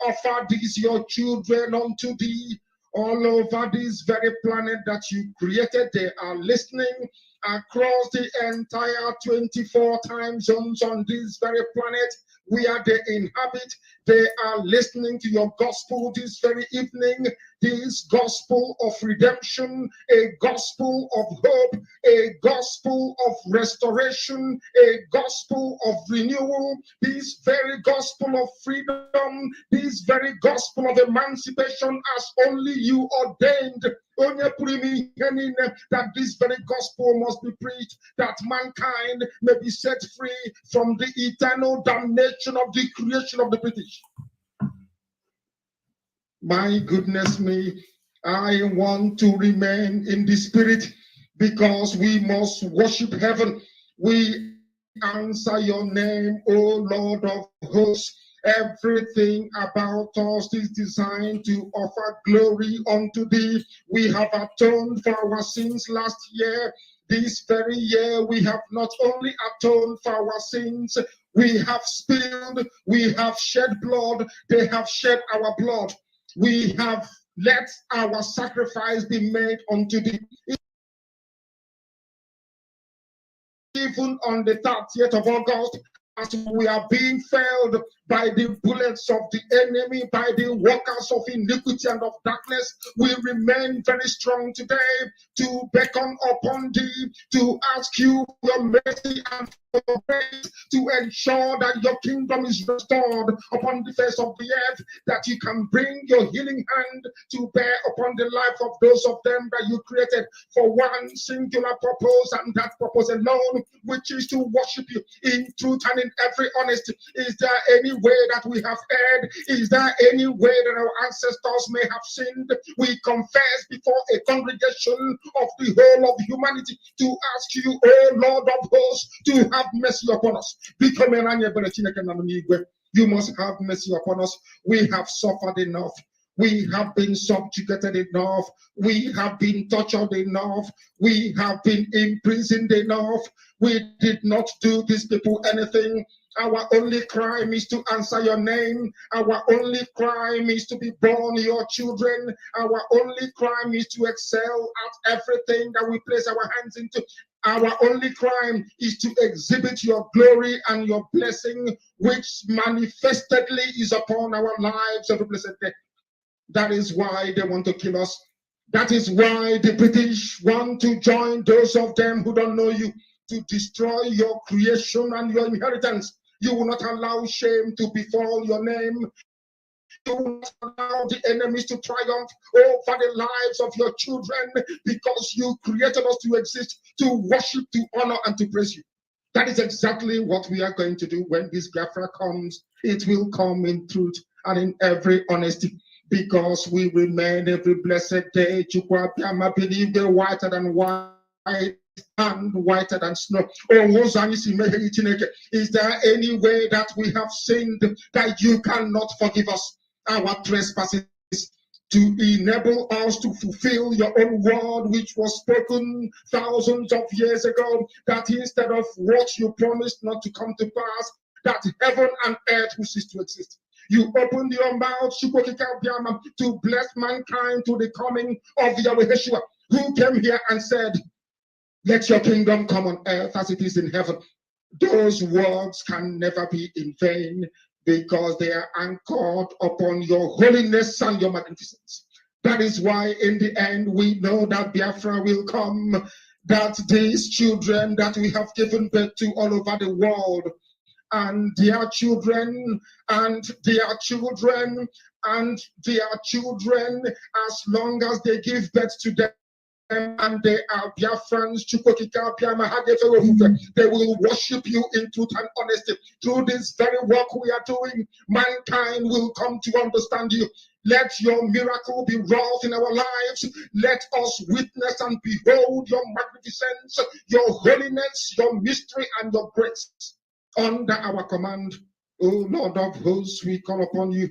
offer these your children unto thee. All over this very planet that you created, they are listening across the entire 24 time zones on this very planet where they inhabit. They are listening to your gospel this very evening, this gospel of redemption, a gospel of hope, a gospel of restoration, a gospel of renewal, this very gospel of freedom, this very gospel of emancipation as only you ordained. That this very gospel must be preached, that mankind may be set free from the eternal damnation of the creation of the British. My goodness me, I want to remain in the spirit because we must worship heaven. We answer your name, O Lord of hosts. Everything about us is designed to offer glory unto thee. We have atoned for our sins last year. This very year, we have not only atoned for our sins, we have spilled, we have shed blood, they have shed our blood. We have let our sacrifice be made unto thee. Even on the 30th of August, as we are being felled by the bullets of the enemy, by the workers of iniquity and of darkness, we remain very strong today to beckon upon thee, to ask you for your mercy and for your grace, to ensure that your kingdom is restored upon the face of the earth, that you can bring your healing hand to bear upon the life of those of them that you created for one singular purpose, and that purpose alone, which is to worship you in truth and in every honesty. Is there any way that we have erred? Is there any way that our ancestors may have sinned? We confess before a congregation of the whole of humanity to ask you, O Lord of hosts, to have mercy upon us. You must have mercy upon us. We have suffered enough. We have been subjugated enough. We have been tortured enough. We have been imprisoned enough. We did not do these people anything. Our only crime is to answer your name. Our only crime is to be born your children. Our only crime is to excel at everything that we place our hands into. Our only crime is to exhibit your glory and your blessing, which manifestedly is upon our lives every blessed day. That is why they want to kill us. That is why the British want to join those of them who don't know you to destroy your creation and your inheritance. You will not allow shame to befall your name. You will not allow the enemies to triumph over the lives of your children, because you created us to exist, to worship, to honor, and to praise you. That is exactly what we are going to do when this biafra comes. It will come in truth and in every honesty, because we remain every blessed day. Chukwapiama, believe they're whiter than white and whiter than snow. Is there any way that we have sinned that you cannot forgive us our trespasses, to enable us to fulfill your own word, which was spoken thousands of years ago, that instead of what you promised not to come to pass, that heaven and earth will cease to exist? You opened your mouth to bless mankind to the coming of Yahweh Yeshua, who came here and said, let your kingdom come on earth as it is in heaven. Those words can never be in vain, because they are anchored upon your holiness and your magnificence. That is why in the end we know that Biafra will come, that these children that we have given birth to all over the world, and their children, and their children, and their children, as long as they give birth to them, and they are Biafrans, they will worship you in truth and honesty. Through this very work we are doing, mankind will come to understand you. Let your miracle be wrought in our lives. Let us witness and behold your magnificence, your holiness, your mystery, and your grace. Under our command, O Lord of hosts, we call upon you.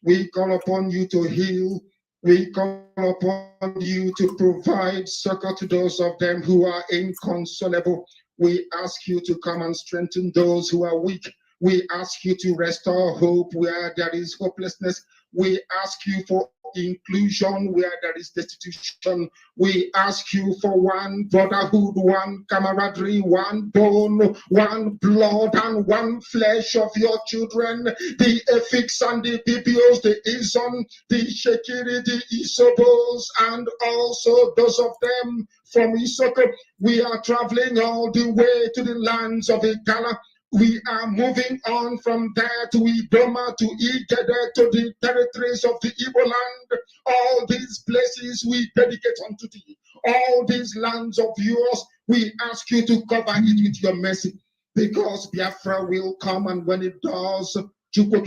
We call upon you to heal. We call upon you to provide succor to those of them who are inconsolable. We ask you to come and strengthen those who are weak. We ask you to restore hope where there is hopelessness. We ask you for inclusion where there is destitution. We ask you for one brotherhood, one camaraderie, one bone, one blood, and one flesh of your children. The Efiks and the Bibios, the Izon, the Shekiri, the Isobos, and also those of them from Isoko. We are traveling all the way to the lands of Igala. We are moving on from there to Idoma, to Igede, to the territories of the Igbo land. All these places we dedicate unto thee. All these lands of yours, we ask you to cover it with your mercy. Because Biafra will come, and when it does, we will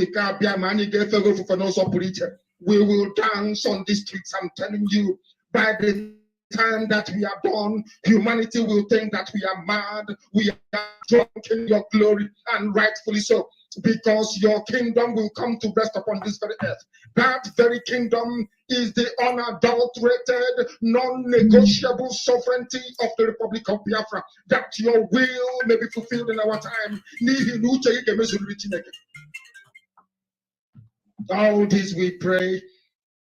dance on the streets. I'm telling you, by the time that we are done, humanity will think that we are mad, we are drunk in your glory, and rightfully so, because your kingdom will come to rest upon this very earth. That very kingdom is the unadulterated, non-negotiable sovereignty of the Republic of Biafra, that your will may be fulfilled in our time. All this we pray,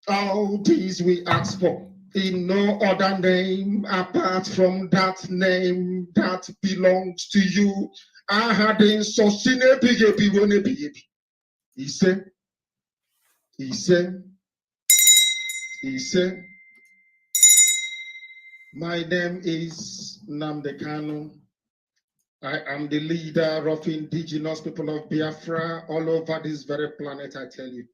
all these we ask for, in no other name apart from that name that belongs to you. I had in Sosine Bigebi. He said, my name is Namdekano. I am the leader of indigenous people of Biafra all over this very planet, I tell you.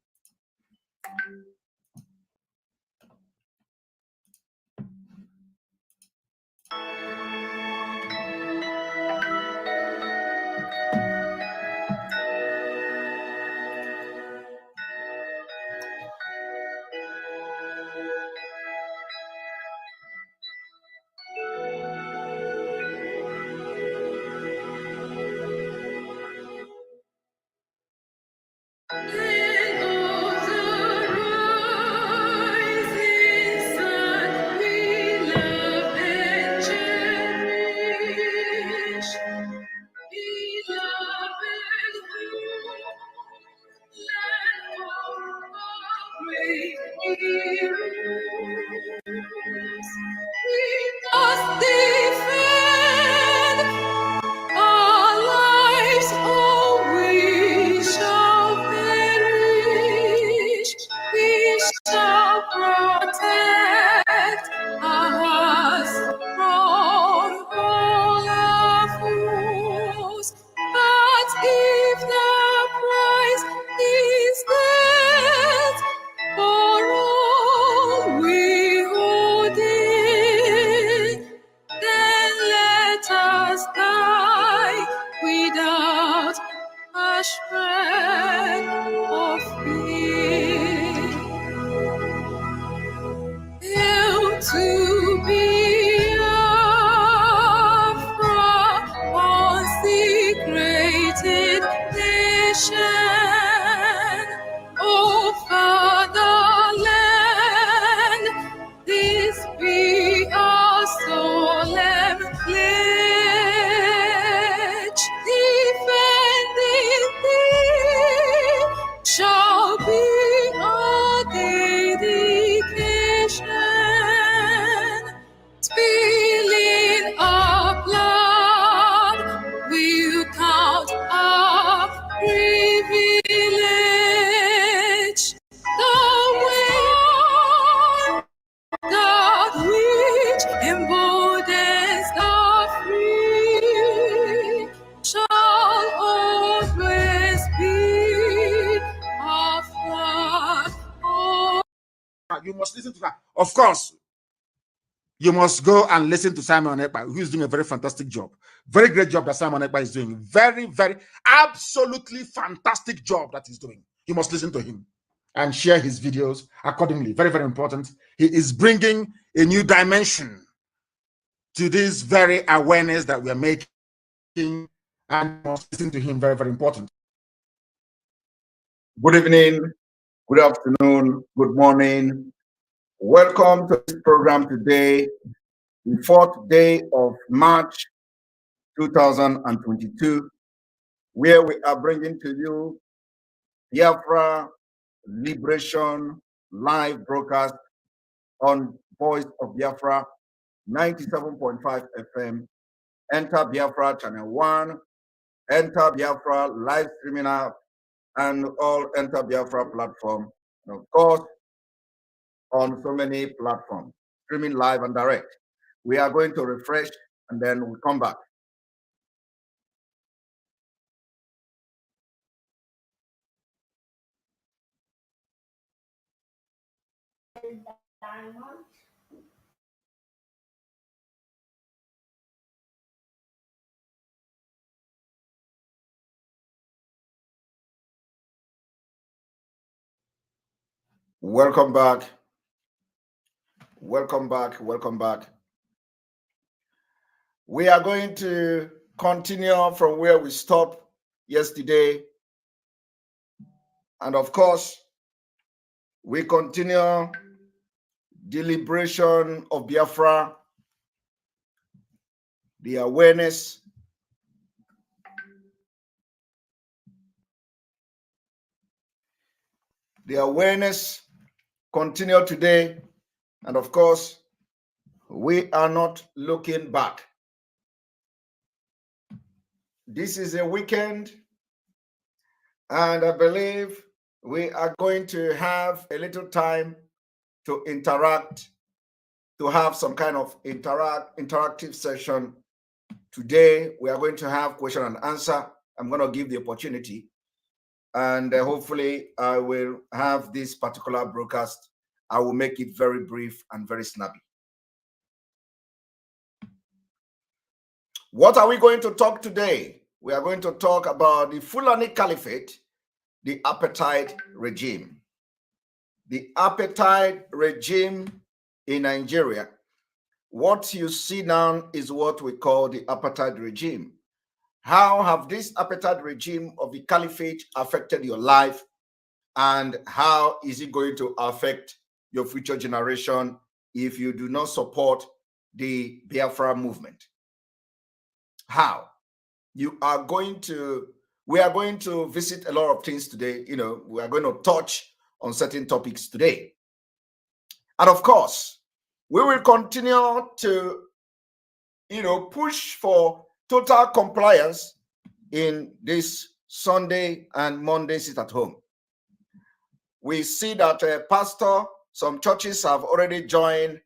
You must listen to that. Of course, you must go and listen to Simon Ekpa, who is doing a very fantastic job. Very great job that Simon Ekpa is doing. Very, very, absolutely fantastic job that he's doing. You must listen to him and share his videos accordingly. Very, very important. He is bringing a new dimension to this very awareness that we are making, and you must listen to him. Very, very important. Good evening, good afternoon, good morning. Welcome to this program today, the 4th day of March 2022. where we are bringing to you Biafra Liberation live broadcast on Voice of Biafra 97.5 FM. Enter Biafra Channel 1, Enter Biafra live streaming app, and all Enter Biafra platform. And of course, on so many platforms, streaming live and direct. We are going to refresh and then we'll come back. Welcome back. Welcome back. Welcome back. We are going to continue from where we stopped yesterday. And of course, we continue the liberation of Biafra, the awareness, continue today. And of course, we are not looking back. This is a weekend, and I believe we are going to have a little time to interact, to have some kind of interactive session. Today, we are going to have question and answer. I'm going to give the opportunity, and hopefully I will have this particular broadcast. I will make it very brief and very snappy. What are we going to talk today? We are going to talk about the Fulani Caliphate, the apartheid regime. The apartheid regime in Nigeria. What you see now is what we call the apartheid regime. How have this apartheid regime of the caliphate affected your life, and how is it going to affect your future generation if you do not support the Biafra movement? How? We are going to visit a lot of things today. We are going to touch on certain topics today. And of course, we will continue to, push for total compliance in this Sunday and Monday sit at home. We see that some churches have already joined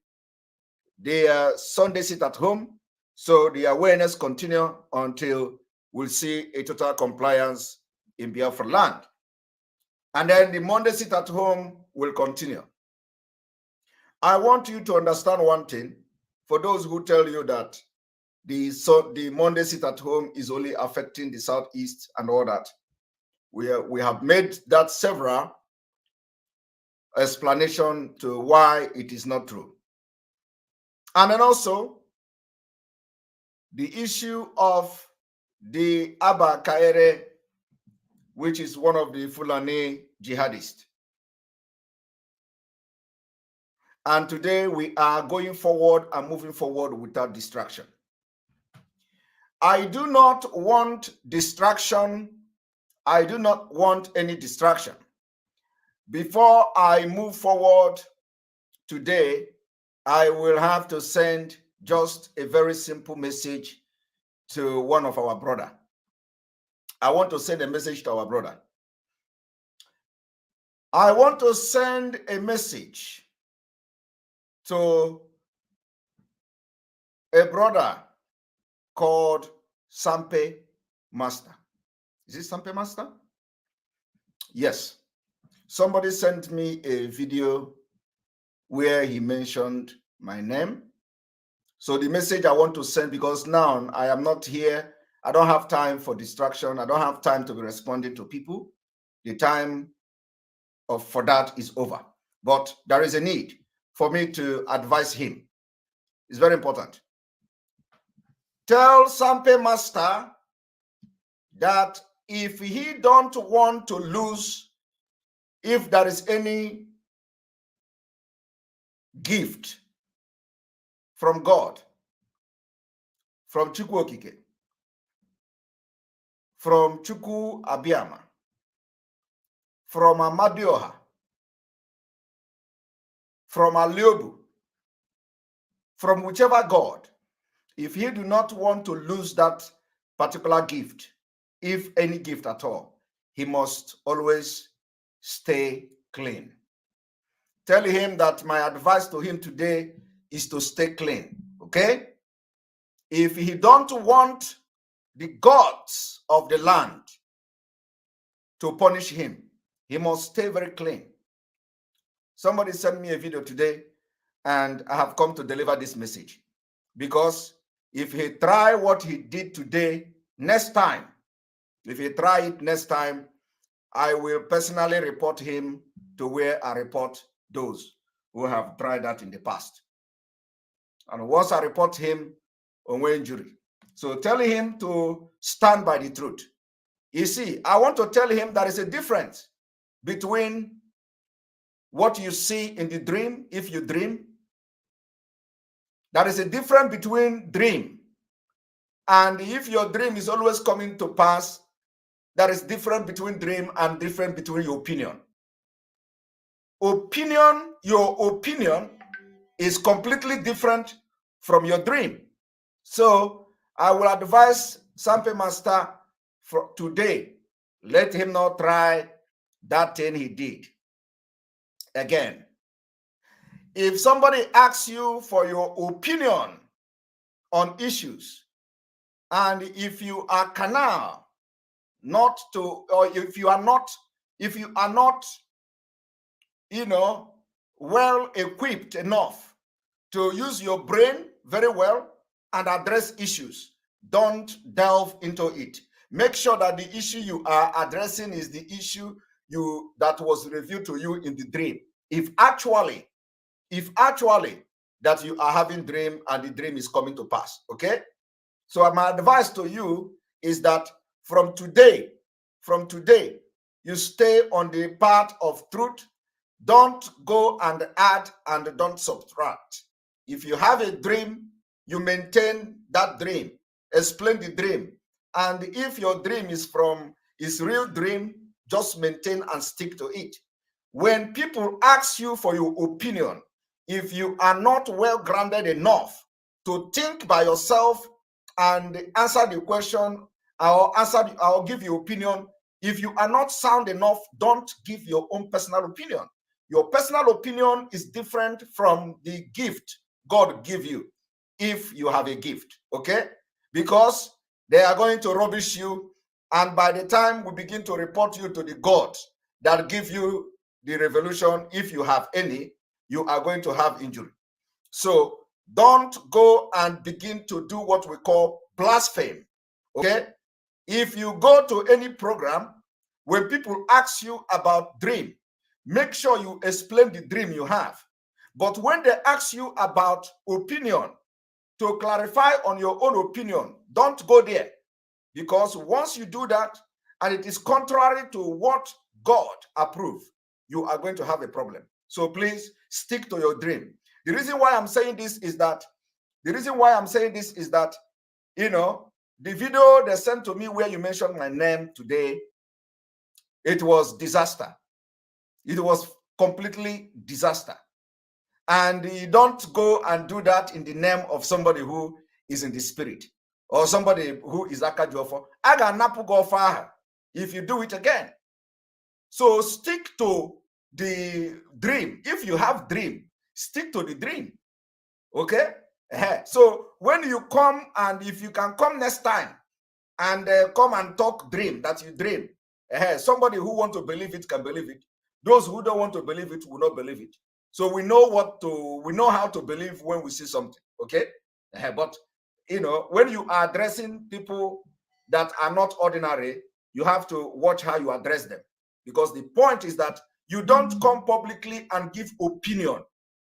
the Sunday sit at home. So the awareness continue until we'll see a total compliance in Biafra land. And then the Monday sit at home will continue. I want you to understand one thing. For those who tell you that the Monday sit at home is only affecting the Southeast and all that, we have made that several explanation to why it is not true. And then also the issue of the Abba Kaere, which is one of the Fulani jihadists. And today we are going forward and moving forward without distraction. I do not want distraction. I do not want any distraction. Before I move forward today, I will have to send just a very simple message to one of our brother. I want to send a message to our brother. I want to send a message to a brother called Sampe Master. Is it Sampe Master? Yes. Somebody sent me a video where he mentioned my name. So the message I want to send, because now I am not here, I don't have time for distraction. I don't have time to be responding to people. The time for that is over. But there is a need for me to advise him. It's very important. Tell Sampe Master that if he don't want to lose, if there is any gift from God, from Chukwokike, from Chuku Abiama, from Amadioha, from Aliobu, from whichever God, if he do not want to lose that particular gift, if any gift at all, he must always stay clean. Tell him that my advice to him today is to stay clean, okay? If he don't want the gods of the land to punish him, he must stay very clean. Somebody sent me a video today, and I have come to deliver this message. Because if he try what he did today, next time, if he try it next time, I will personally report him to where I report those who have tried that in the past. And once I report him, on injury. So tell him to stand by the truth. You see, I want to tell him there is a difference between what you see in the dream, if you dream. There is a difference between dream. And if your dream is always coming to pass, there is difference between dream and difference between your opinion. Your opinion is completely different from your dream. So I will advise Sampe Master for today, let him not try that thing he did again. If somebody asks you for your opinion on issues, and if you are canal, not to, or if you are not, well equipped enough to use your brain very well and address issues, don't delve into it. Make sure that the issue you are addressing is the issue that was revealed to you in the dream. If actually that you are having dream and the dream is coming to pass, okay? So my advice to you is that from today, you stay on the path of truth. Don't go and add and don't subtract. If you have a dream, you maintain that dream, explain the dream. And if your dream is real dream, just maintain and stick to it. When people ask you for your opinion, if you are not well grounded enough to think by yourself and answer the question, I'll give you opinion. If you are not sound enough, don't give your own personal opinion. Your personal opinion is different from the gift God give you, if you have a gift, okay? Because they are going to rubbish you, and by the time we begin to report you to the God that give you the revelation, if you have any, you are going to have injury. So don't go and begin to do what we call blaspheme, okay? If you go to any program, when people ask you about dream, make sure you explain the dream you have. But when they ask you about opinion, to clarify on your own opinion, don't go there. Because once you do that, and it is contrary to what God approves, you are going to have a problem. So please stick to your dream. The reason why I'm saying this is that, the video they sent to me where you mentioned my name today, it was disaster. It was completely disaster. And you don't go and do that in the name of somebody who is in the spirit or somebody who is Akajofo. Aga napu gofa if you do it again. So stick to the dream. If you have dream, stick to the dream. Okay? So when you come, and if you can come next time and come and talk dream that you dream, somebody who want to believe it can believe it. Those who don't want to believe it will not believe it. So we know how to believe when we see something, okay? But when you are addressing people that are not ordinary, you have to watch how you address them, because the point is that you don't come publicly and give opinion.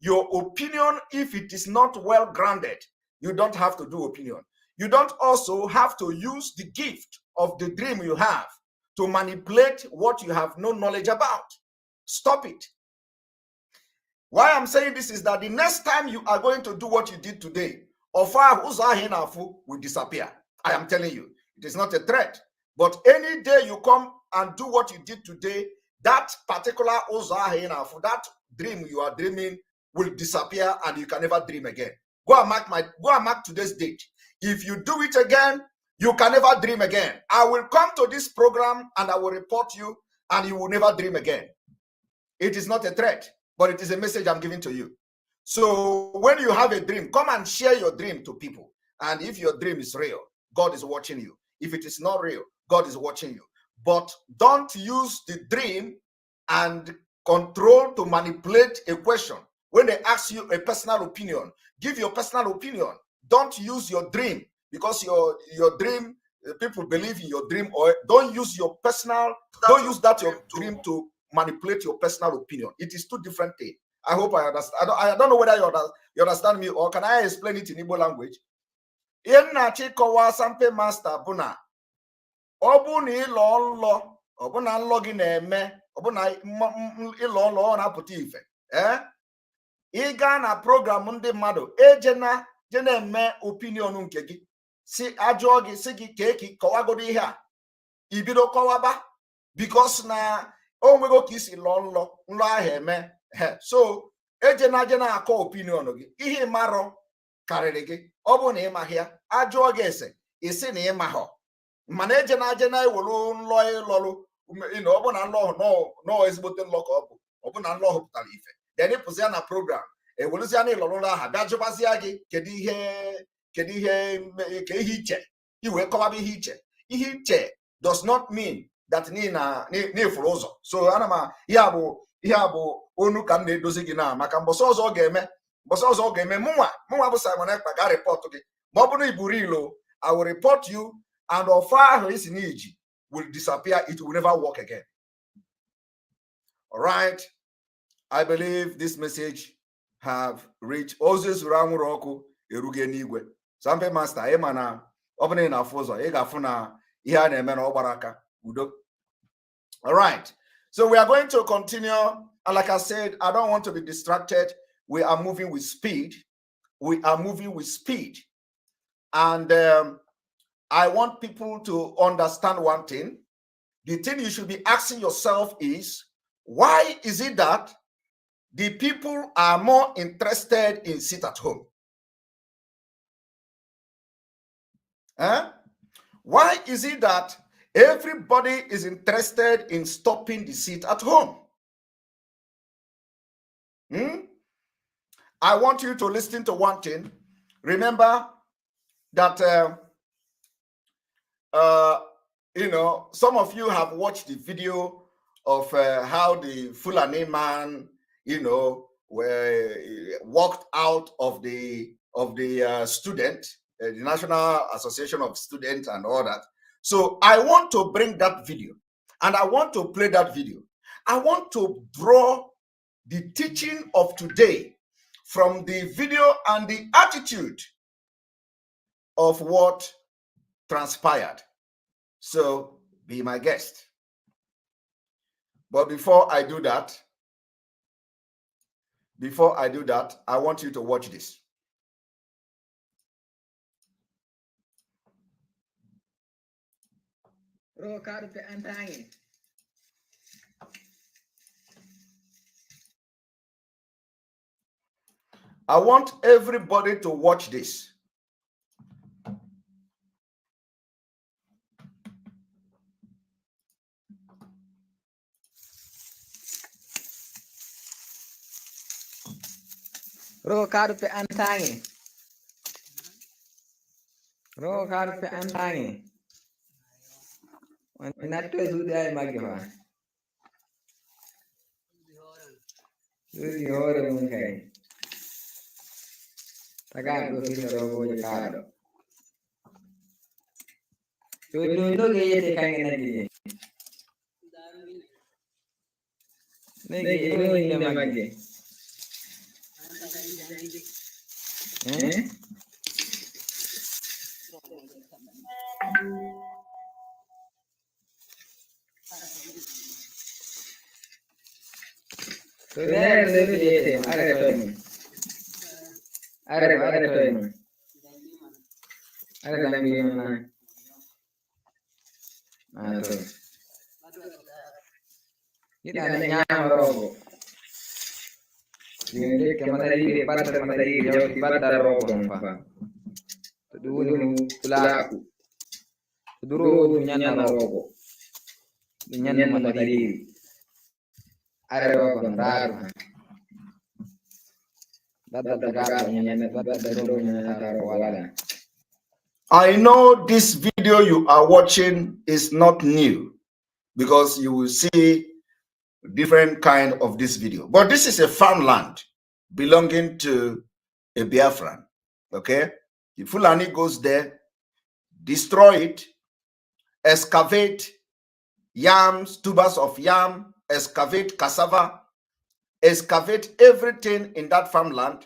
Your opinion, if it is not well grounded, you don't have to do opinion. You don't also have to use the gift of the dream you have to manipulate what you have no knowledge about. Stop it. Why I'm saying this is that the next time you are going to do what you did today, Ofa Uzahenafu will disappear. I am telling you, it is not a threat. But any day you come and do what you did today, that particular for that dream you are dreaming will disappear and you can never dream again. Go and mark today's date. If you do it again, you can never dream again. I will come to this program and I will report you and you will never dream again. It is not a threat, but it is a message I'm giving to you. So when you have a dream, come and share your dream to people. And if your dream is real, God is watching you. If it is not real, God is watching you. But don't use the dream and control to manipulate a question. When they ask you a personal opinion, give your personal opinion. Don't use your dream because your dream, people believe in your dream, or don't use your personal, don't use that your dream to manipulate your personal opinion. It is two different things. I hope I understand. I don't know whether you understand me, or can I explain it in Igbo language? Yennachi kowa sampe master buna. Obuna ilo nlo, obuna nlo gi na-eme, obuna ilo nlo na pụta ife. Ịga na program ndị mmadụ ejena eme opinion nke gị. Si ajụọ gị si gị keki kọwagodo ihe a. Ibido kọwaba because na onwego ka isi nlo ahụ eme. So ejena akọ opinion gị. Ihe marọ karịrị gị. Ọ bụ na ịmaghị ya, ajụọ gị ese, isi na ịmahọ. Mana ejena ewelu nlọ ịlọrụ, ọ bụ na nlọ nọ ezigbote nlọ ka ọ bụ na nlọ hụpụtara ife. Then ịpụzi ya na program, ewelụzi ya na ịlọrụ aha, bịa jụbazịa gị kedu ihe iche, iwe kọwaba ihe iche. Ihe iche does not mean that n'ifuru ụzọ. So ana m ihe a bụ onu ka m na-edozi gị na maka mbọsị ọzọ ọ ga-eme mụnwa bụ Simon Ekpa ga report gị. Ma ọ bụrụ iburu ilo, I will report you and ọfọ ahụ isi n'iji will disappear. It will never work again. All right. I believe this message have reached Ozis Ramuroku Eruge Nigwe. Sampe Master, Emana, opening a fozo, Egafuna, Ian Emeno Baraka, Udo. All right. So we are going to continue. And like I said, I don't want to be distracted. We are moving with speed. And I want people to understand one thing. The thing you should be asking yourself is, why is it that the people are more interested in sit at home? Why is it that everybody is interested in stopping the sit at home? I want you to listen to one thing. Remember that, some of you have watched the video of how the Fulani man, walked out of the student, the National Association of Students and all that. So I want to bring that video and I want to play that video. I want to draw the teaching of today from the video and the attitude of what transpired. So be my guest. But before I do that, I want you to watch this. I want everybody to watch this. Ro karpe antangi. Nato sudah magma. Sudi hore mungkai. Taga go fino rogo jekado. Tudo gaya tekang nagi. Negi ini magi. Kita nanya robo. Yung ke masarili batar masarili jauh di batar robo pa. Dulu pelaku. Dulu dunia robo. Dunia masarili. Ada robo baru. Batar tagak dunia batar robo wala. I know this video you are watching is not new because you will see different kind of this video. But this is a farmland belonging to a Biafran. Okay? The Fulani goes there, destroy it, excavate yams, tubers of yam, excavate cassava, excavate everything in that farmland,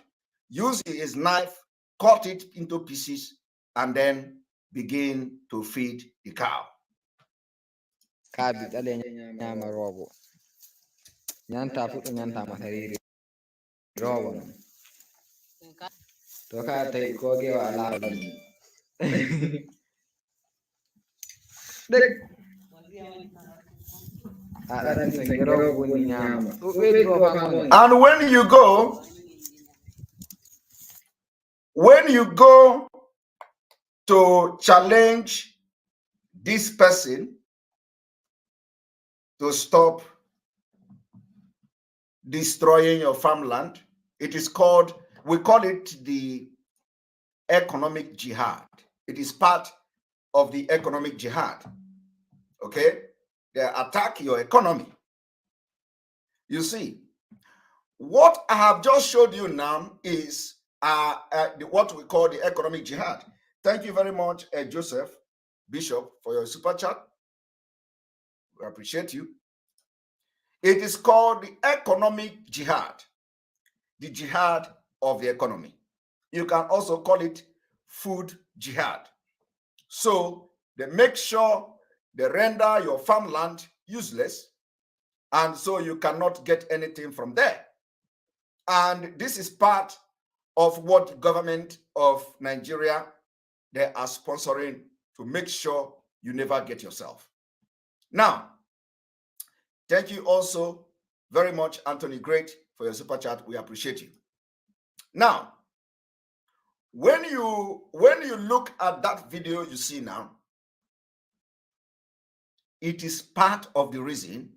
use his knife, cut it into pieces, and then begin to feed the cow. Kabi tale nyama robo. Nyanta futu nyanta masariri robo. Toka tai koge wala. Dek. And when you go to challenge this person to stop destroying your farmland, it is called, we call it the economic jihad. It is part of the economic jihad. Okay? They attack your economy. You see, what I have just showed you now is what we call the economic jihad. Thank you very much, Joseph Bishop, for your super chat. We appreciate you. It is called the economic jihad, the jihad of the economy. You can also call it food jihad. So they make sure they render your farmland useless, and so you cannot get anything from there. And this is part of what the government of Nigeria, they are sponsoring to make sure you never get yourself. Now, thank you also very much, Anthony Great, for your super chat. We appreciate you. Now, when you look at that video you see now, it is part of the reason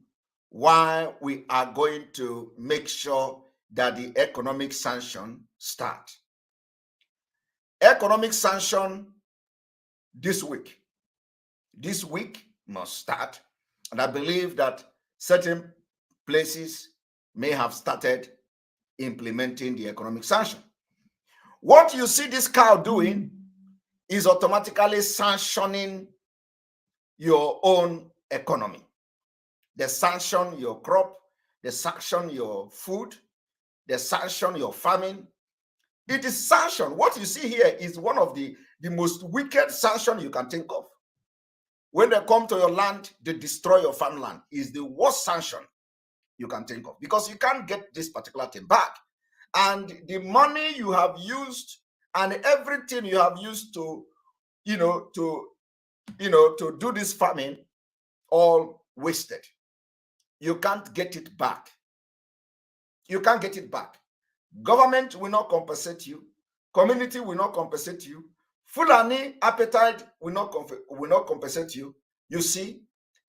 why we are going to make sure that the economic sanction start. Economic sanction this week. This week must start. And I believe that certain places may have started implementing the economic sanction. What you see this cow doing is automatically sanctioning your own economy. They sanction your crop, they sanction your food, they sanction your farming. It is sanction. What you see here is one of the most wicked sanction you can think of. When they come to your land, they destroy your farmland. Is the worst sanction you can think of, because you can't get this particular thing back. And the money you have used and everything you have used to, to do this farming, all wasted. You can't get it back. You can't get it back. Government will not compensate you. Community will not compensate you. Fulani appetite will not compensate you. You see,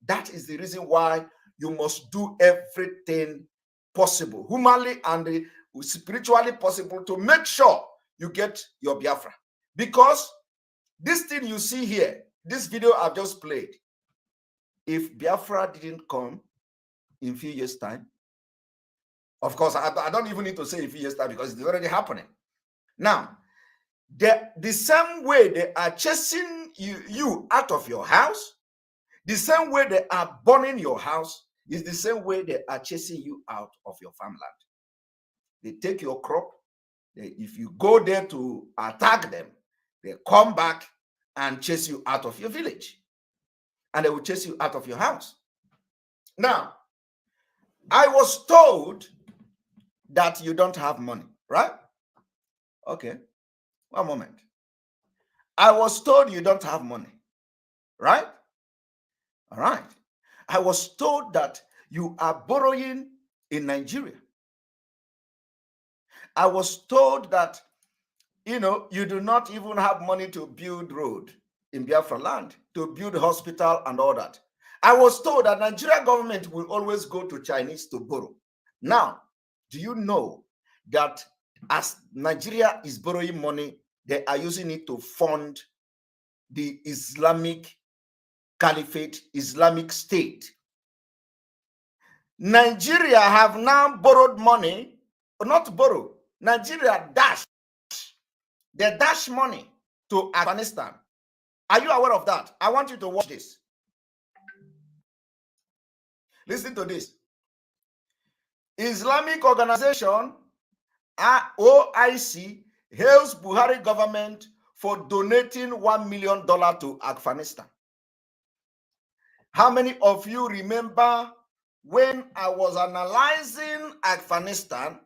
that is the reason why you must do everything possible, humanly and spiritually possible, to make sure you get your Biafra. Because this thing you see here, this video I've just played, if Biafra didn't come in a few years' time, of course, I don't even need to say in a few years' time because it's already happening. Now, the same way they are chasing you out of your house, the same way they are burning your house, is the same way they are chasing you out of your farmland. They take your crop. If you go there to attack them, they come back and chase you out of your village. And they will chase you out of your house. Now, I was told that you don't have money, right? Okay, one moment. I was told you don't have money, right? All right. I was told that you are borrowing in Nigeria. I was told that, you do not even have money to build road in Biafra land, to build hospital and all that. I was told that Nigeria government will always go to Chinese to borrow. Now, do you know that as Nigeria is borrowing money, they are using it to fund the Islamic Caliphate, Islamic State? Nigeria have now borrowed money, or not borrow, Nigeria dash. They dash money to Afghanistan. Are you aware of that? I want you to watch this. Listen to this. Islamic Organization, OIC, hails Buhari government for donating $1 million to Afghanistan. How many of you remember when I was analyzing Afghanistan,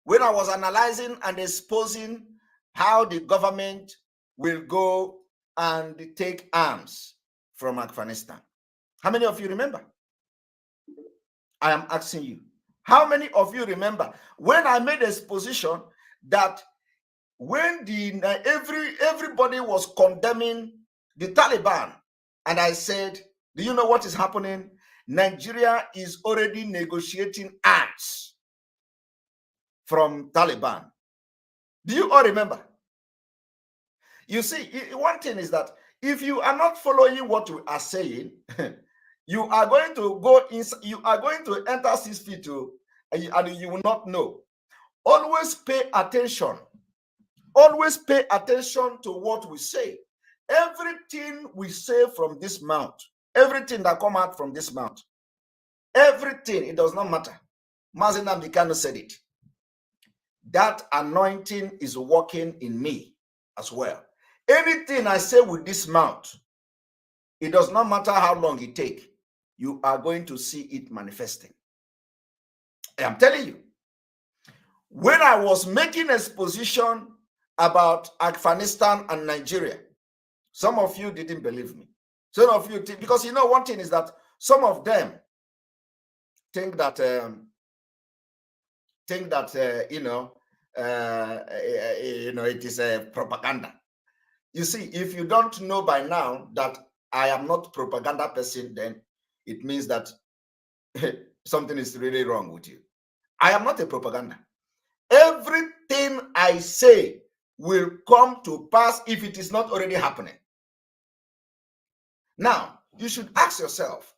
when I was analyzing and exposing how the government will go and take arms from Afghanistan? How many of you remember? I am asking you. How many of you remember when I made exposition that when everybody was condemning the Taliban, and I said, do you know what is happening? Nigeria is already negotiating arms from Taliban. Do you all remember? You see, one thing is that if you are not following what we are saying, you are going to go inside, you are going to enter 6 feet and you will not know. Always pay attention. Always pay attention to what we say. Everything we say from this mouth, everything that come out from this mouth, everything, it does not matter. Mazi Nnamdi Kanu said it. That anointing is working in me as well. Anything I say with this mouth, it does not matter how long it takes, you are going to see it manifesting. I am telling you. When I was making exposition about Afghanistan and Nigeria, some of you didn't believe me. Some of you, because one thing is that some of them think that it is a propaganda. You see, if you don't know by now that I am not propaganda person, then it means that something is really wrong with you. I am not a propaganda. Everything I say will come to pass if it is not already happening. Now, you should ask yourself,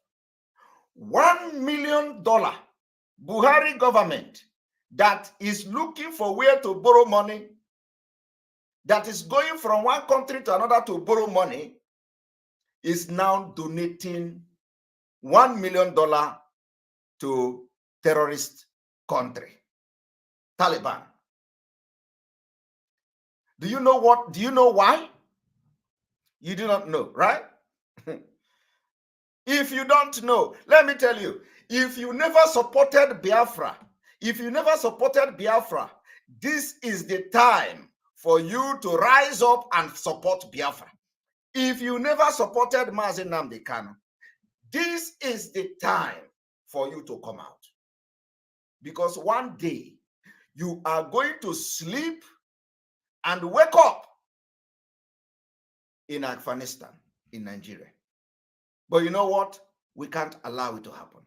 $1 million Buhari government that is looking for where to borrow money, that is going from one country to another to borrow money, is now donating $1 million to terrorist country, Taliban. Do you know what? Do you know why? You do not know, right? If you don't know, let me tell you, if you never supported Biafra, this is the time for you to rise up and support Biafra. If you never supported Mazi Nnamdi Kanu, this is the time for you to come out. Because one day you are going to sleep and wake up in Afghanistan, in Nigeria. But you know what? We can't allow it to happen.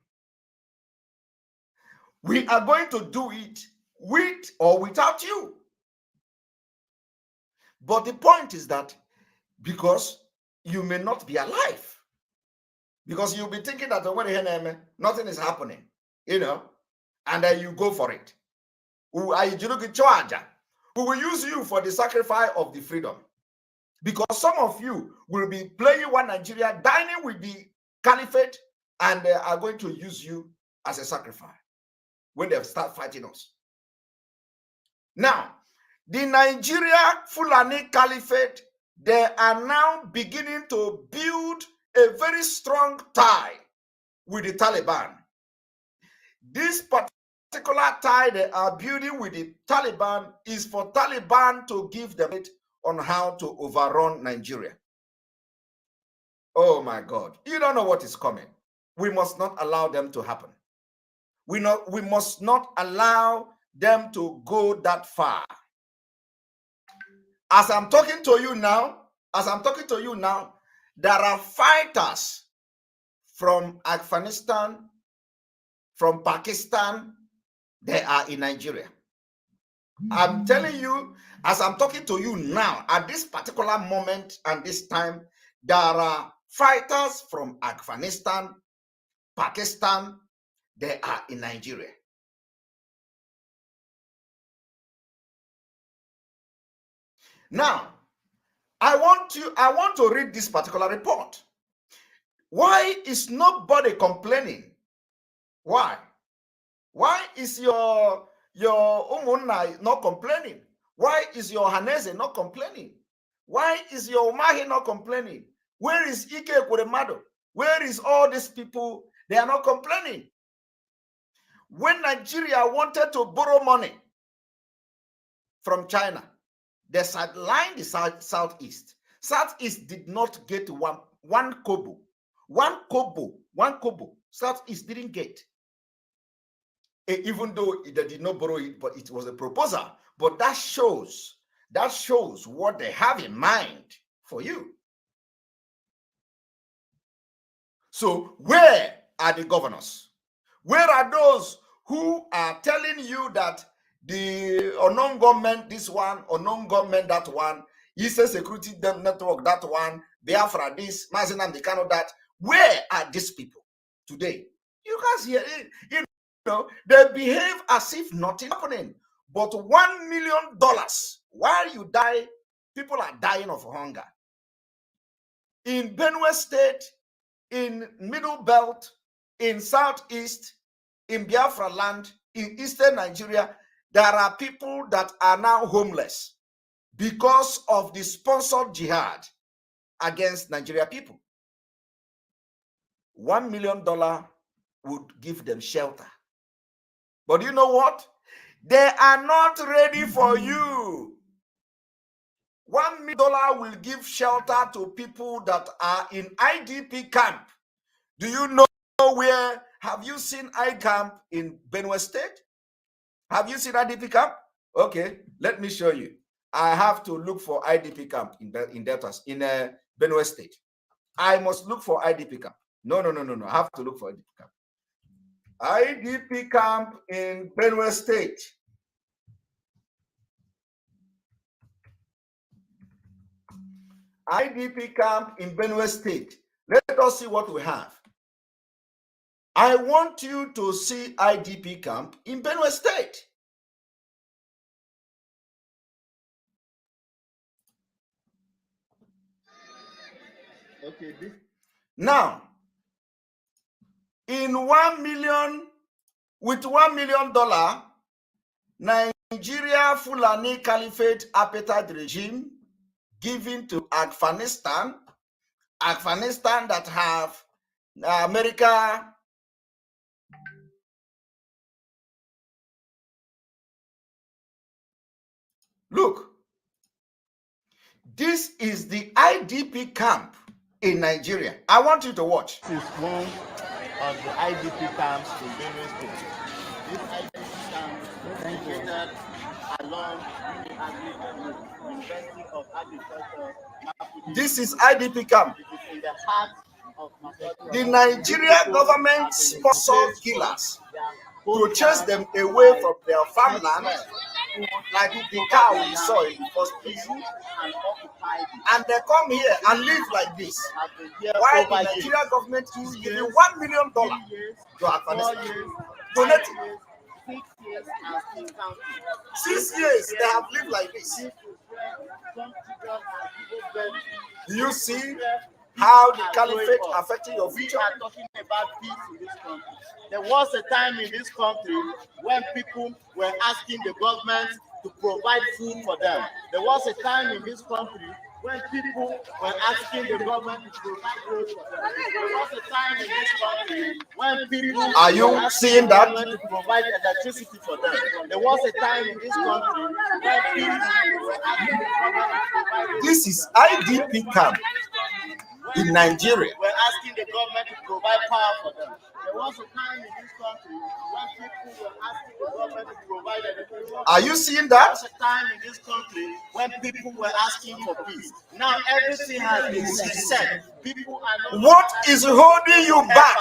We are going to do it with or without you. But the point is that because you may not be alive, because you'll be thinking that nothing is happening, and then you go for it. We will use you for the sacrifice of the freedom. Because some of you will be playing one Nigeria, dining with the caliphate, and they are going to use you as a sacrifice when they start fighting us. Now, the Nigeria Fulani Caliphate, they are now beginning to build a very strong tie with the Taliban. This particular tie they are building with the Taliban is for Taliban to give them it on how to overrun Nigeria. Oh my God. You don't know what is coming. We must not allow them to happen. We must not allow them to go that far. As I'm talking to you now, there are fighters from Afghanistan, from Pakistan, they are in Nigeria. I'm telling you, as I'm talking to you now, at this particular moment and this time, there are fighters from Afghanistan, Pakistan, they are in Nigeria. Now, I want to read this particular report. Why is nobody complaining? Why? Why is your Umunai not complaining? Why is your Hanese not complaining? Why is your Umahi not complaining? Where is Ike Kuremado? Where is all these people? They are not complaining. When Nigeria wanted to borrow money from China, they sidelined the Southeast. Southeast did not get one kobo. One kobo. Southeast didn't get. Even though they did not borrow it, but it was a proposal. But that shows what they have in mind for you. So where are the governors? Where are those who are telling you that the unknown government, this one, unknown government, that one, ISA security network, that one, biafra this, Mazinam, the kind of that? Where are these people today? You guys hear it? You know, they behave as if nothing happening. But $1 million, while you die, people are dying of hunger. In Benue State, in Middle Belt, in Southeast, in Biafra land, in Eastern Nigeria, there are people that are now homeless because of the sponsored jihad against Nigeria people. $1 million would give them shelter. But you know what? They are not ready for you. $1 million will give shelter to people that are in IDP camp. Do you know where? Have you seen IDP camp in Benue State? Have you seen IDP camp? Okay, let me show you. I have to look for IDP camp in Deltas, in Benue State. I must look for IDP camp. No. I have to look for IDP camp. IDP camp in Benue State. IDP camp in Benue State. Let us see what we have. I want you to see IDP camp in Benue State. Okay. Now, in with $1 million, Nigeria Fulani Caliphate Appetite regime given to Afghanistan that have America. Look, this is the IDP camp in Nigeria. I want you to watch. This is one of the IDP camps in Benue State. This IDP camp is located along the University of Agriculture. This is IDP camp. It is in the heart of the Nigeria government sponsored killers to chase them away from their farmland, like the cow we saw in the first place. And they come here and live like this. While the Nigeria government is giving $1 million to Afghanistan. Donating. 6 years they have lived like this. Do you see how the caliphate affecting your future? We are talking about peace in this country. There was a time in this country when people were asking the government to provide food for them. There was a time in this country when people were asking the government to provide roads for them. There was a time in this country when people are you seeing that? To provide electricity for them. There was a time in this country when people were asking the government to provide. This is IDP camp in Nigeria. were asking the government to provide power for them. There was a time in this country when people were asking the government to provide education. Are you seeing There that? was a time in this country when people were asking for peace. Now everything has been reset. People are not. What is holding you back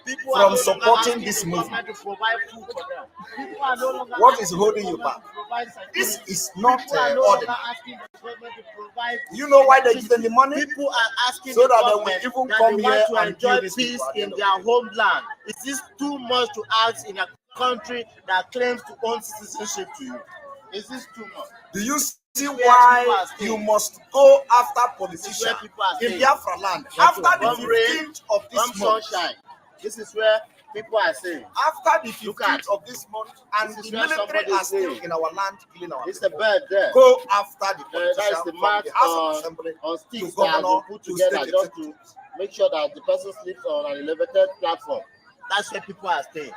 People from are no longer supporting asking this the movement? government to provide food for them. People are no longer What asking is the holding you government back? to provide security. This is not People are no longer ordinary. asking the government to provide. You know why they give them the money? People are asking So the that they will government even that come they here want to and kill enjoy these peace people at the in end of their homeland. Is this too much to ask in a country that claims to own citizenship to you? Is this too much? Do you see why you must go after politicians in Biafra land after the 15th of this month? Sunshine. This is where people are saying. After the 15th of this month, and the military are still in our land killing our It's people. a bird there. Go after the politicians That's the from mark the House of Assembly on to sticks that have governor been put to together state just to executive. make sure that the person sleeps on an elevated platform. That's where people are staying.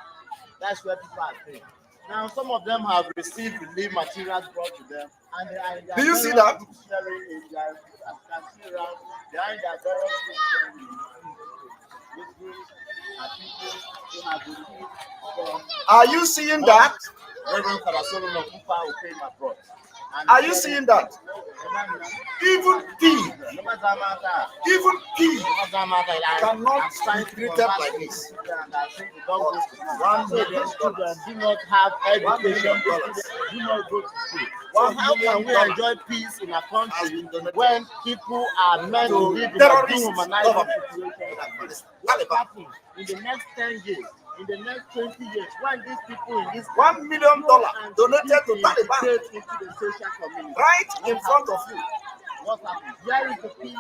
That's where people are staying. Now, some of them have received relief materials brought to them, and they are in their Do you see that? sharing in their, as you can see around, they are in their various sharing. With groups and people who have received from Are you seeing that? Reverend Father Solomon Kupa Ukema brought. Are you seeing that? Even pig cannot be treated like this. $1 million. Do not have education. Do not go to school. So how can we enjoy peace in a country when people are meant to live in a dehumanizing situation? What happens in the next 10 years? In the next 20 years, when these people in this $1 million donated to Taliban into the social community, right in front of you, what happens? Where is the peace?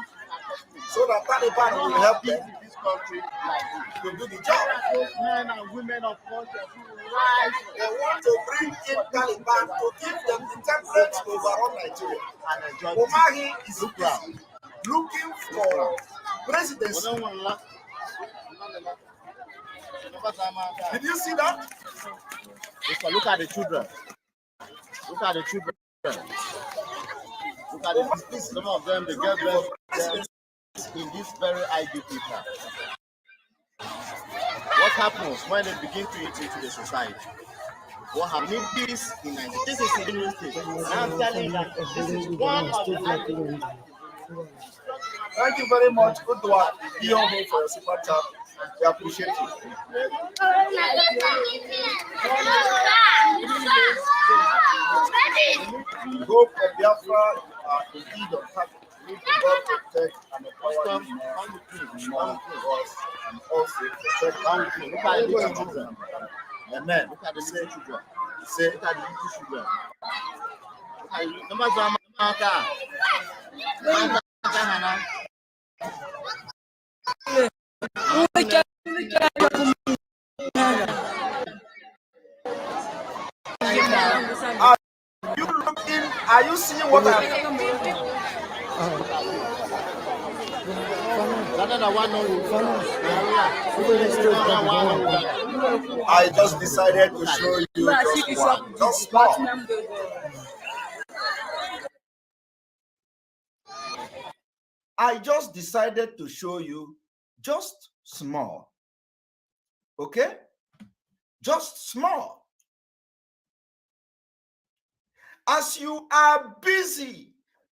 so that Taliban will help peace them in this country like this. to do the Where job. are those men and women of culture who rise They want to bring in Taliban to give them the template to overrun Nigeria. and enjoy Omahi is Look round. looking for presidency. Did you see that? Look at the children. Look at the children. Look at the, some of them, they get birth in this very IDP camp. What happens when they begin to eat into the society? What happens? Peace in Nigeria. This is the new state. I'm telling you that this is one of the IDP. Thank you very much. Good work. Be on hold for your super chat. We appreciate you. The hope of Biafra are indeed on target. God protect and empower you more us and also protect Look at the little children. Amen. Look at the little children. Say, Look at the little children. Look at are you seeing what I'm I just decided to show you just one. Just one. I just decided to show you just small. Okay? Just small. As you are busy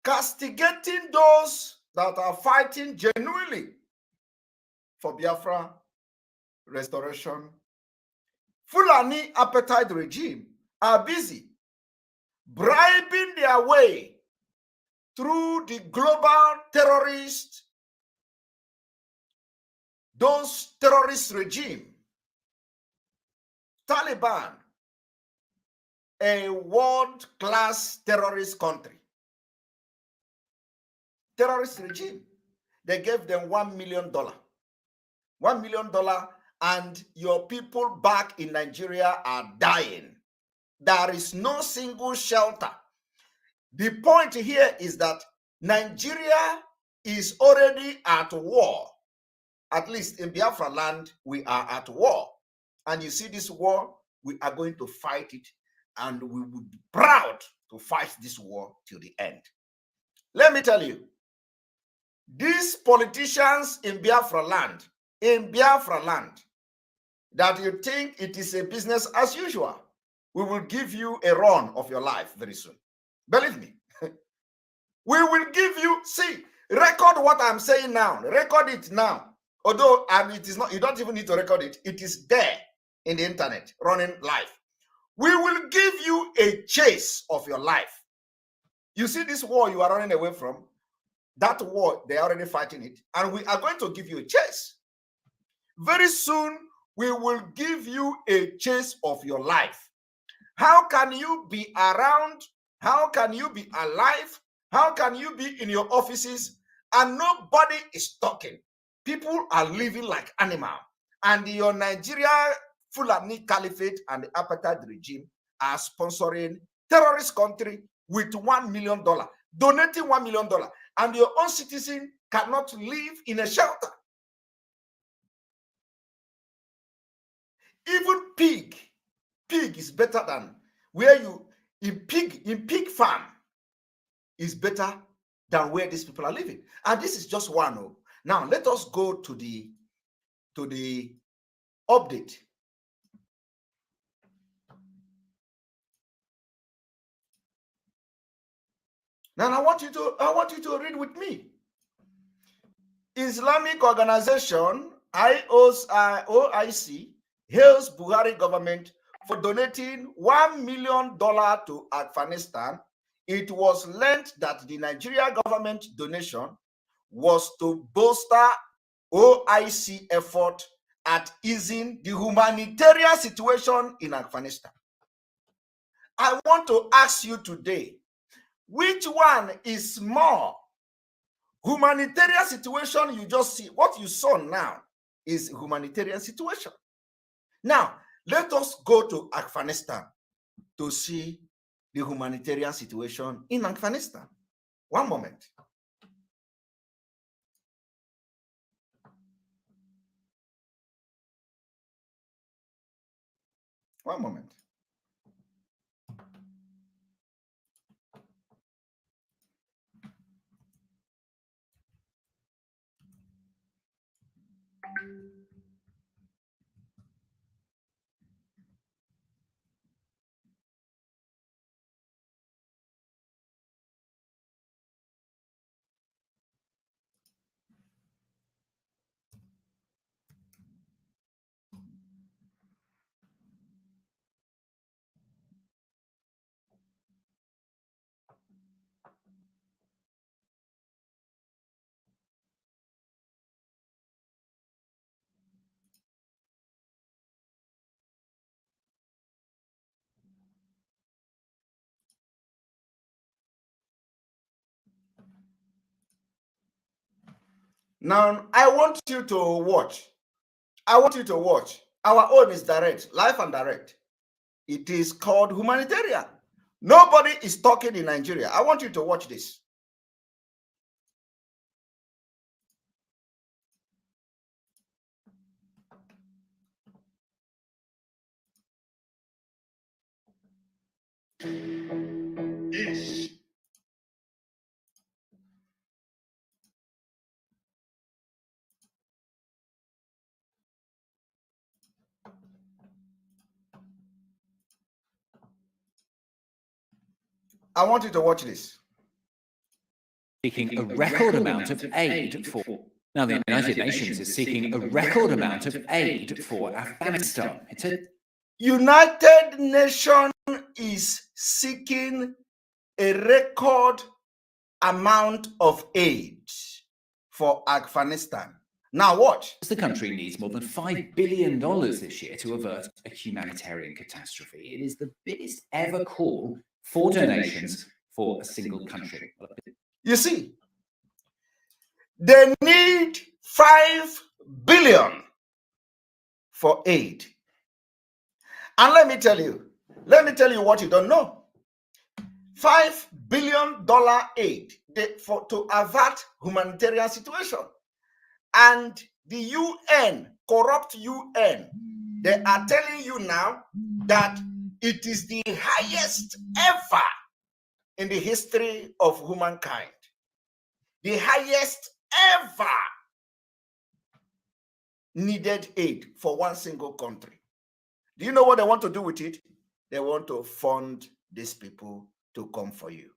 castigating those that are fighting genuinely for Biafra restoration, Fulani appetite regime are busy bribing their way through the global terrorist, those terrorist regime, Taliban, a world-class terrorist country, terrorist regime. They gave them $1 million. $1 million, and your people back in Nigeria are dying. There is no single shelter. The point here is that Nigeria is already at war. At least in Biafra land, we are at war. And you see this war, we are going to fight it, and we will be proud to fight this war till the end. Let me tell you, These politicians in Biafra land, that you think it is a business as usual, we will give you a run of your life very soon. Believe me. We will give you, see, record what I'm saying now. Record it now. Although it is not, you don't even need to record it. It is there in the internet, running live. We will give you a chase of your life. You see this war you are running away from, that war, they are already fighting it. And we are going to give you a chase. Very soon, we will give you a chase of your life. How can you be around? How can you be alive? How can you be in your offices and nobody is talking? People are living like animals. And your Nigeria Fulani Caliphate and the apartheid regime are sponsoring terrorist country with $1 million, donating $1 million. And your own citizen cannot live in a shelter. Even pig is better than where you, in pig farm is better than where these people are living. And this is just one. Now let us go to the update. Now I want you to read with me. Islamic Organization OIC hails Buhari government for donating $1 million to Afghanistan. It was learned that the Nigeria government donation was to bolster OIC effort at easing the humanitarian situation in Afghanistan. I want to ask you today, which one is more? Humanitarian situation, you just see, what you saw now is humanitarian situation. Now, let us go to Afghanistan to see the humanitarian situation in Afghanistan. One moment. One moment. Now, I want you to watch. Our own is direct, live and direct. It is called humanitarian. Nobody is talking in Nigeria. I want you to watch this. I want you to watch this. Seeking a record amount of aid for. Now, the United Nations is seeking a record amount of aid for Afghanistan. It's a United Nations is seeking a record amount of aid for Afghanistan. Now watch. The country needs more than $5 billion this year to avert a humanitarian catastrophe. It is the biggest ever call for donations for a single country. You see, they need $5 billion for aid. And let me tell you what you don't know. $5 billion aid to avert humanitarian situation. And the UN, corrupt UN, they are telling you now that it is the highest ever in the history of humankind. The highest ever needed aid for one single country. Do you know what they want to do with it? They want to fund these people to come for you.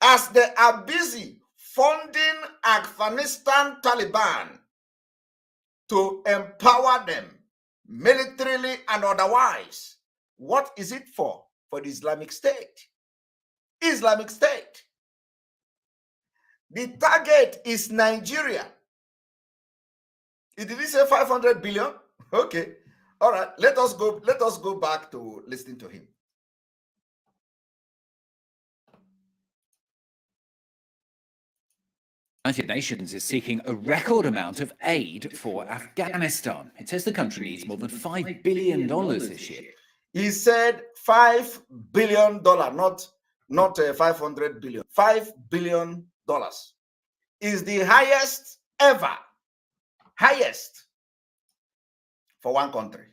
As they are busy funding Afghanistan Taliban to empower them militarily and otherwise, what is it for? For the Islamic State. Islamic State. The target is Nigeria. Did he say 500 billion? Okay. All right. Let us go back to listening to him. United Nations is seeking a record amount of aid for Afghanistan. It says the country needs more than $5 billion this year. He said $5 billion, not 500 billion. $5 billion is the highest ever, highest for one country.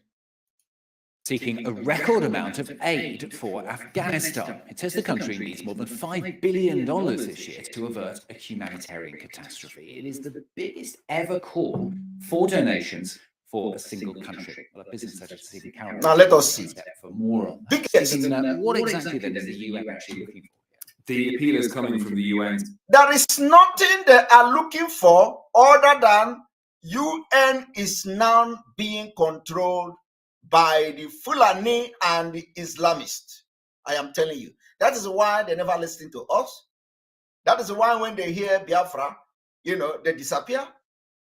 Seeking a record amount of aid for Afghanistan. It says the country needs more than $5 billion this year to avert a humanitarian catastrophe. It is the biggest ever call for donations for a single country. Well, a business such as Stephen Carroll. Now let us see. For more on that. Biggest. Stephen, what exactly then is the UN actually looking for? The appeal is coming from the UN. There is nothing they are looking for other than UN is now being controlled by the Fulani and the Islamists. I am telling you. That is why they never listen to us. That is why when they hear Biafra, they disappear.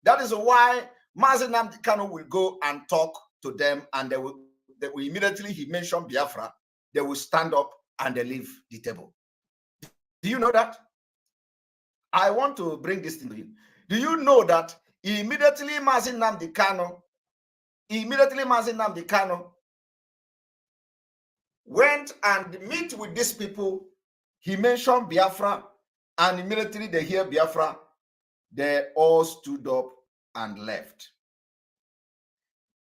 That is why Mazi Nnamdi Kanu will go and talk to them, and they will immediately, he mentioned Biafra, they will stand up and they leave the table. Do you know that? I want to bring this thing to you. Do you know that immediately Mazi Nnamdi Kanu went and meet with these people, he mentioned Biafra, and immediately they hear Biafra, they all stood up and left.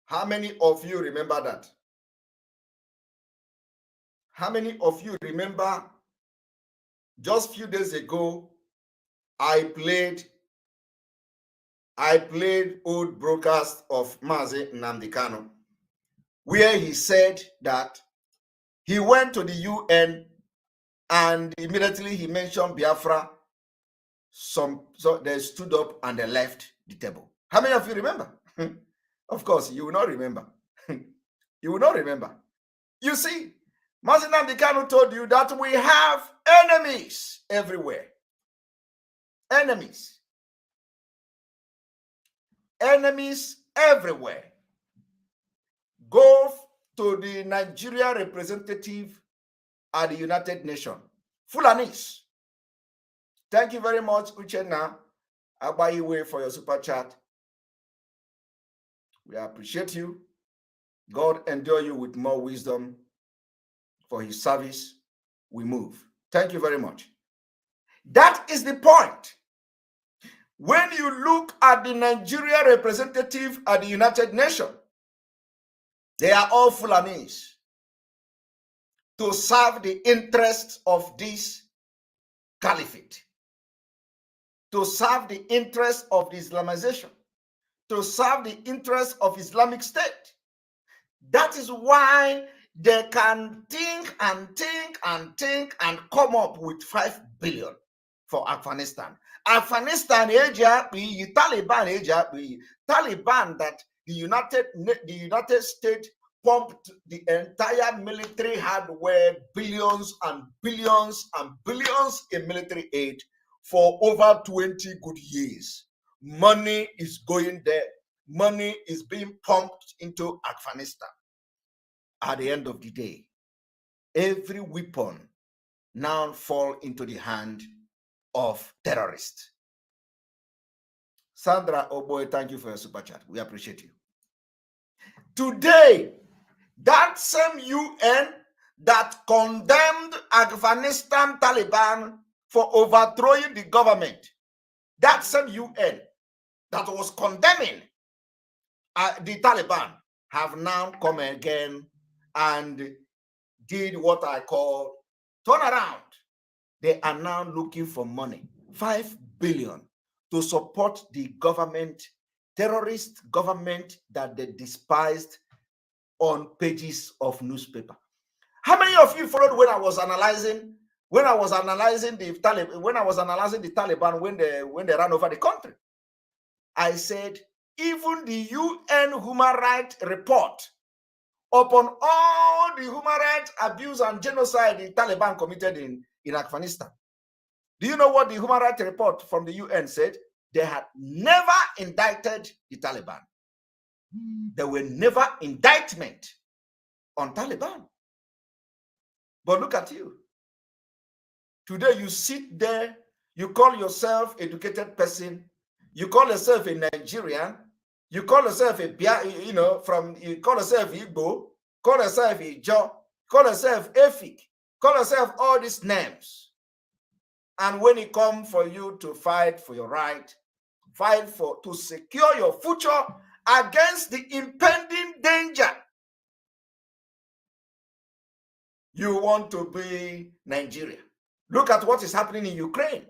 How many of you remember that? How many of you remember just a few days ago, I played old broadcast of Mazi Nnamdi Kanu, where he said that he went to the UN and immediately he mentioned Biafra. So they stood up and they left the table. How many of you remember? Of course, you will not remember. You will not remember. You see, Mazi Nnamdi Kanu told you that we have enemies everywhere. Enemies. Enemies everywhere. Go to the Nigeria representative at the United Nations. Fulanis. Thank you very much, Uchenna Abayiwe, for your super chat. We appreciate you. God endure you with more wisdom for his service. We move. Thank you very much. That is the point. When you look at the Nigeria representative at the United Nations, they are all Fulanis to serve the interests of this caliphate, to serve the interests of the Islamization, to serve the interests of Islamic State. That is why they can think and think and think and come up with 5 billion for Afghanistan. Afghanistan, Taliban that the United States pumped the entire military hardware, billions and billions and billions in military aid for over 20 good years. Money is going there. Money is being pumped into Afghanistan. At the end of the day, every weapon now fall into the hand of terrorists. Sandra Oboy, thank you for your super chat. We appreciate you. Today, that same UN that condemned Afghanistan Taliban for overthrowing the government, that same UN that was condemning the Taliban have now come again and did what I call turnaround. They are now looking for money 5 billion to support the government, terrorist government that they despised on pages of newspaper. How many of you followed when I was analyzing the Taliban when they ran over the country? I said even the UN human rights report upon all the human rights abuse and genocide the Taliban committed in Afghanistan. Do you know what the human rights report from the UN said? They had never indicted the Taliban. There were never indictment on Taliban. But look at you. Today you sit there, you call yourself an educated person, you call yourself a Nigerian, you call yourself you call yourself Igbo, call yourself a Joe, call yourself Efik, call yourself all these names. And when it comes for you to fight for your right, to secure your future against the impending danger, you want to be Nigeria. Look at what is happening in Ukraine.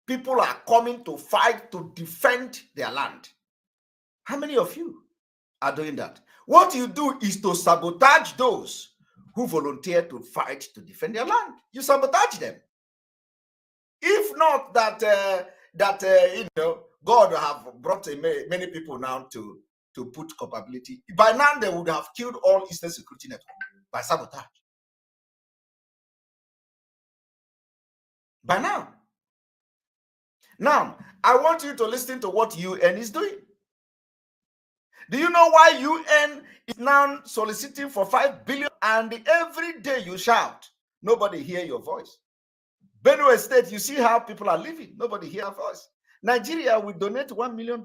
People are coming to fight to defend their land. How many of you are doing that? What you do is to sabotage those who volunteer to fight to defend their land. You sabotage them. If not that, God have brought many people now to put capability. By now, they would have killed all Eastern Security Network by sabotage. By now. Now, I want you to listen to what UN is doing. Do you know why UN is now soliciting for 5 billion? And every day you shout, nobody hear your voice. Benue State, you see how people are living. Nobody hear your voice. Nigeria will donate $1 million.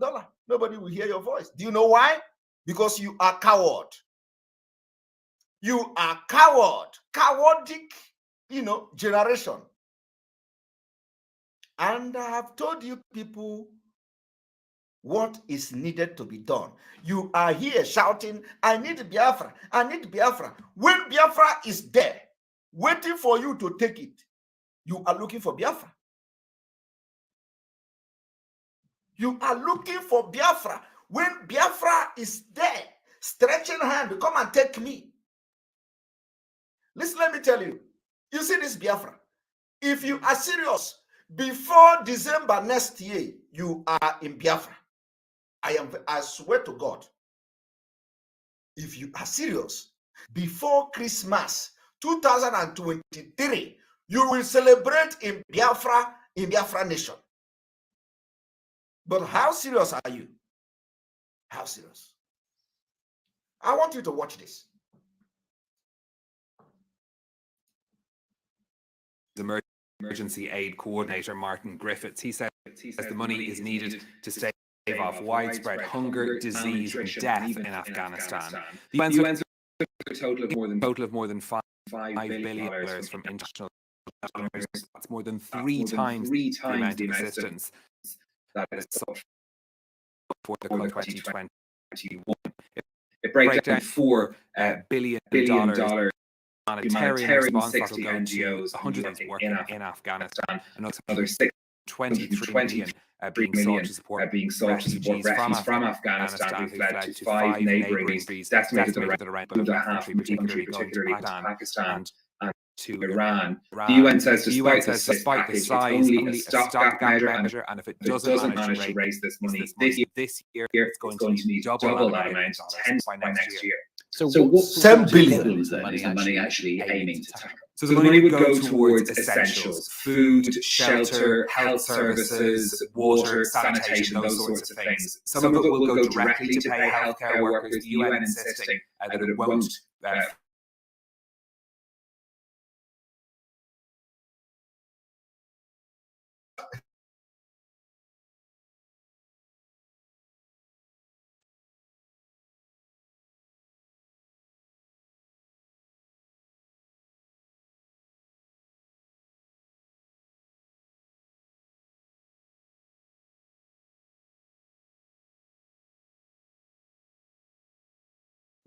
Nobody will hear your voice. Do you know why? Because you are coward. You are coward. Cowardic, generation. And I have told you people what is needed to be done. You are here shouting, I need Biafra, I need Biafra. When Biafra is there, waiting for you to take it, you are looking for Biafra. You are looking for Biafra. When Biafra is there, stretching hand, come and take me. Listen, let me tell you. You see this Biafra. If you are serious, before December next year, you are in Biafra. I swear to God. If you are serious, before Christmas 2023, you will celebrate in Biafra nation. But how serious are you? How serious? I want you to watch this. Emergency aid coordinator Martin Griffiths. He says the money is needed to stave off widespread hunger, disease, and death in Afghanistan. The UN's a total of more than $5 billion from international donors. That's more than three times the amount of assistance that is sought for the 2021. It breaks down $4 billion humanitarian response that will go to 100 of working in Afghanistan, another 23 million being sought to support refugees from Afghanistan who fled to 5 neighbouring countries, estimated that around half from particularly going to Pakistan and to Iran. The UN says despite the size, it's only a stopgap measure, and if it doesn't manage to raise this money this year, it's going to need double that amount, 10 by next year. So 10 billion is the money actually aiming to tackle? So the money would go towards essentials: food, shelter, health services, water, sanitation, those sorts of things. Some of it will go directly to pay healthcare workers, the UN insisting that it won't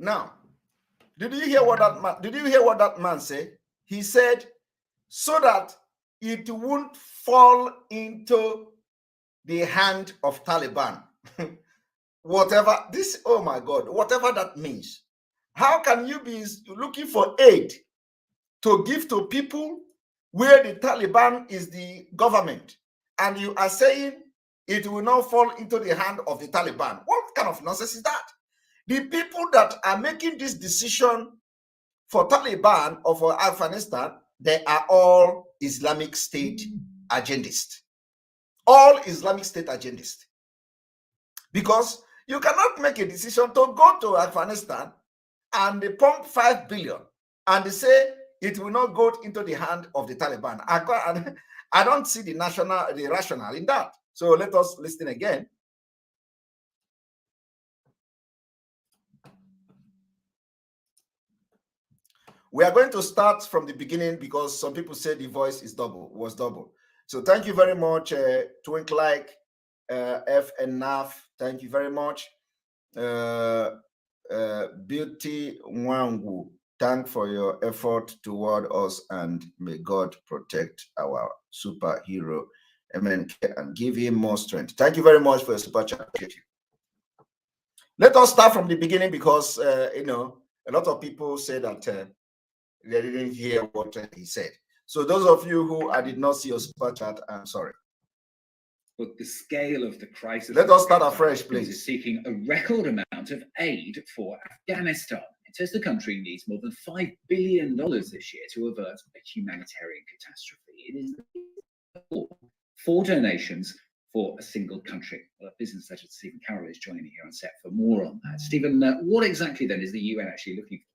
Now, did you hear what that man said? He said, so that it won't fall into the hand of Taliban. Whatever this, oh my God, whatever that means. How can you be looking for aid to give to people where the Taliban is the government, and you are saying it will not fall into the hand of the Taliban? What kind of nonsense is that? The people that are making this decision for Taliban or for Afghanistan, they are all Islamic State agendists. All Islamic State agendists. Because you cannot make a decision to go to Afghanistan and they pump 5 billion and they say it will not go into the hand of the Taliban. I don't see the rationale in that. So let us listen again. We are going to start from the beginning because some people say the voice is was double. So thank you very much, Twink FREEMKNOW. Thank you very much. Beauty Wangu, thank for your effort toward us, and may God protect our superhero. Amen. And give him more strength. Thank you very much for your super chat. Let us start from the beginning because you know, a lot of people say that they didn't hear what he said. So those of you who I did not see your super chat, I'm sorry. But the scale of the crisis. Let us start afresh, please. Is seeking a record amount of aid for Afghanistan. It says the country needs more than $5 billion this year to avert a humanitarian catastrophe. It is four donations for a single country. Well, business editor Stephen Carroll is joining me here on set for more on that. Stephen, what exactly then is the UN actually looking for?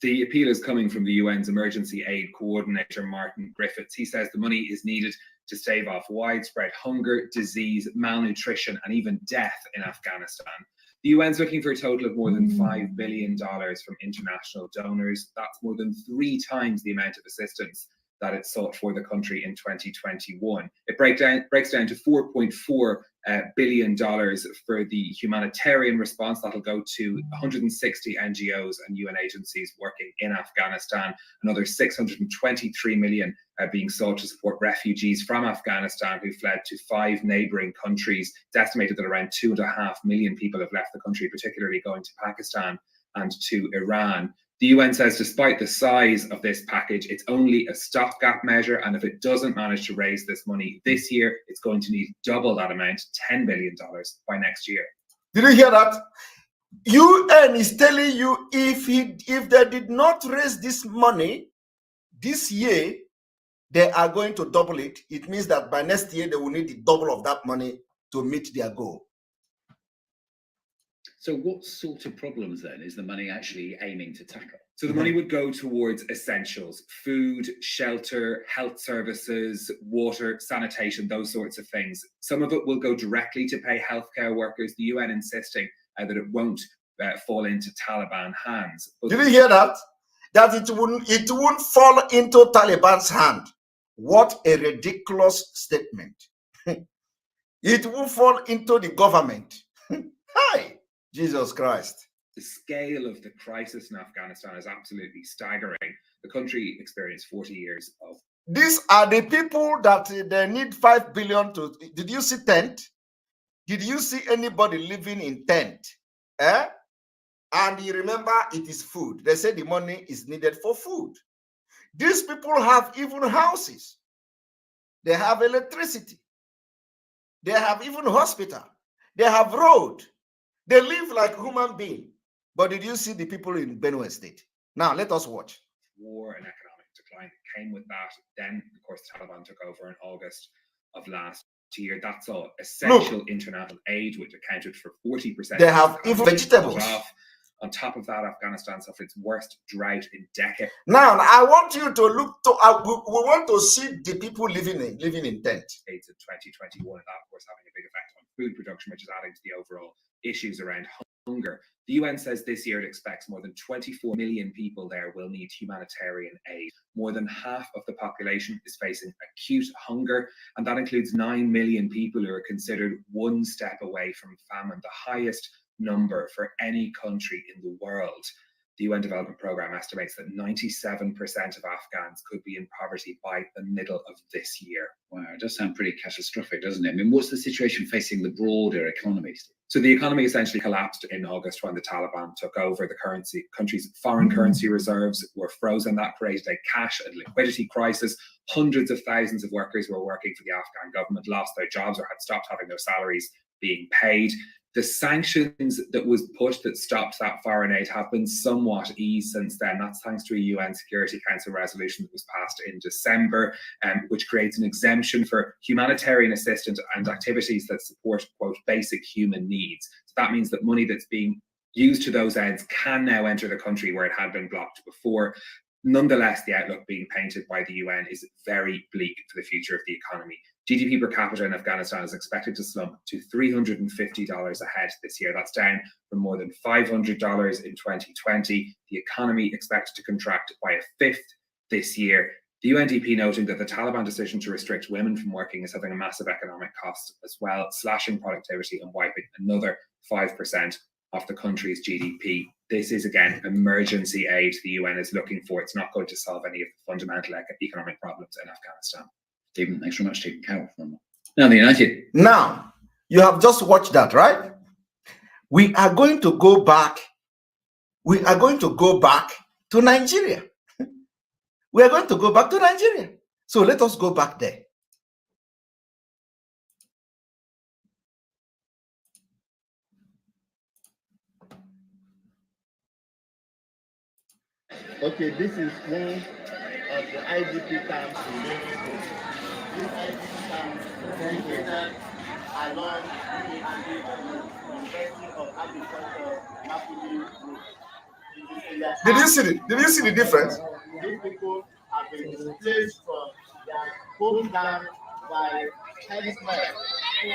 The appeal is coming from the UN's Emergency Aid Coordinator, Martin Griffiths. He says the money is needed to stave off widespread hunger, disease, malnutrition, and even death in Afghanistan. The UN's looking for a total of more than $5 billion from international donors. That's more than 3 times the amount of assistance that it sought for the country in 2021. It breaks down to $4.4 billion for the humanitarian response. That'll go to 160 NGOs and UN agencies working in Afghanistan. Another 623 million being sought to support refugees from Afghanistan who fled to 5 neighboring countries. It's estimated that around 2.5 million people have left the country, particularly going to Pakistan and to Iran. The UN says despite the size of this package, it's only a stopgap measure, and if it doesn't manage to raise this money this year, it's going to need double that amount, $10 billion, by next year. Did you hear that? UN is telling you if they did not raise this money this year, they are going to double it. It means that by next year, they will need the double of that money to meet their goal. So what sort of problems then is the money actually aiming to tackle? So the money would go towards essentials: food, shelter, health services, water, sanitation, those sorts of things. Some of it will go directly to pay healthcare workers, the UN insisting that it won't fall into Taliban hands. But did you hear that? That it won't fall into Taliban's hand. What a ridiculous statement. It will fall into the government. Hi, Jesus Christ. The scale of the crisis in Afghanistan is absolutely staggering. The country experienced 40 years of... These are the people that they need 5 billion to... Did you see tent? Did you see anybody living in tent? And you remember it is food. They say the money is needed for food. These people have even houses. They have electricity. They have even hospital. They have road. They live like human beings. But did you see the people in Benue State? Now, let us watch. War and economic decline came with that. Then, of course, Taliban took over in August of last year. That's all essential international aid, which accounted for 40%. They have even vegetables. On top of that, Afghanistan suffered its worst drought in decades. Now, I want you to look to, we want to see the people living in tent. In 2021, and that, of course, having a big effect on food production, which is adding to the overall issues around hunger. The UN says this year it expects more than 24 million people there will need humanitarian aid. More than half of the population is facing acute hunger, and that includes 9 million people who are considered one step away from famine, the highest number for any country in the world. The UN Development Programme estimates that 97% of Afghans could be in poverty by the middle of this year. Wow, it does sound pretty catastrophic, doesn't it? I mean, what's the situation facing the broader economy? So the economy essentially collapsed in August when the Taliban took over. The country's foreign currency reserves were frozen. That created a cash and liquidity crisis. Hundreds of thousands of workers who were working for the Afghan government lost their jobs or had stopped having their salaries being paid. The sanctions that was put that stopped that foreign aid have been somewhat eased since then. That's thanks to a UN Security Council resolution that was passed in December, which creates an exemption for humanitarian assistance and activities that support, quote, basic human needs. So that means that money that's being used to those ends can now enter the country where it had been blocked before. Nonetheless, the outlook being painted by the UN is very bleak for the future of the economy. GDP per capita in Afghanistan is expected to slump to $350 a head this year. That's down from more than $500 in 2020. The economy expected to contract by a fifth this year. The UNDP noting that the Taliban decision to restrict women from working is having a massive economic cost as well, slashing productivity and wiping another 5% of the country's GDP. This is, again, emergency aid the UN is looking for. It's not going to solve any of the fundamental economic problems in Afghanistan. Stephen, thanks very much, Stephen Carroll. Now, the United. Now, you have just watched that, right? We are going to go back. We are going to go back to Nigeria. We are going to go back to Nigeria. So let us go back there. Okay, this is one of the IDP camps in Mexico. This IDP camp is located along the University of Agriculture, Napoli Road. Did you see the difference? These people have been displaced from their homeland by herdsmen who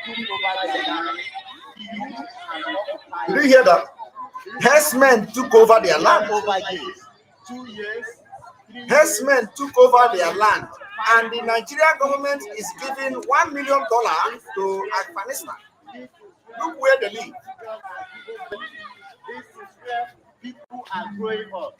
took over their land, killed and occupied. Did you hear that? Herdsmen took over their land. Over years, 2 years, 3 years. Herdsmen took over their land, and the Nigerian government is giving $1 million to Afghanistan. Look where they live. This is where people are growing up.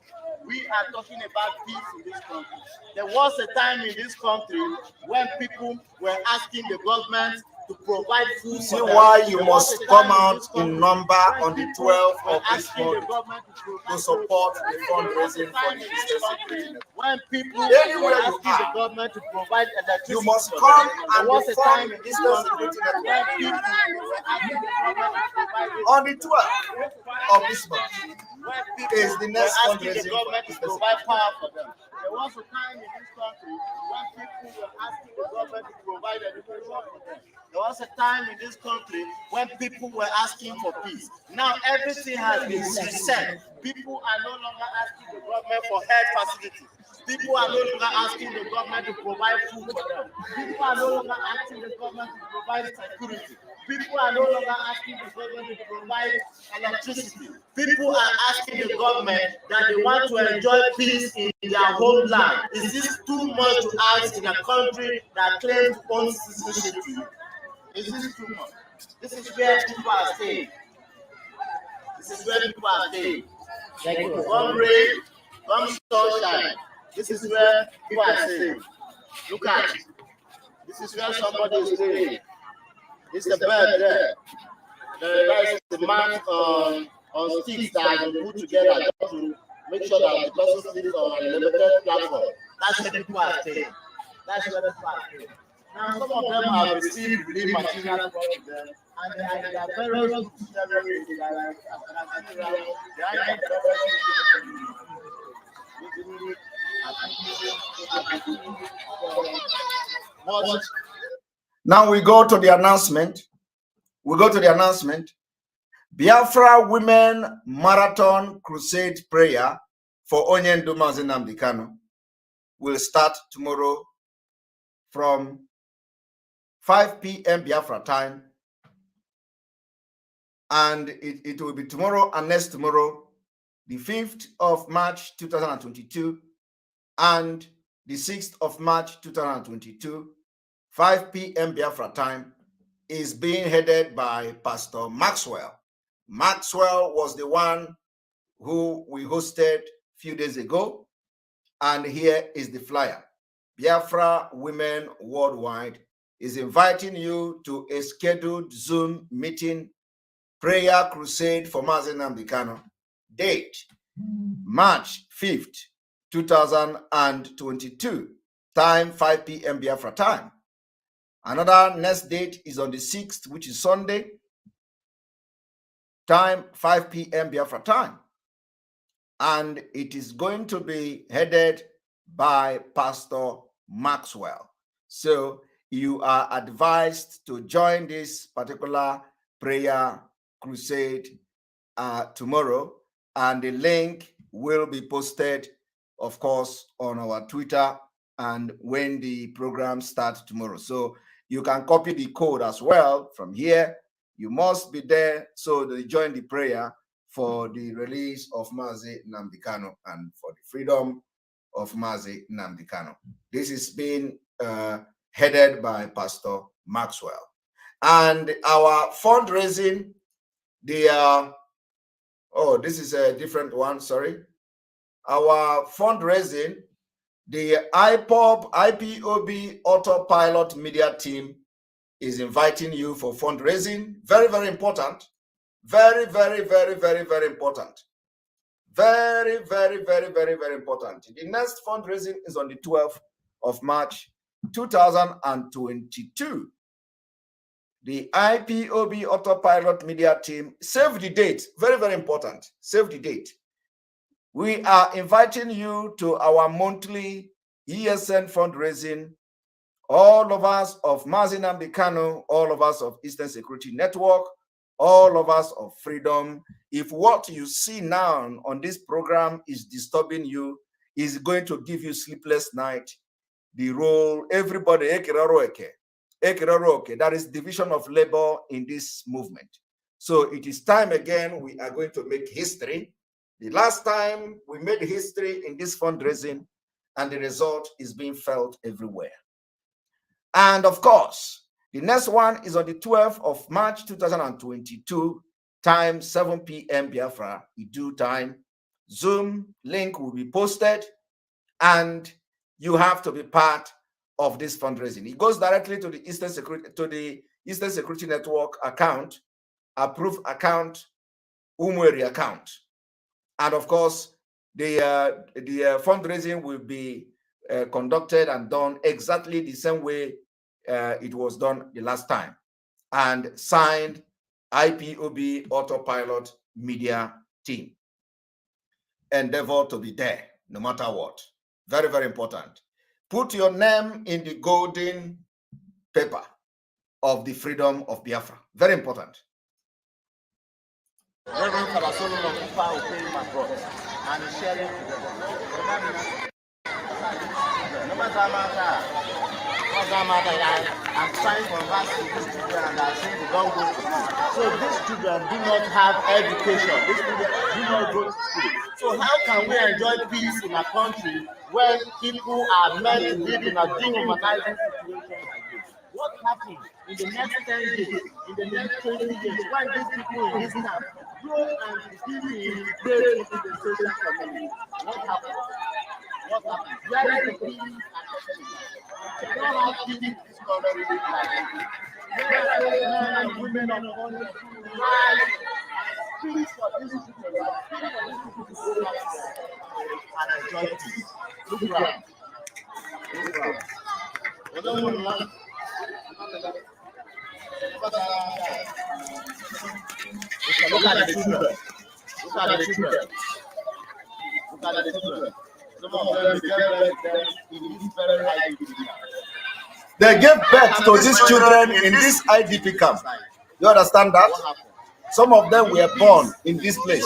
We are talking about peace in this country. There was a time in this country when people were asking the government to provide food. See why you must come out in number on the 12th of this month to support the fundraising for the business security. When people Anywhere were you asking are, the government to provide electricity, you must come and there was a time inform in the this business country security when network people were asking the government to provide on the 12th of this month. when people Is the next were asking the fundraising government to for business provide power for them. There was a time in this country when people were asking the government to provide education for them. There was a time in this country when people were asking for peace. Now everything has been reset. People are no longer asking the government for health facilities. People are no longer asking the government to provide food for them. People are no longer asking the government to provide security. People are no longer asking the government to provide electricity. People are asking the government that they want to enjoy peace in their homeland. Is this too much to ask in a country that claims to own citizenship? Is this too much? This is where people are staying. This is where people are staying. Come rain, come sunshine. This is where people are staying. Look at it. This is where somebody is staying. It's the bird there. There is the mat on sticks that have been put together just to make sure that the person sleeps on a limited platform. That's where people are staying. That's where people are staying. Now, some of them have received relief materials from them, and they are very good terrorists. They are Now we go to the announcement. Biafra Women Marathon Crusade Prayer for Onyen Dumas in Nnamdi Kanu will start tomorrow from 5 p.m. Biafra time, and it will be tomorrow and next tomorrow, the 5th of March 2022 and the 6th of March 2022, 5 p.m. Biafra time, is being headed by Pastor Maxwell. Maxwell was the one who we hosted a few days ago. And here is the flyer. Biafra Women Worldwide is inviting you to a scheduled Zoom meeting, prayer crusade for Mazi Nnamdi Kanu. Date, March 5th, 2022. Time, 5 p.m. Biafra time. Another next date is on the 6th, which is Sunday. Time, 5 p.m. Biafra time. And it is going to be headed by Pastor Maxwell. So you are advised to join this particular prayer crusade tomorrow, and the link will be posted, of course, on our Twitter and when the program starts tomorrow. So you can copy the code as well from here. You must be there so they join the prayer for the release of Mazi Nnamdi Kanu and for the freedom of Mazi Nnamdi Kanu. This is being headed by Pastor Maxwell. And our fundraising, this is a different one, sorry. Our fundraising, the IPOB Autopilot Media Team is inviting you for fundraising. Very, very important. Very, very, very, very, very important. Very, very, very, very, very important. The next fundraising is on the 12th of March, 2022. The IPOB Autopilot Media Team, save the date. Very, very important. Save the date. We are inviting you to our monthly ESN fundraising. All of us of Mazi Nnamdi Kanu, all of us of Eastern Security Network, all of us of freedom. If what you see now on this program is disturbing you, is going to give you sleepless night, the role, everybody, that is division of labor in this movement. So it is time again, we are going to make history. The last time we made history in this fundraising, and the result is being felt everywhere. And of course, the next one is on the 12th of March, 2022, time 7 p.m. Biafra, Idu time. Zoom link will be posted, and you have to be part of this fundraising. It goes directly to the Eastern Security Network account, approved account, Umweri account. And of course, the fundraising will be conducted and done exactly the same way it was done the last time. And signed IPOB Autopilot Media Team. Endeavor to be there, no matter what. Very, very important. Put your name in the golden paper of the freedom of Biafra. Very important. Reverend Father Solomon Kufa will pay him abroad and share it together. No matter I'm trying to convert to these children and I think they don't go to school. So these children do not have education. These children do not go to school. So how can we enjoy peace in a country when people are meant to live in a dehumanizing situation like this? What happens in the next 10 years, in the next 20 years, when these people in this camp grow and begin to integrate into the social community? What happens? What happens? Where is the peace and the we don't have peace in this country like this. Where are those men and women of honor who speak for these people, speak for these people to go back and enjoy peace? Look around. Look around. We don't want to learn. Look at the children. Look at the children. Look at the children. Some of them they gave birth to these children in this IDP camp. You understand that? Some of them were born in this place.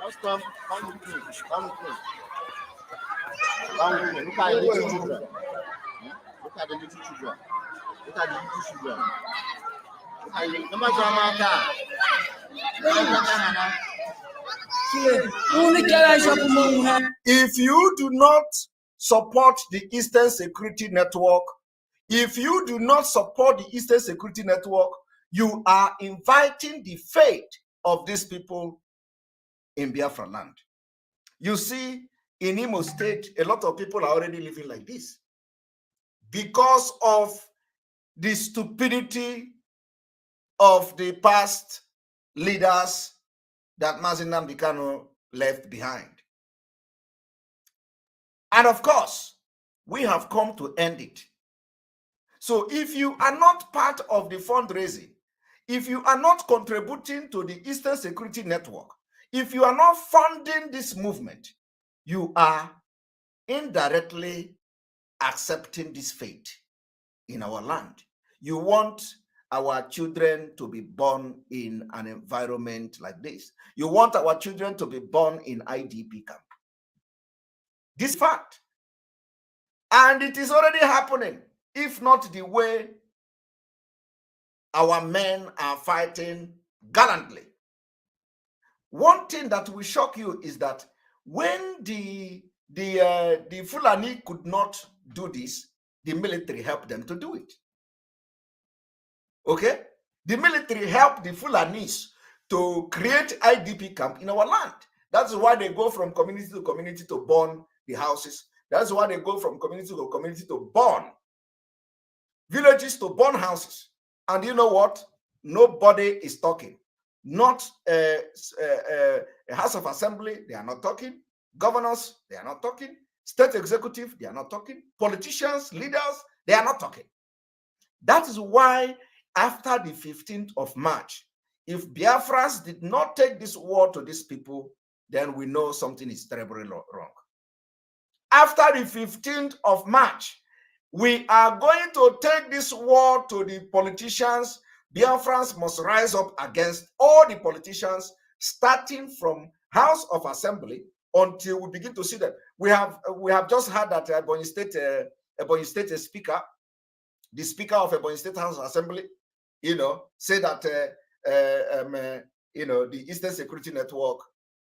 Just come with me. Come with me. Come with me. Look at the little children. Look at the little children. Look at the little children. If you do not support the Eastern Security Network, if you do not support the Eastern Security Network, you are inviting the fate of these people in Biafra land. You see, in Imo State, a lot of people are already living like this because of the stupidity of the past leaders that Mazi Nnamdi Kanu left behind. And of course, we have come to end it. So if you are not part of the fundraising, if you are not contributing to the Eastern Security Network, if you are not funding this movement, you are indirectly accepting this fate in our land. You want our children to be born in an environment like this. You want our children to be born in IDP camp. This fact. And it is already happening, if not the way our men are fighting gallantly. One thing that will shock you is that when the Fulani could not do this, the military helped them to do it. Okay? The military helped the Fulanis to create IDP camp in our land. That's why they go from community to community to burn the houses. That's why they go from community to community to burn villages, to burn houses. And you know what? Nobody is talking. Not a House of Assembly, they are not talking. Governors, they are not talking. State executive, they are not talking. Politicians, leaders, they are not talking. That is why after the 15th of March, if Biafrans did not take this war to these people, then we know something is terribly wrong. After the 15th of March, we are going to take this war to the politicians. Biafrans must rise up against all the politicians, starting from House of Assembly until we begin to see that. We have just heard that Ebonyi State Speaker, the Speaker of Ebonyi State House Assembly, say that the Eastern Security Network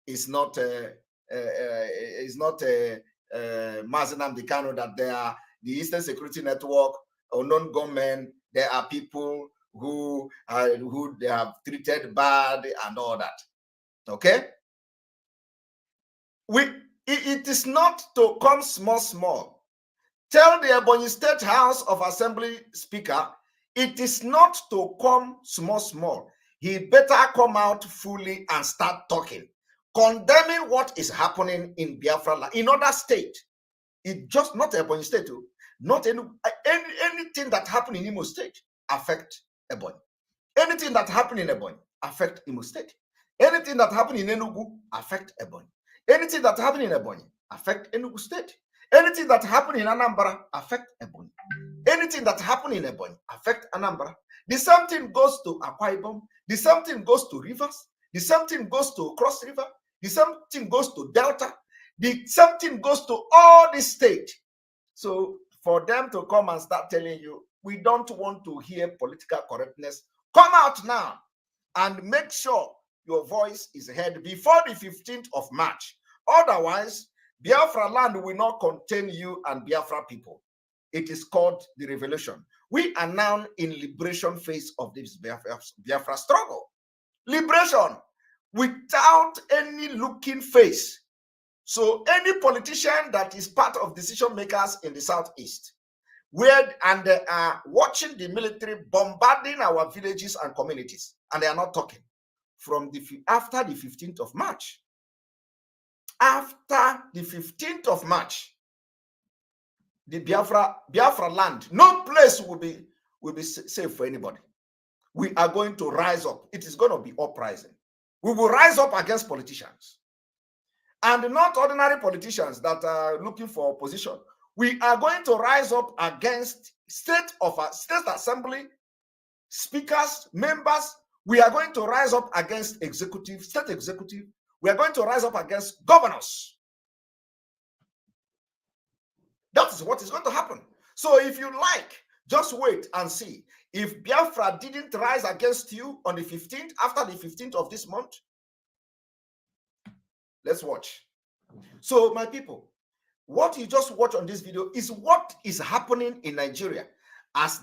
is not Mazi Nnamdi Kanu, that they are the Eastern Security Network or non-government. There are people who they have treated bad and all that. Okay, it is not to come small. Tell the Ebonyi State House of Assembly Speaker, it is not to come small. He better come out fully and start talking, condemning what is happening in Biafra land, in other state. It just not Ebonyi State, not anything that happened in Imo State affect Ebonyi. Anything that happened in Ebonyi affect Imo State. Anything that happened in Enugu affect Ebonyi. Anything that happened in Ebonyi affect Enugu State. Anything that happened in Anambra affect Ebonyi. Anything that happened in Ebonyi affect Anambra. The same thing goes to Akwa Ibom. The same thing goes to Rivers. The same thing goes to Cross River. The same thing goes to Delta. The same thing goes to all the state. So for them to come and start telling you, we don't want to hear political correctness, come out now and make sure your voice is heard before the 15th of March. Otherwise, Biafra land will not contain you and Biafra people. It is called the revolution. We are now in liberation phase of this Biafra struggle. Liberation without any looking face. So any politician that is part of decision makers in the Southeast, and they are watching the military bombarding our villages and communities, and they are not talking from after the 15th of March. After the 15th of March, the Biafra land, no place will be safe for anybody. We are going to rise up. It is going to be uprising. We will rise up against politicians. And not ordinary politicians that are looking for position. We are going to rise up against state assembly, speakers, members. We are going to rise up against executive, state executive. We are going to rise up against governors. That is what is going to happen. So if you like, just wait and see. if Biafra didn't rise against you on the 15th, after the 15th of this month? Let's watch. So, my people, what you just watch on this video is what is happening in Nigeria as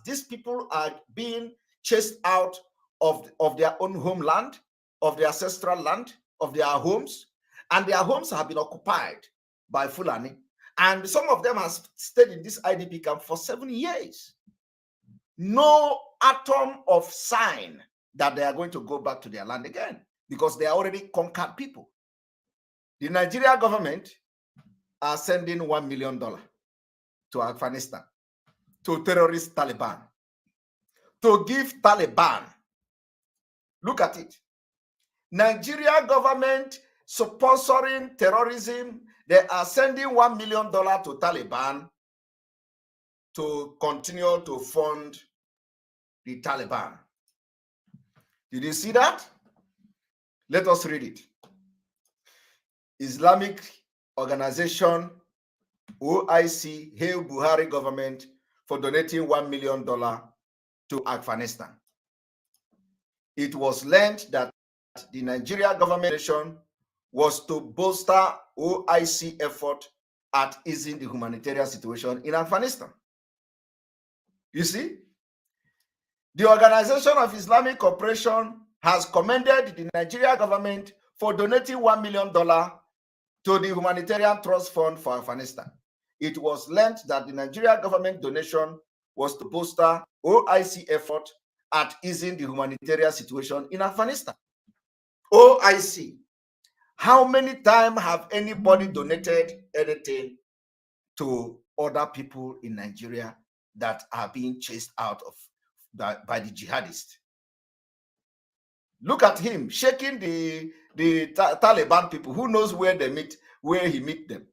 these people are being chased out of their own homeland, of their ancestral land, of their homes, and their homes have been occupied by Fulani. And some of them have stayed in this IDP camp for 7 years. No atom of sign that they are going to go back to their land again, because they are already conquered people. The Nigeria government are sending $1 million to Afghanistan, to terrorist Taliban, to give Taliban. Look at it. Nigeria government sponsoring terrorism. They are sending $1 million to Taliban to continue to fund the Taliban. Did you see that? Let us read it. Islamic Organization OIC hail Buhari government for donating $1 million to Afghanistan. It was learned that the Nigeria government was to bolster OIC effort at easing the humanitarian situation in Afghanistan. You see, the Organization of Islamic Cooperation has commended the Nigeria government for donating $1 million to the Humanitarian Trust Fund for Afghanistan. It was learned that the Nigeria government donation was to bolster OIC effort at easing the humanitarian situation in Afghanistan. OIC. How many times have anybody donated anything to other people in Nigeria that are being chased out of by the jihadists? Look at him shaking the Taliban people. Who knows where they meet, where he meet them?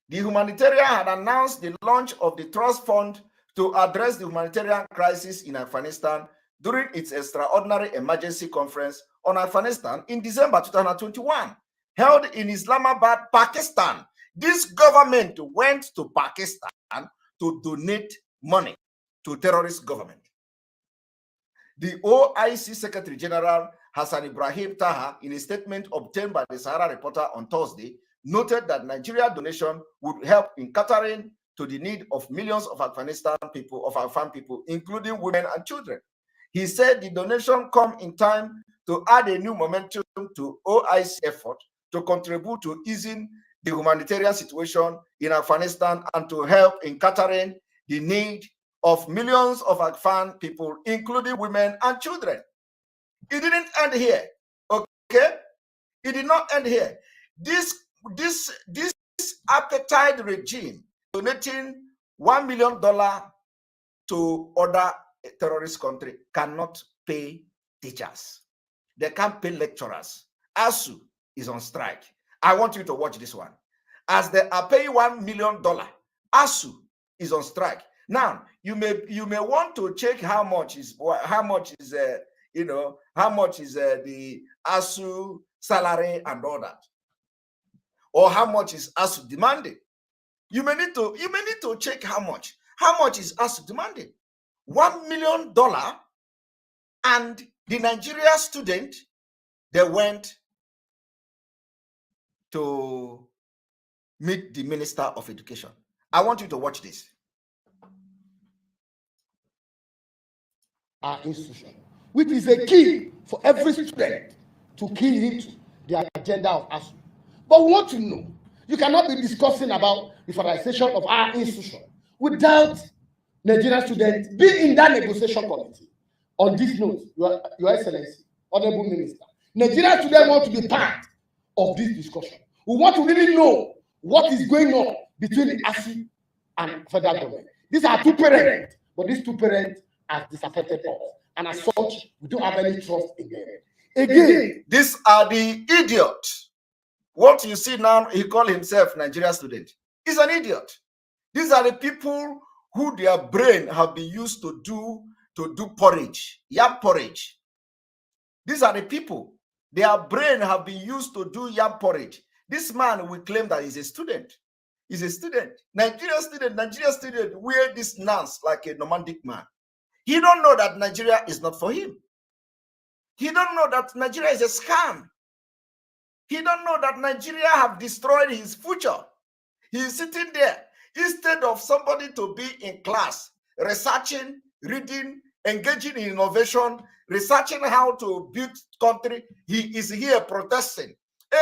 The humanitarian had announced the launch of the trust fund to address the humanitarian crisis in Afghanistan during its extraordinary emergency conference on Afghanistan in December 2021, held in Islamabad, Pakistan. This government went to Pakistan to donate money to terrorist government. The OIC Secretary General Hassan Ibrahim Taha, in a statement obtained by the Sahara Reporter on Thursday, noted that Nigeria donation would help in catering to the need of millions of Afghan people, including women and children. He said the donation come in time to add a new momentum to OIC effort to contribute to easing the humanitarian situation in Afghanistan and to help in catering the need of millions of Afghan people, including women and children. It didn't end here, okay? It did not end here. This apartheid regime donating $1 million to other terrorist country cannot pay teachers. They can't pay lecturers. ASU is on strike. I want you to watch this one. As they are paying $1 million, ASU is on strike. Now you may want to check how much is the ASU salary and all that, or how much is ASU demanding. You may need to check how much is ASU demanding. $1 million, and the Nigeria student, they went to meet the Minister of Education. I want you to watch this. Our institution, which is a key for every student to key into the agenda of ASU. But we want to know, you cannot be discussing about the federalization of our institution without Nigerian students being in that negotiation committee. On this note, Your Excellency, Honorable Minister, Nigerian students want to be part of this discussion. We want to really know what is going on between the ASU and federal government. These are two parents, but these two parents have disaffected us. And as such, we don't have any trust in them. Again, these are the idiots. What you see now, he called himself Nigeria student. He's an idiot. These are the people who their brain have been used to do porridge, yam porridge. These are the people, their brain have been used to do yam porridge. This man will claim that he's a student. He's a student. Nigeria student wear this nonce like a nomadic man. He don't know that Nigeria is not for him. He don't know that Nigeria is a scam. He don't know that Nigeria have destroyed his future. He is sitting there instead of somebody to be in class, researching, reading, engaging in innovation, researching how to build country. He is here protesting.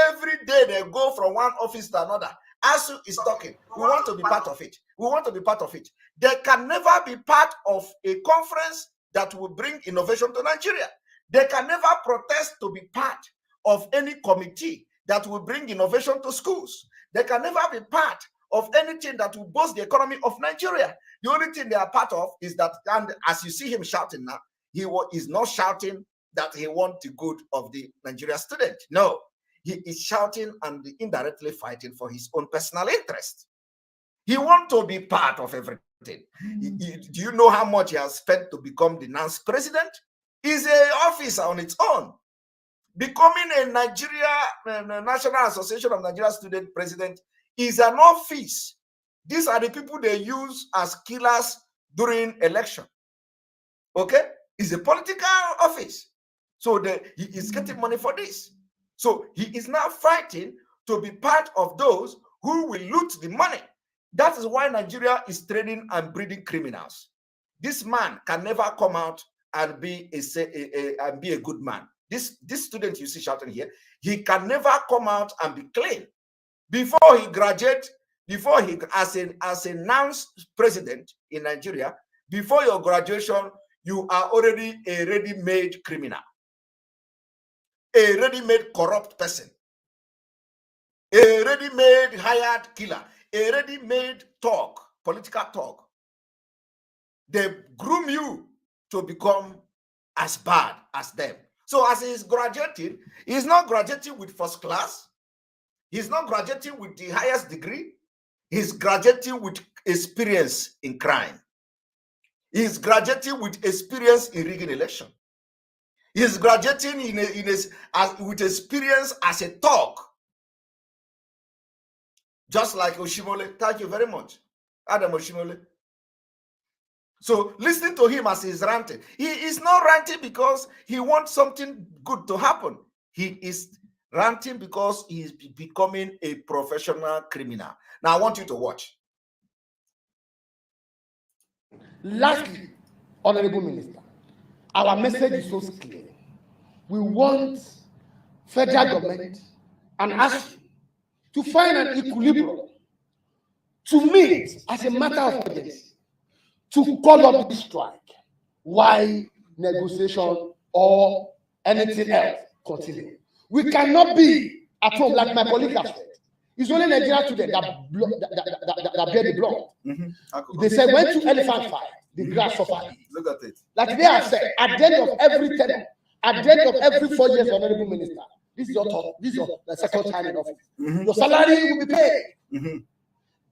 Every day they go from one office to another. ASU is talking. We want to be part of it. We want to be part of it. They can never be part of a conference that will bring innovation to Nigeria. They can never protest to be part of any committee that will bring innovation to schools. They can never be part of anything that will boost the economy of Nigeria. The only thing they are part of is that, and as you see him shouting now, he is not shouting that he wants the good of the Nigeria student. No, he is shouting and indirectly fighting for his own personal interest. He wants to be part of everything. Do you know how much he has spent to become the NANS president? He's an office on its own. Becoming a National Association of Nigeria Student president is an office. These are the people they use as killers during election. Okay? It's a political office. So he is getting money for this. So he is now fighting to be part of those who will loot the money. That is why Nigeria is trading and breeding criminals. This man can never come out and be a good man. This student you see shouting here, he can never come out and be clean. Before he graduates, before he as a NANS president in Nigeria, before your graduation, you are already a ready-made criminal, a ready-made corrupt person, a ready-made hired killer, a ready-made political talk. They groom you to become as bad as them. So as he's graduating, he's not graduating with first class. He's not graduating with the highest degree. He's graduating with experience in crime. He's graduating with experience in rigging election. He's graduating with experience as a talk. Just like Oshimole. Thank you very much, Adam Oshimole. So listening to him as he's ranting, he is not ranting because he wants something good to happen. He is ranting because he is becoming a professional criminal. Now I want you to watch. Lastly, Honorable Minister, our message is so clear. We want federal government and us to find an equilibrium to meet as a matter of urgency to call up this strike while negotiation or anything else continue. We cannot be at home like my colleague has said. It's only Nigeria today that bear the blood. They say when two elephants fight, the grass suffers. Look at it. Like they have said, at the end of every term, at the end of every 4 years, Honorable Minister, this is your talk, this is your second time in office. Your salary will be paid.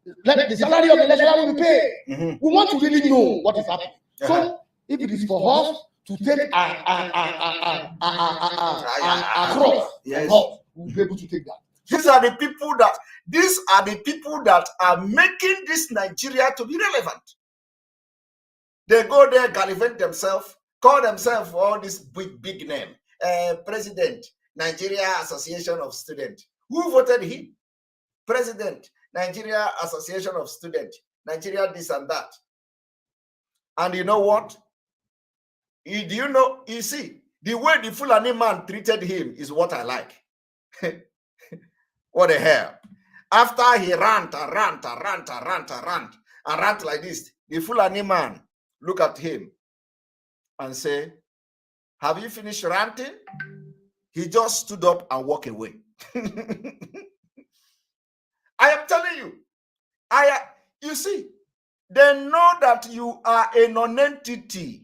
The salary of the lecturer will be paid. We want to really know what is happening. So if it is for us to take a cross, we'll be able to take that. These are the people that are making this Nigeria to be relevant. They go there, gallivant themselves, call themselves all this big name. President, Nigeria Association of Students. Who voted him? President, Nigeria Association of Students. Nigeria this and that. And you know what? You see, the way the Fulani man treated him is what I like. What the hell? After he rant like this, the Fulani man look at him and say, have you finished ranting? He just stood up and walked away. I am telling you, you see, they know that you are a non-entity.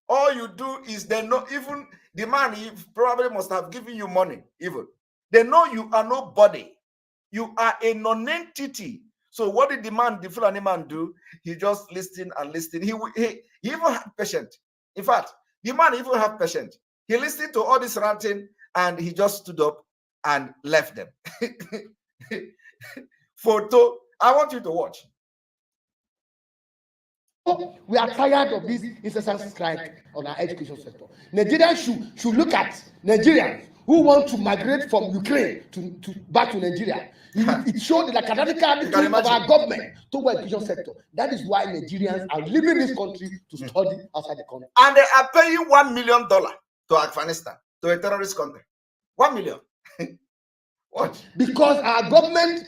All you do is they know, even the man, he probably must have given you money, even. They know you are nobody. You are a non-entity. So what did the Fulani man do? He just listened and listened. He even had patience. In fact, the man even had patience. He listened to all this ranting and he just stood up and left them. Photo I want you to watch. We are tired of this incessant strike on our education sector. Nigerians should look at Nigerians who want to migrate from Ukraine to back to Nigeria. It showed the academic attitude of our government toward education sector. That is why Nigerians are leaving this country to study outside the country. And they are paying $1 million to Afghanistan, to a terrorist country. 1 million. What? Because our government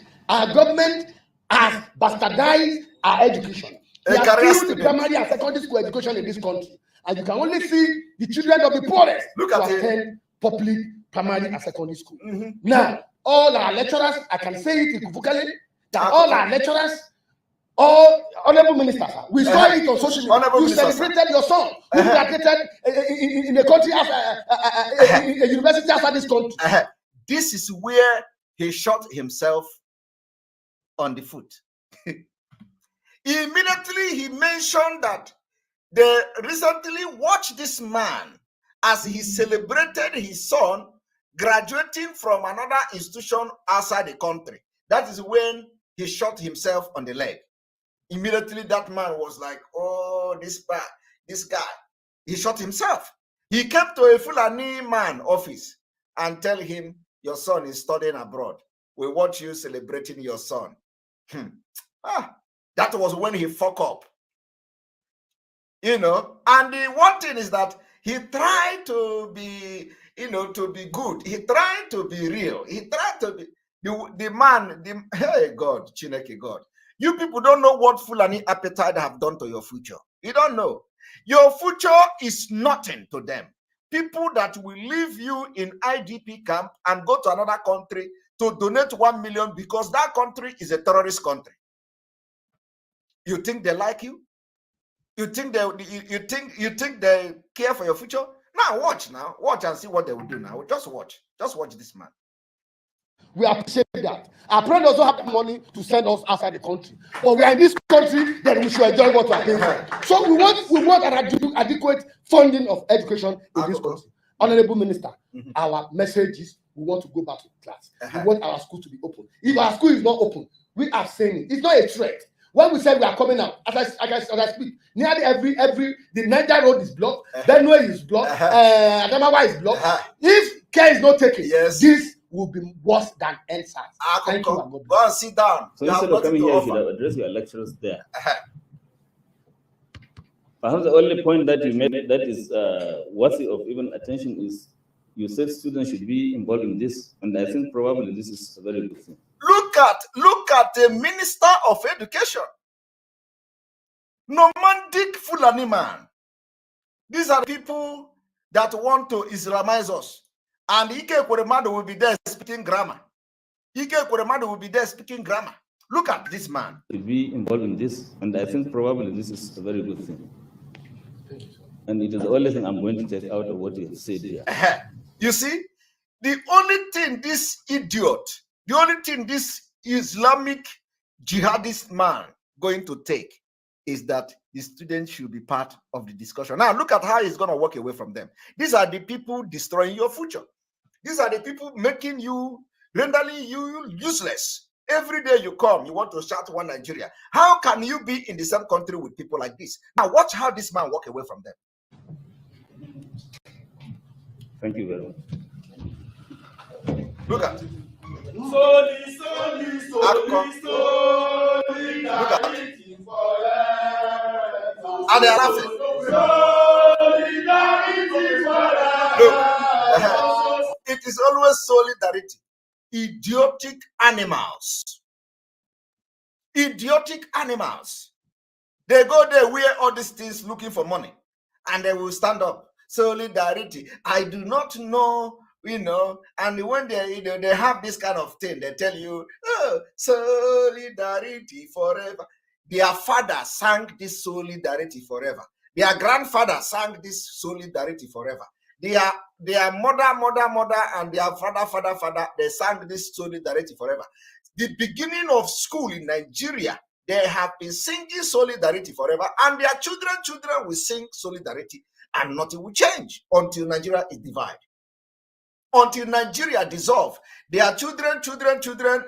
has bastardized our education. We are still the primary and secondary school education in this country. And you can only see the children of the poorest look at attend public primary and secondary school. Now, all our lecturers, I can say it equivocally, that all our lecturers, all honorable ministers, we saw it on social media. You celebrated your son who graduated in a country, a university outside this country. This is where he shot himself on the foot. Immediately he mentioned that they recently watched this man as he celebrated his son graduating from another institution outside the country. That is when he shot himself on the leg. Immediately that man was like, oh, this guy, he shot himself. He came to a Fulani man office and tell him, your son is studying abroad. We watch you celebrating your son. That was when he fucked up. You know, and the one thing is that he tried to be, to be good. He tried to be real. He tried to be the man, hey God, Chineke God. You people don't know what Fulani appetite have done to your future. You don't know. Your future is nothing to them. People that will leave you in IDP camp and go to another country to donate 1 million because that country is a terrorist country. You think they like you? You think they care for your future? Now watch and see what they will do now. Just watch this man. We appreciate that. Our parents also have money to send us outside the country, but we are in this country, then we should enjoy what we are paying for. So we want an adequate funding of education in this country. Honorable Minister, our message is we want to go back to class. We want our school to be open. If our school is not open, we are saying it. It's not a threat. When we say we are coming out, as I speak, nearly the Niger road is blocked, Benue is blocked, Adamawa is blocked. If care is not taken, this will be worse than NSAS. Thank you. Go and sit down. So instead of coming here, you should address your lecturers there. Perhaps the only point that you made that is worthy of even attention is you said students should be involved in this, and I think probably this is a very good thing. Look at the Minister of Education. Nomadic Fulani man. These are people that want to Islamize us. And Ike Kweremadu will be there speaking grammar. Ike Kweremadu will be there speaking grammar. Look at this man. To be involved in this, and I think probably this is a very good thing. And it is the only thing I'm going to take out of what you have said here. You see, the only thing this idiot, the only thing this Islamic jihadist man going to take is that the students should be part of the discussion. Now, look at how he's going to walk away from them. These are the people destroying your future. These are the people making you, rendering you useless. Every day you come, you want to shout one Nigeria. How can you be in the same country with people like this? Now, watch how this man walk away from them. Thank you very much. Look at it. Look at it. And they are laughing. Look, it is always solidarity. Idiotic animals. Idiotic animals. They go there, wear all these things looking for money, and they will stand up. Solidarity. I do not know, and when they have this kind of thing, they tell you, oh, solidarity forever. Their father sang this solidarity forever. Their grandfather sang this solidarity forever. Their mother, and their father, they sang this solidarity forever. The beginning of school in Nigeria, they have been singing solidarity forever, and their children will sing solidarity, and nothing will change until Nigeria is divided. until Nigeria dissolve. Their children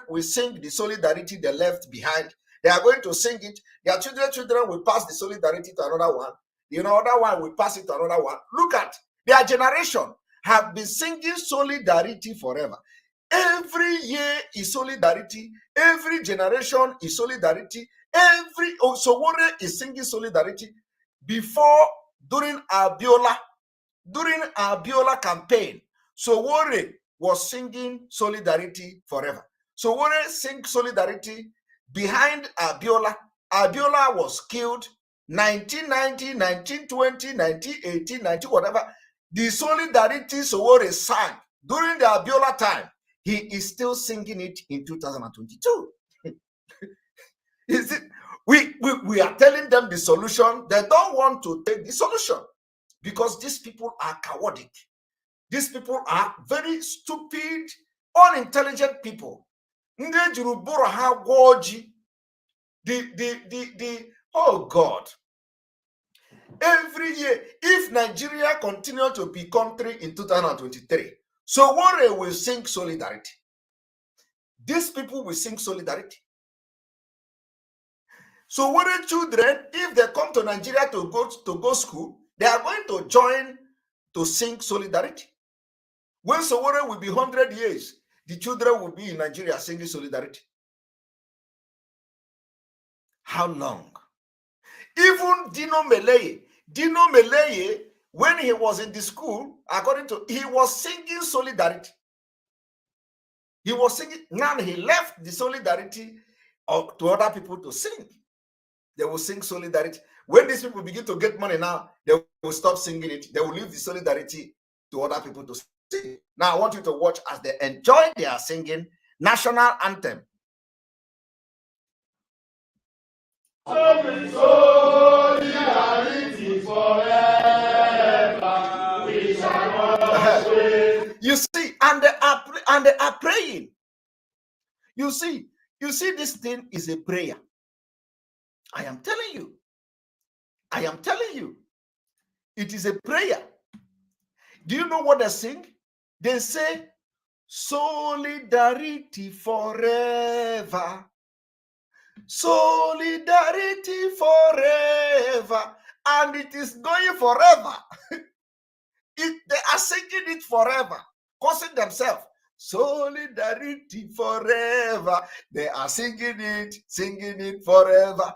will sing the solidarity they left behind. They are going to sing it. Their children will pass the solidarity to another one. The other one will pass it to another one. Look at their generation have been singing solidarity forever. Every year is solidarity. Every generation is solidarity. Every Sowore is singing solidarity. Before, during Abiola campaign, Sowore was singing solidarity forever. Sowore sing solidarity behind Abiola. Abiola was killed 1990, 1920, 1918, 19 whatever. The solidarity Sowore sang during the Abiola time, he is still singing it in 2022. Is it? We are telling them the solution. They don't want to take the solution because these people are chaotic. These people are very stupid, unintelligent people. Oh God. Every year, if Nigeria continue to be country in 2023, Sowore will sing solidarity. These people will sing solidarity. Sowore children, if they come to Nigeria to go school, they are going to join to sing solidarity. When Sowore will be 100 years, the children will be in Nigeria singing solidarity. How long? Even Dino Meleye, when he was in the school, he was singing solidarity. He was singing. Now he left the solidarity to other people to sing. They will sing solidarity. When these people begin to get money now, they will stop singing it. They will leave the solidarity to other people to sing. Now I want you to watch as they enjoy their singing national anthem. Solidarity forever. We shall not wait. You see, and they are praying. You see, this thing is a prayer. I am telling you. It is a prayer. Do you know what they sing? They say, solidarity forever. Solidarity forever. And it is going forever. They are singing it forever, causing themselves. Solidarity forever. They are singing it forever.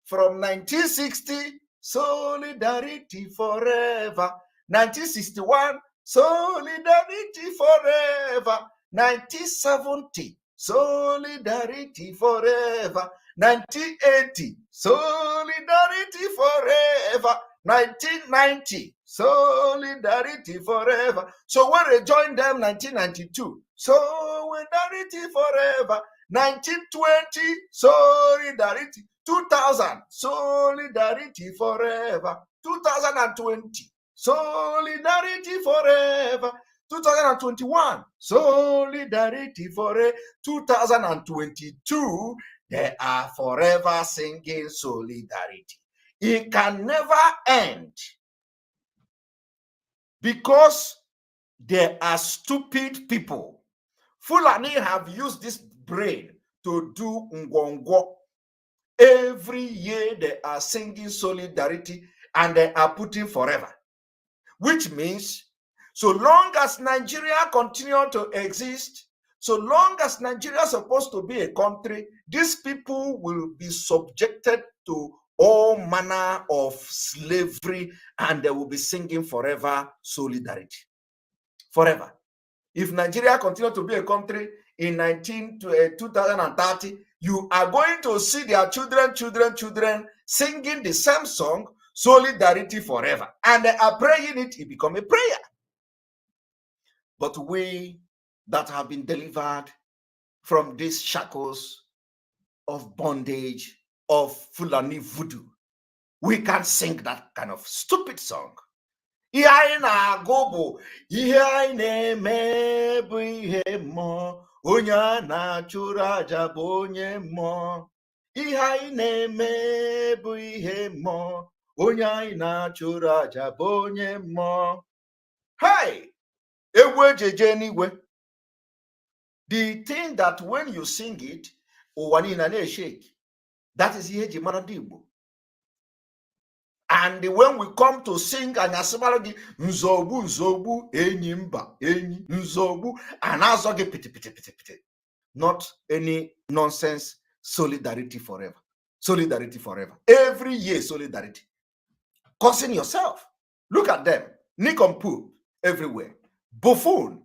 From 1960, solidarity forever. 1961, solidarity forever. 1970, solidarity forever. 1980, solidarity forever. 1990, solidarity forever. So when they joined them 1992, solidarity forever. 1920, solidarity. 2000, solidarity forever. 2020, solidarity forever. 2021, solidarity forever. 2022, they are forever singing solidarity. It can never end because they are stupid people. Fulani have used this brain to do ngongo. Every year they are singing solidarity and they are putting forever, which means so long as Nigeria continue to exist, so long as Nigeria is supposed to be a country, these people will be subjected to all manner of slavery and they will be singing forever solidarity. Forever. If Nigeria continue to be a country in 2030, you are going to see their children singing the same song, solidarity forever. And they are praying it, it become a prayer. But we that have been delivered from these shackles of bondage, of Fulani voodoo, we can't sing that kind of stupid song. Ihe anyị na-agụ bụ ihe anyị na-eme bụ ihe mmụọ, onye a na-achụrụ aja bụ onye mmụọ. Ihe anyị na-eme bụ ihe mmụọ, onye anyị na-achụrụ aja bụ onye mmụọ. Hey! Ewu The thing that when you sing it, shake, that is Igbo. And when we come to sing and nzobu nzobu enyimba enyi nzobu anazoge piti piti piti piti, not any nonsense. Solidarity forever, solidarity forever. Every year solidarity, causing yourself. Look at them, nick and poo everywhere, buffoon.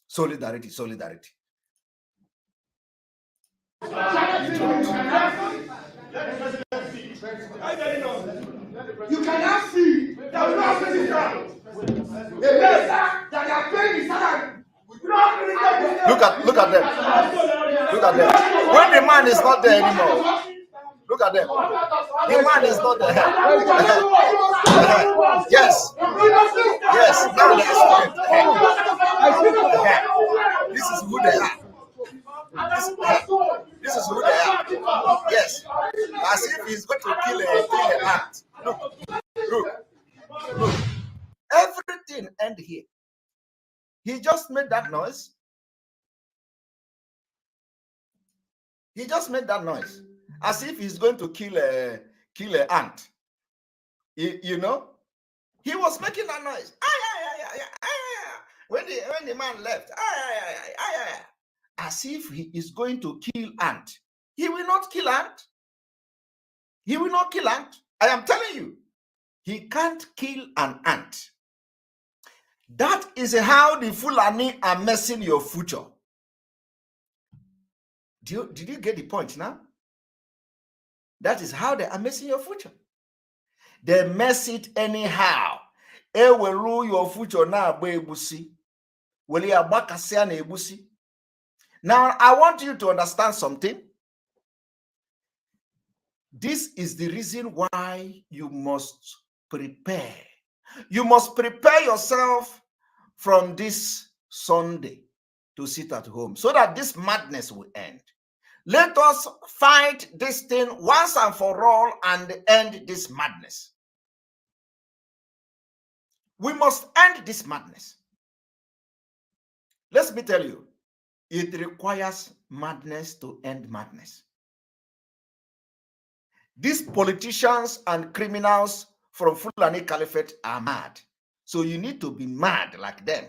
Solidarity, solidarity. You cannot see that we not sitting down. Look at them. Look at them. When the man is not there anymore, look at them. The man is not there. Yes. Yes. Now this is who they are. This is who they are. Yes. As if he's going to kill an ant. Look. Everything end here. He just made that noise. He just made that noise. As if he's going to kill an ant. You know? He was making that noise. When the man left. As if he is going to kill ant. He will not kill ant. He will not kill ant. I am telling you. He can't kill an ant. That is how the Fulani are messing your future. Did you get the point now? That is how they are messing your future. They mess it anyhow. They will rule your future now. Now, I want you to understand something. This is the reason why you must prepare. You must prepare yourself from this Sunday to sit at home so that this madness will end. Let us fight this thing once and for all and end this madness. We must end this madness. Let me tell you, it requires madness to end madness. These politicians and criminals from Fulani Caliphate are mad. So you need to be mad like them.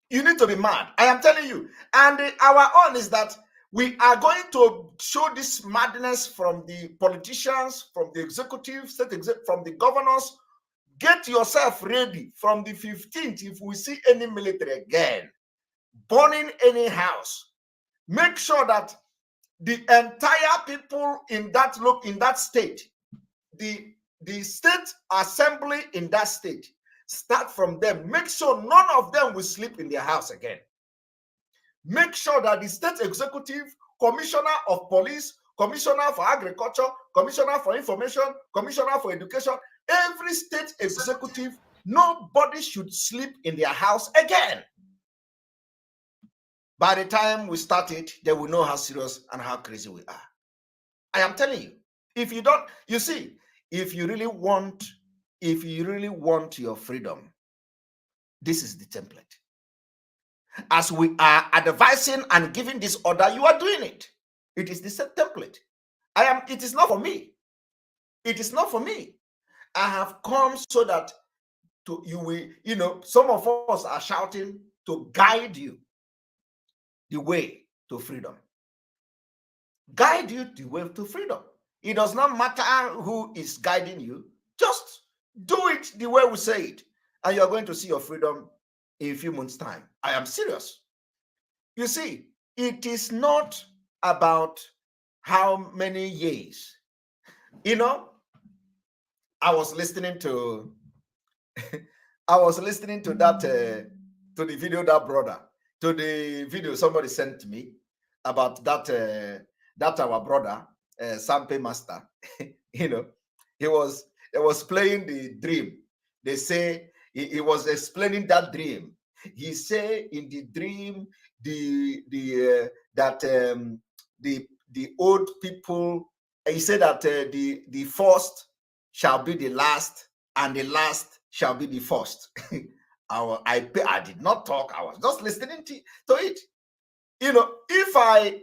You need to be mad. I am telling you. And our own is that we are going to show this madness from the politicians, from the executive, from the governors. Get yourself ready from the 15th. If we see any military again, burning any house, make sure that the entire people in that state, the state assembly in that state, start from them. Make sure none of them will sleep in their house again. Make sure that the state executive, commissioner of police, commissioner for agriculture, commissioner for information, commissioner for education, every state executive, nobody should sleep in their house again. By the time we start it, they will know how serious and how crazy we are. I am telling you, if you don't, you see, if you really want your freedom, this is the template. As we are advising and giving this order, you are doing it. It is the same template. It is not for me. It is not for me. I have come so that some of us are shouting to guide you the way to freedom. Guide you the way to freedom. It does not matter who is guiding you. Just do it the way we say it. And you're going to see your freedom in a few months' time. I am serious. You see, it is not about how many years. I was listening to that to the video somebody sent to me about that our brother Sampe Master. He was playing the dream. They say he was explaining that dream. He said in the dream the old people. He said that the first shall be the last, and the last shall be the first. I did not talk. I was just listening to it. You know, if I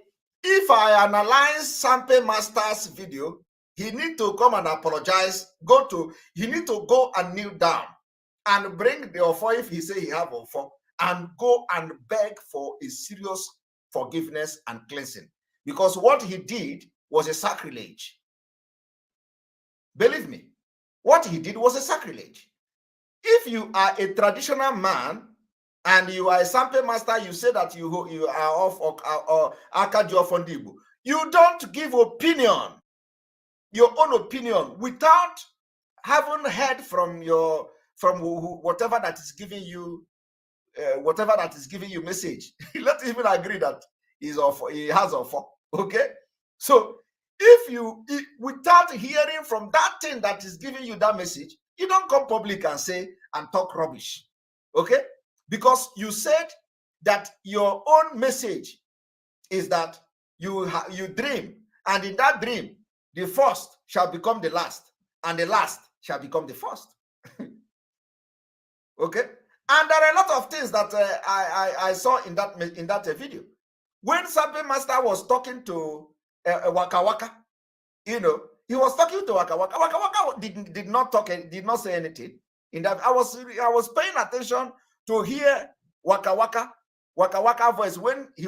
analyze Sampe Master's video, he need to come and apologize. He need to go and kneel down and bring the offer if he say he have offer, and go and beg for a serious forgiveness and cleansing, because what he did was a sacrilege. Believe me, what he did was a sacrilege. If you are a traditional man and you are a Sampe Master, you say that you are of or Akajo Fondibu, you don't give opinion, your own opinion, without having heard from whatever that is giving you message. Let's even agree that he has offer. Okay, so if without hearing from that thing that is giving you that message, you don't come public and say and talk rubbish. Okay, because you said that your own message is that you dream, and in that dream the first shall become the last, and the last shall become the first. Okay, and there are a lot of things that I saw in that video. When Sampe Master was talking to Waka Waka, you know, he was talking to Waka Waka. Waka Waka did not say anything. In that, I was paying attention to hear Waka Waka voice when he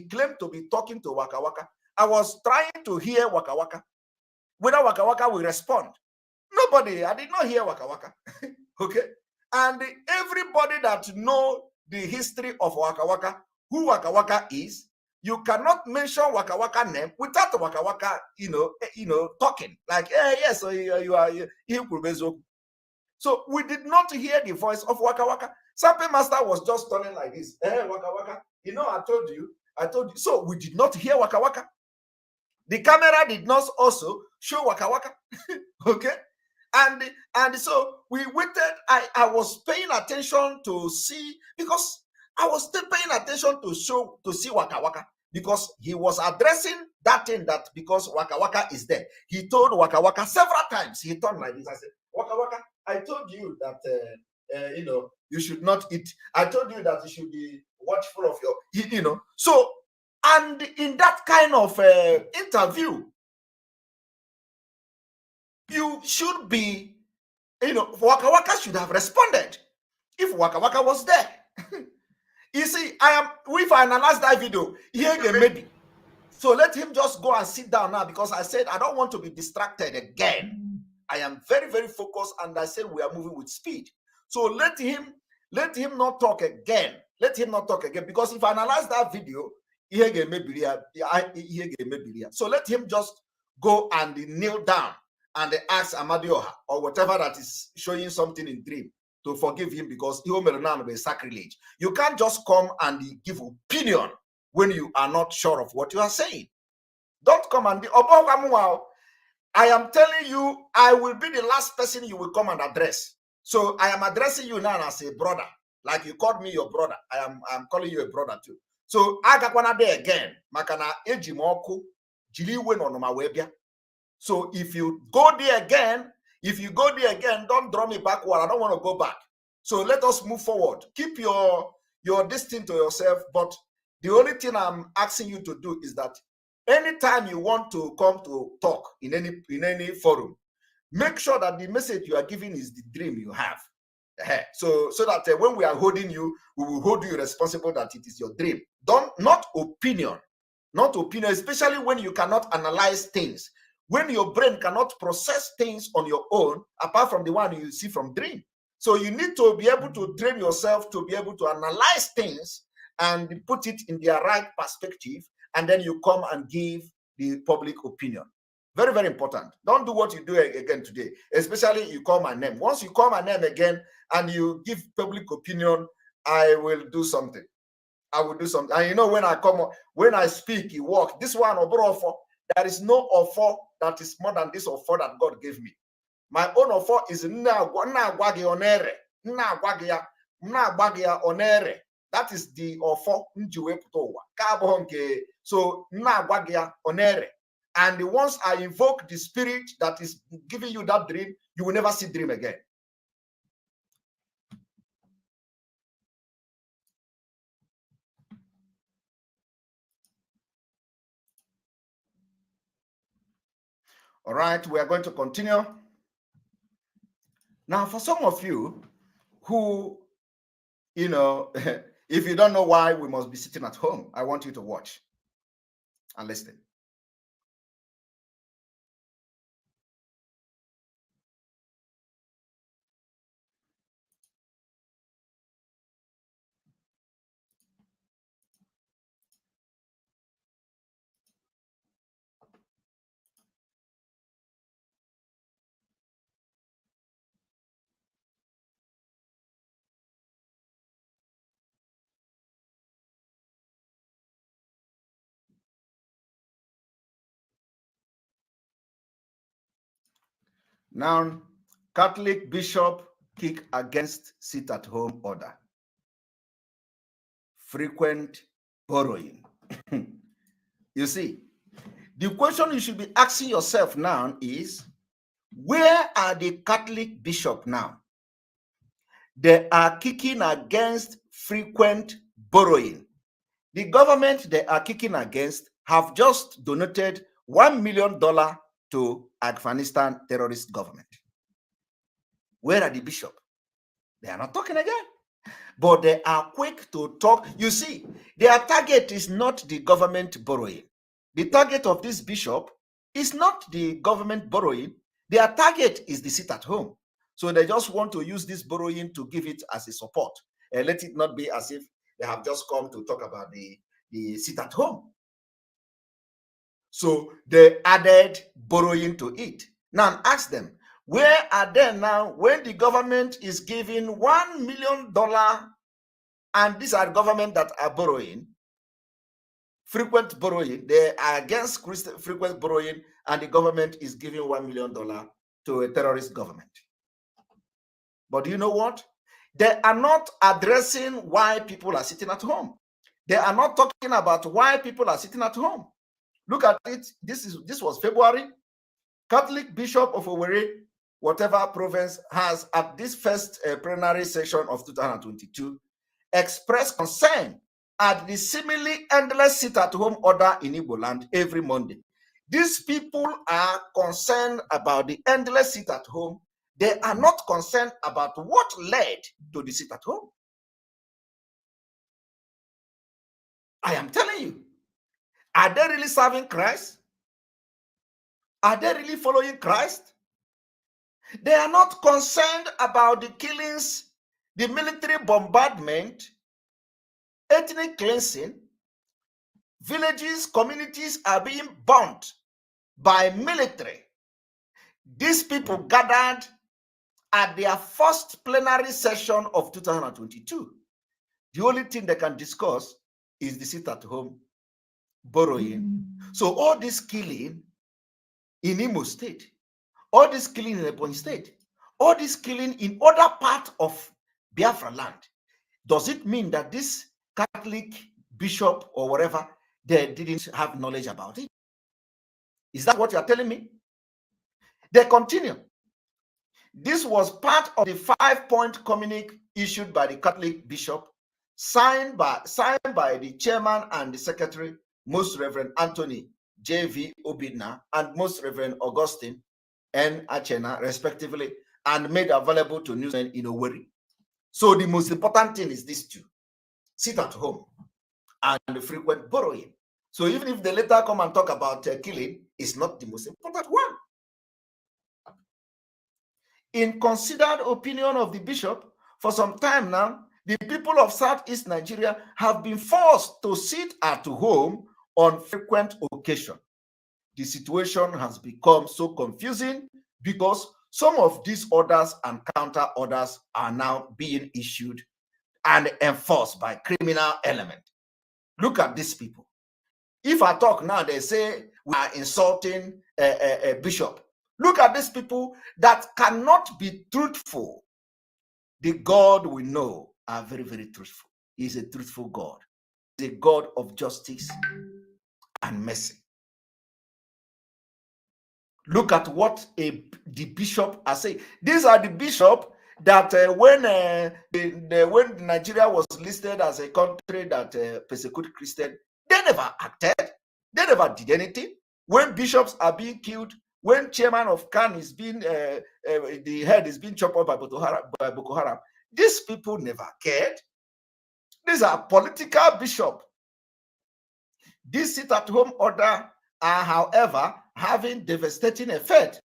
claimed to be talking to Waka Waka. I was trying to hear Waka Waka, whether Waka Waka will respond. Nobody. I did not hear Waka Waka. Okay, and everybody that know the history of Waka Waka, who Waka Waka is, you cannot mention Waka Waka name without Waka Waka, talking like, yes, so you are. So we did not hear the voice of Waka Waka. Sampe Master was just turning like this. Waka Waka. I told you. So we did not hear Waka Waka. The camera did not also show Waka Waka. Okay. And so we waited. I was paying attention to see, because I was still paying attention to see Waka Waka, because he was addressing that thing, that because Waka Waka is there. He told Waka Waka several times. He turned like this. I said, Waka Waka, I told you that you should not eat. I told you that you should be watchful of your, So, and in that kind of interview, you should be, Waka Waka should have responded if Waka Waka was there. You see, if I analyze that video, here maybe. So let him just go and sit down now, because I said I don't want to be distracted again. I am very, very focused, and I said we are moving with speed. So let him not talk again. Let him not talk again, because if I analyze that video, so let him just go and kneel down and ask Amadioha or whatever that is showing something in dream to forgive him, because he will be sacrilege. You can't just come and give opinion when you are not sure of what you are saying. Don't come and I am telling you, I will be the last person you will come and address. So I am addressing you now as a brother, like you called me your brother. I'm calling you a brother too. So I got one day again. Makana ejimoku jiliwe no ma webia. So if you go there again, don't draw me backward. I don't want to go back. So let us move forward. Keep your distance to yourself. But the only thing I'm asking you to do is that anytime you want to come to talk in any forum, make sure that the message you are giving is the dream you have. So that when we are holding you, we will hold you responsible that it is your dream. Not opinion, especially when you cannot analyze things. When your brain cannot process things on your own, apart from the one you see from dream. So you need to be able to train yourself to be able to analyze things and put it in their right perspective, and then you come and give the public opinion. Very, very important. Don't do what you do again today, especially you call my name. Once you call my name again and you give public opinion, I will do something. And when I speak, you walk. This one, there is no offer that is more than this offer that God gave me. My own offer is onere. That is the offer. So onere. And once I invoke the spirit that is giving you that dream, you will never see dream again. All right, we are going to continue. Now, for some of you who, you know, if you don't know why we must be sitting at home, I want you to watch and listen. Now, Catholic bishop kick against sit-at-home order. Frequent borrowing. You see, the question you should be asking yourself now is, where are the Catholic bishops now? They are kicking against frequent borrowing. The government they are kicking against have just donated $1 million to Afghanistan terrorist government. Where are the bishops? They are not talking again. But they are quick to talk. You see, their target is not the government borrowing. The target of this bishop is not the government borrowing. Their target is the sit at home. So they just want to use this borrowing to give it as a support. And let it not be as if they have just come to talk about the sit at home. So they added borrowing to it. Now ask them, where are they now when the government is giving $1 million and these are government that are borrowing, frequent borrowing, they are against frequent borrowing, and the government is giving $1 million to a terrorist government. But do you know what? They are not addressing why people are sitting at home. They are not talking about why people are sitting at home. Look at it. This was February. Catholic Bishop of Owerri, whatever province, has at this first plenary session of 2022 expressed concern at the seemingly endless sit-at-home order in Igbo land every Monday. These people are concerned about the endless sit-at-home. They are not concerned about what led to the sit-at-home. I am telling you, are they really serving Christ? Are they really following Christ? They are not concerned about the killings, the military bombardment, ethnic cleansing. Villages, communities are being burnt by military. These people gathered at their first plenary session of 2022. The only thing they can discuss is the sit-at-home borrowing. So all this killing in Imo State, all this killing in Ebonyi State, all this killing in other parts of Biafra land, does it mean that this Catholic bishop or whatever, they didn't have knowledge about it? Is that what you are telling me? They continue. This was part of the 5-point communique issued by the Catholic bishop, signed by the chairman and the secretary, Most Reverend Anthony J.V. Obidna and Most Reverend Augustine N. Achena, respectively, and made available to newsmen in Owerri. So the most important thing is these two: sit at home and the frequent borrowing. So even if they later come and talk about killing, it's not the most important one. In considered opinion of the bishop, for some time now, the people of Southeast Nigeria have been forced to sit at home on frequent occasion. The situation has become so confusing because some of these orders and counter orders are now being issued and enforced by criminal elements. Look at these people. If I talk now, they say we are insulting a bishop. Look at these people that cannot be truthful. The God we know are very, very truthful. He is a truthful God. He is a God of justice and mercy. Look at what the bishop are saying. These are the bishop that when Nigeria was listed as a country that persecutes Christians, they never acted. They never did anything. When bishops are being killed, when chairman of Khan is being, the head is being chopped up by Boko Haram, these people never cared. These are political bishops. This sit-at-home order are, however, having devastating effect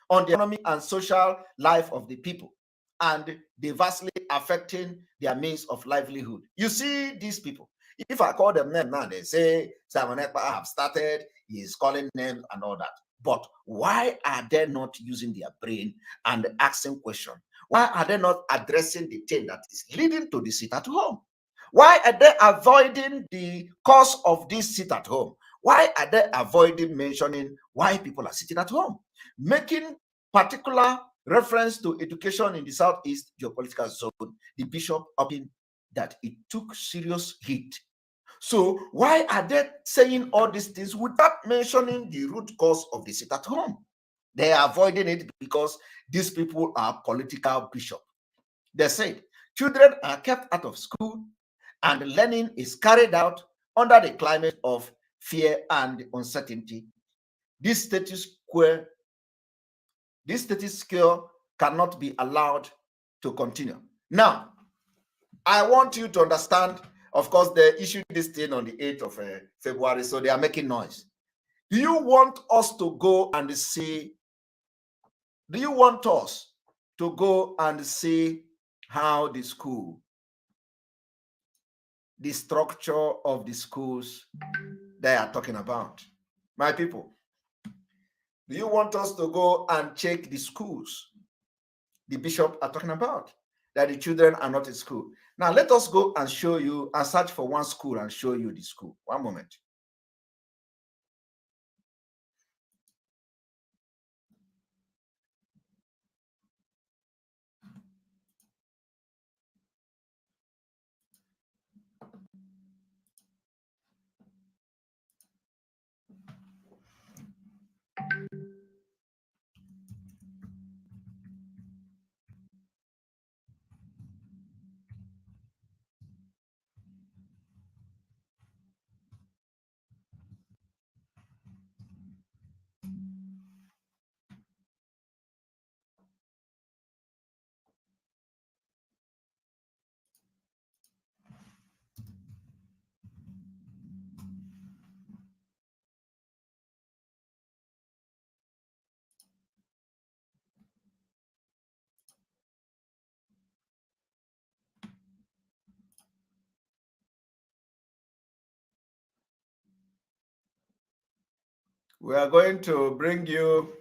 on the economic and social life of the people, and they vastly affecting their means of livelihood. You see, these people, if I call them names now, they say Simon Ekpa have started, he is calling names and all that. But why are they not using their brain and asking questions? Why are they not addressing the thing that is leading to the sit-at-home? Why are they avoiding the cause of this sit-at-home? Why are they avoiding mentioning why people are sitting at home? Making particular reference to education in the Southeast geopolitical zone, the bishop opined that it took serious hit. So why are they saying all these things without mentioning the root cause of the sit at home? They are avoiding it because these people are political bishops. They said children are kept out of school and learning is carried out under the climate of fear and uncertainty. This status quo cannot be allowed to continue. Now, I want you to understand, of course, they issued this thing on the 8th of February, so they are making noise. Do you want us to go and see? Do you want us to go and see how the school, the structure of the schools they are talking about? My people, do you want us to go and check the schools the bishop are talking about, that the children are not in school? Now, let us go and show you and search for one school and show you the school. One moment. We are going to bring you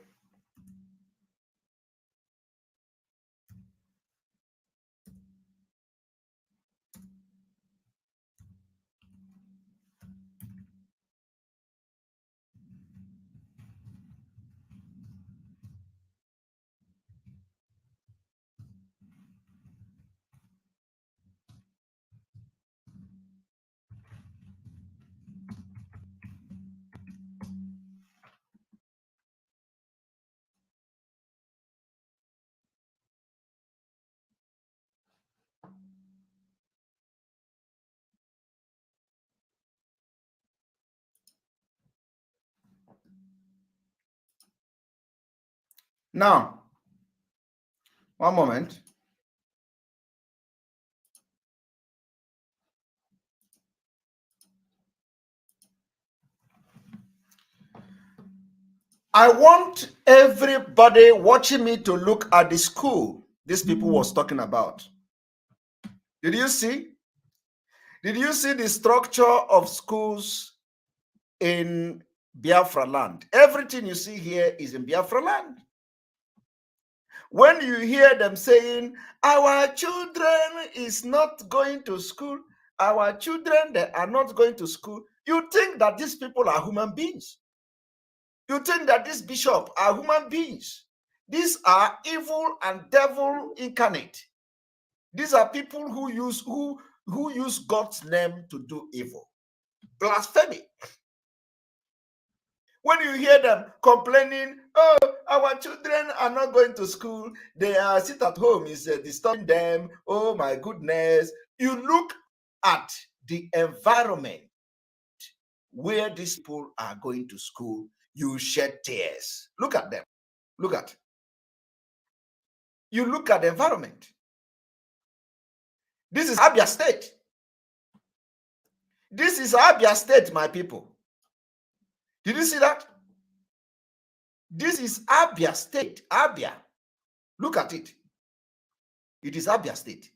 now. One moment. I want everybody watching me to look at the school these people was talking about. Did you see? Did you see the structure of schools in Biafra land? Everything you see here is in Biafra land. When you hear them saying, our children is not going to school, our children, they are not going to school, you think that these people are human beings. You think that these bishops are human beings. These are evil and devil incarnate. These are people who use God's name to do evil. Blasphemy. When you hear them complaining, oh, our children are not going to school, they are sit at home, is disturbing them, oh my goodness. You look at the environment where these people are going to school, you shed tears. Look at them. Look at. You look at the environment. This is Abia State. This is Abia State, my people. Did you see that? This is Abia State. Abia. Look at it. It is Abia State.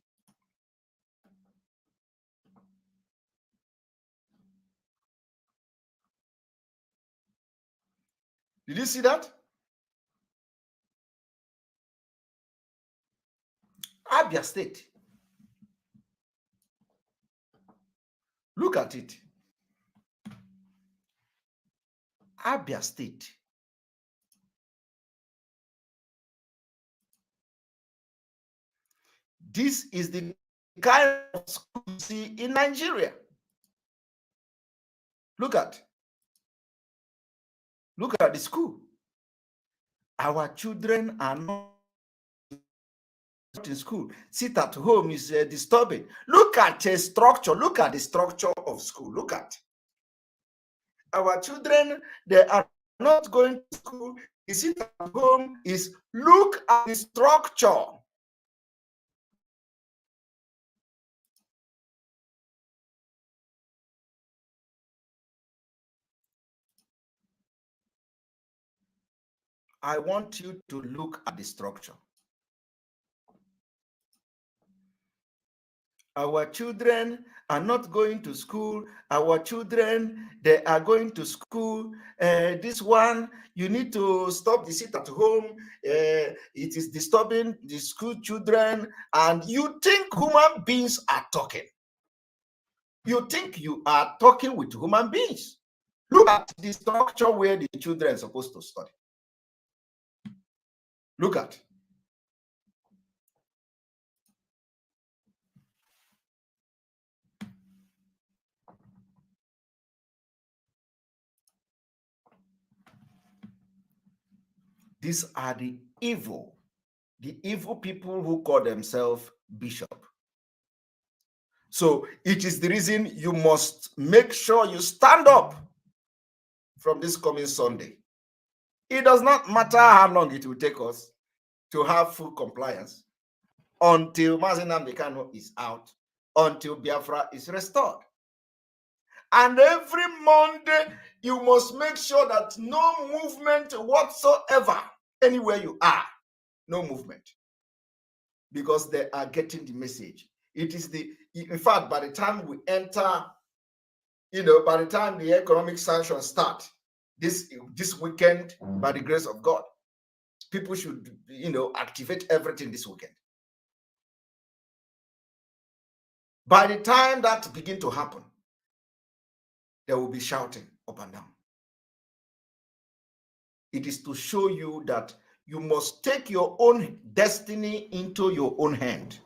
Did you see that? Abia State. Look at it. Abia State. This is the kind of school you see in Nigeria. Look at the school. Our children are not in school. Sit at home is disturbing. Look at the structure. Look at the structure of school. Look at our children. They are not going to school. They sit at home. Look at the structure. I want you to look at the structure. Our children are not going to school. Our children, they are going to school. This one, you need to stop the sit at home. It is disturbing the school children. And you think human beings are talking. You think you are talking with human beings. Look at the structure where the children are supposed to study. Look at. These are the evil people who call themselves bishop. So it is the reason you must make sure you stand up from this coming Sunday. It does not matter how long it will take us to have full compliance until Mazi Nnamdi Kanu is out, until Biafra is restored. And every Monday, you must make sure that no movement whatsoever, anywhere you are, no movement. Because they are getting the message. It is in fact, by the time we enter, by the time the economic sanctions start, this weekend, by the grace of God, people should, activate everything this weekend. By the time that begins to happen, there will be shouting up and down. It is to show you that you must take your own destiny into your own hand.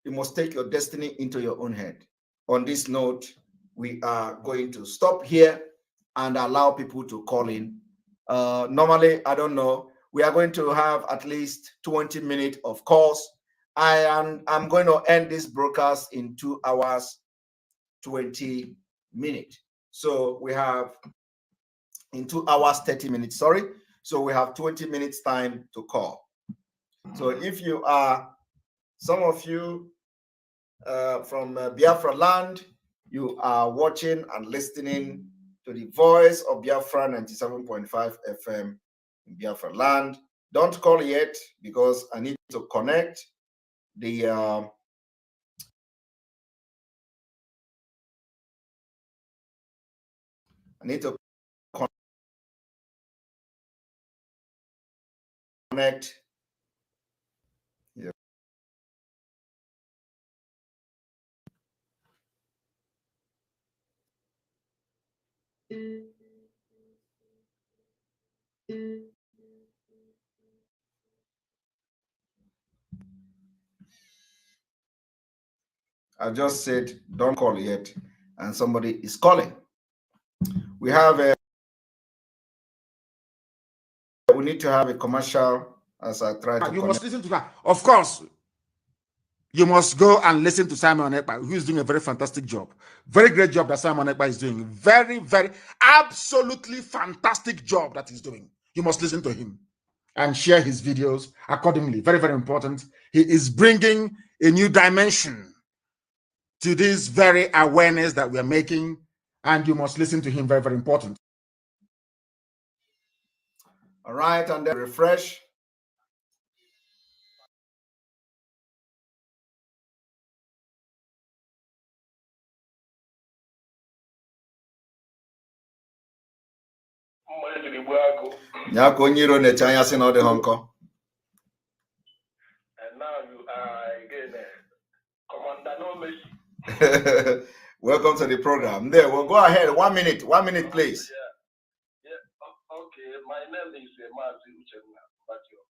You must take your destiny into your own hand. On this note, we are going to stop here and allow people to call in. Normally, I don't know, we are going to have at least 20 minutes of calls. I'm going to end this broadcast in 2 hours, 20 minutes. So we have in 2 hours, 30 minutes, sorry. So we have 20 minutes time to call. So if you are, some of you from Biafra land, you are watching and listening to the voice of Biafra 97.5 FM in Biafra land. Don't call yet because I need to connect the I need to connect. Yeah. I just said don't call yet, and somebody is calling. We have we need to have a commercial as I try to. You must listen to that. Of course, You must go and listen to Simon Ekpa, who is doing a very fantastic job. Very great job that Simon Ekpa is doing. Very, very, absolutely fantastic job that he's doing. You must listen to him and share his videos accordingly. Very, very important. He is bringing a new dimension to this very awareness that we're making, and you must listen to him. Very, very important. All right, and then refresh. Nyako nyiro ne chanya si no de honko. And now you are again Commander No Mercy. Welcome to the program. There, we'll go ahead. 1 minute, please. Yeah. Okay, my name is Mazi Uchenna Batio.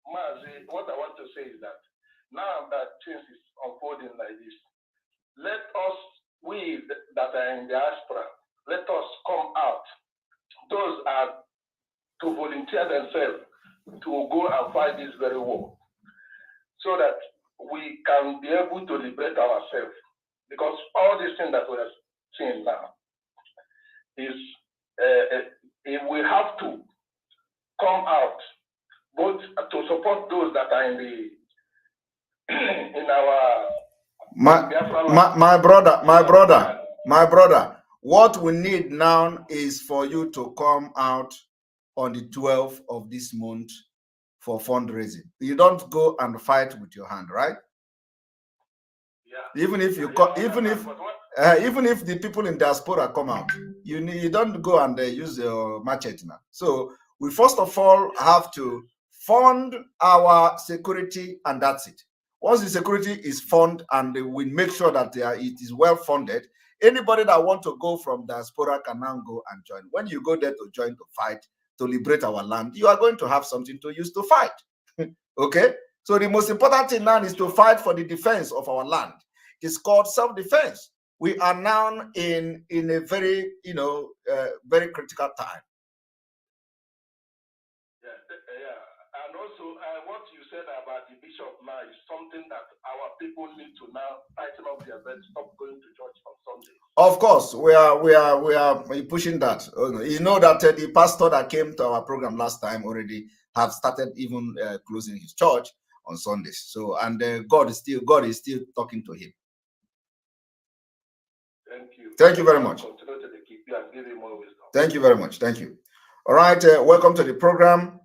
Mazi, what I want to say is that now that things is unfolding like this, let us, we that are in the diaspora, let us come out. Those are to volunteer themselves to go and fight this very war, so that we can be able to liberate ourselves. Because all these things that we are seeing now is we have to come out, both to support those that are in the in our my brother. What we need now is for you to come out on the 12th of this month for fundraising. You don't go and fight with your hand, right? Yeah. Even if the people in diaspora come out, you don't go and use your machete now. So we first of all have to fund our security, and that's it. Once the security is funded and we make sure that it is well funded, anybody that wants to go from diaspora can now go and join. When you go there to join to fight, to liberate our land, you are going to have something to use to fight. Okay? So the most important thing now is to fight for the defense of our land. It's called self-defense. We are now in a very, very critical time. Yeah. And also, what you said about the bishop now is something that our people need to now tighten up their belt, stop going to church on Sunday. Of course, we are pushing that. You know that the pastor that came to our program last time already have started even closing his church on Sundays. So, and God is still talking to him. Thank you. Thank you very much. Thank you very much. Thank you. All right. Welcome to the program.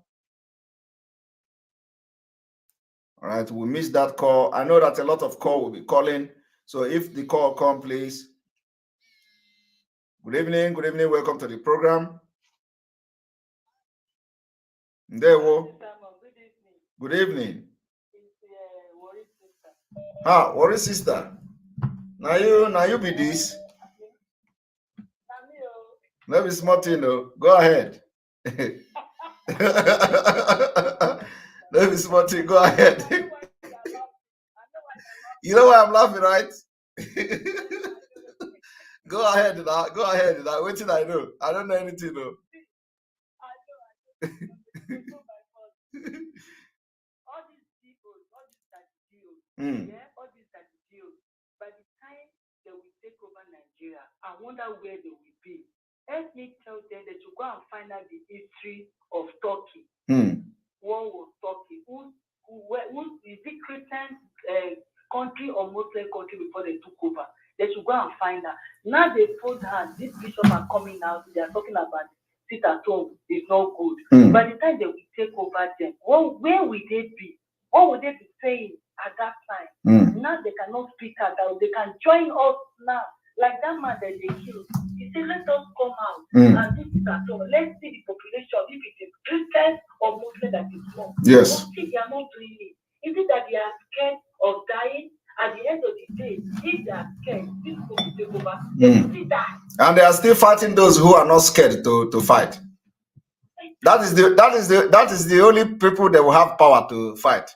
All right. We missed that call. I know that a lot of call will be calling. So if the call come, please. Good evening. Good evening. Welcome to the program. Ndewo. Good evening. Worry sister. Now you be this. Let me smart, go ahead. Let me smart, go ahead. You know why I'm laughing, right? Go ahead now. Go ahead now. What did I know? I don't know anything, though. All these people, all these statistics, all these statistics, by the time they will take over Nigeria, I wonder where they will be. Let me tell them that you go and find out the history of Turkey. What was Turkey? Who is the Christian country or Muslim country before they took over? They should go and find out. Now they fold hands. These bishops are coming out. They are talking about sit at home is not good. By the time they will take over them, where will they be? What would they be saying at that time? Now they cannot speak out. They can join us now. Like that man that they killed. He said, let us come out and this is at home. Let's see the population, if it is Christian or Muslim that is more. Yes. But they are not doing it. Is it that they are scared of dying? At the end of the day, if they are scared, this will take over. They will still die. And they are still fighting those who are not scared to fight. That is the only people that will have power to fight.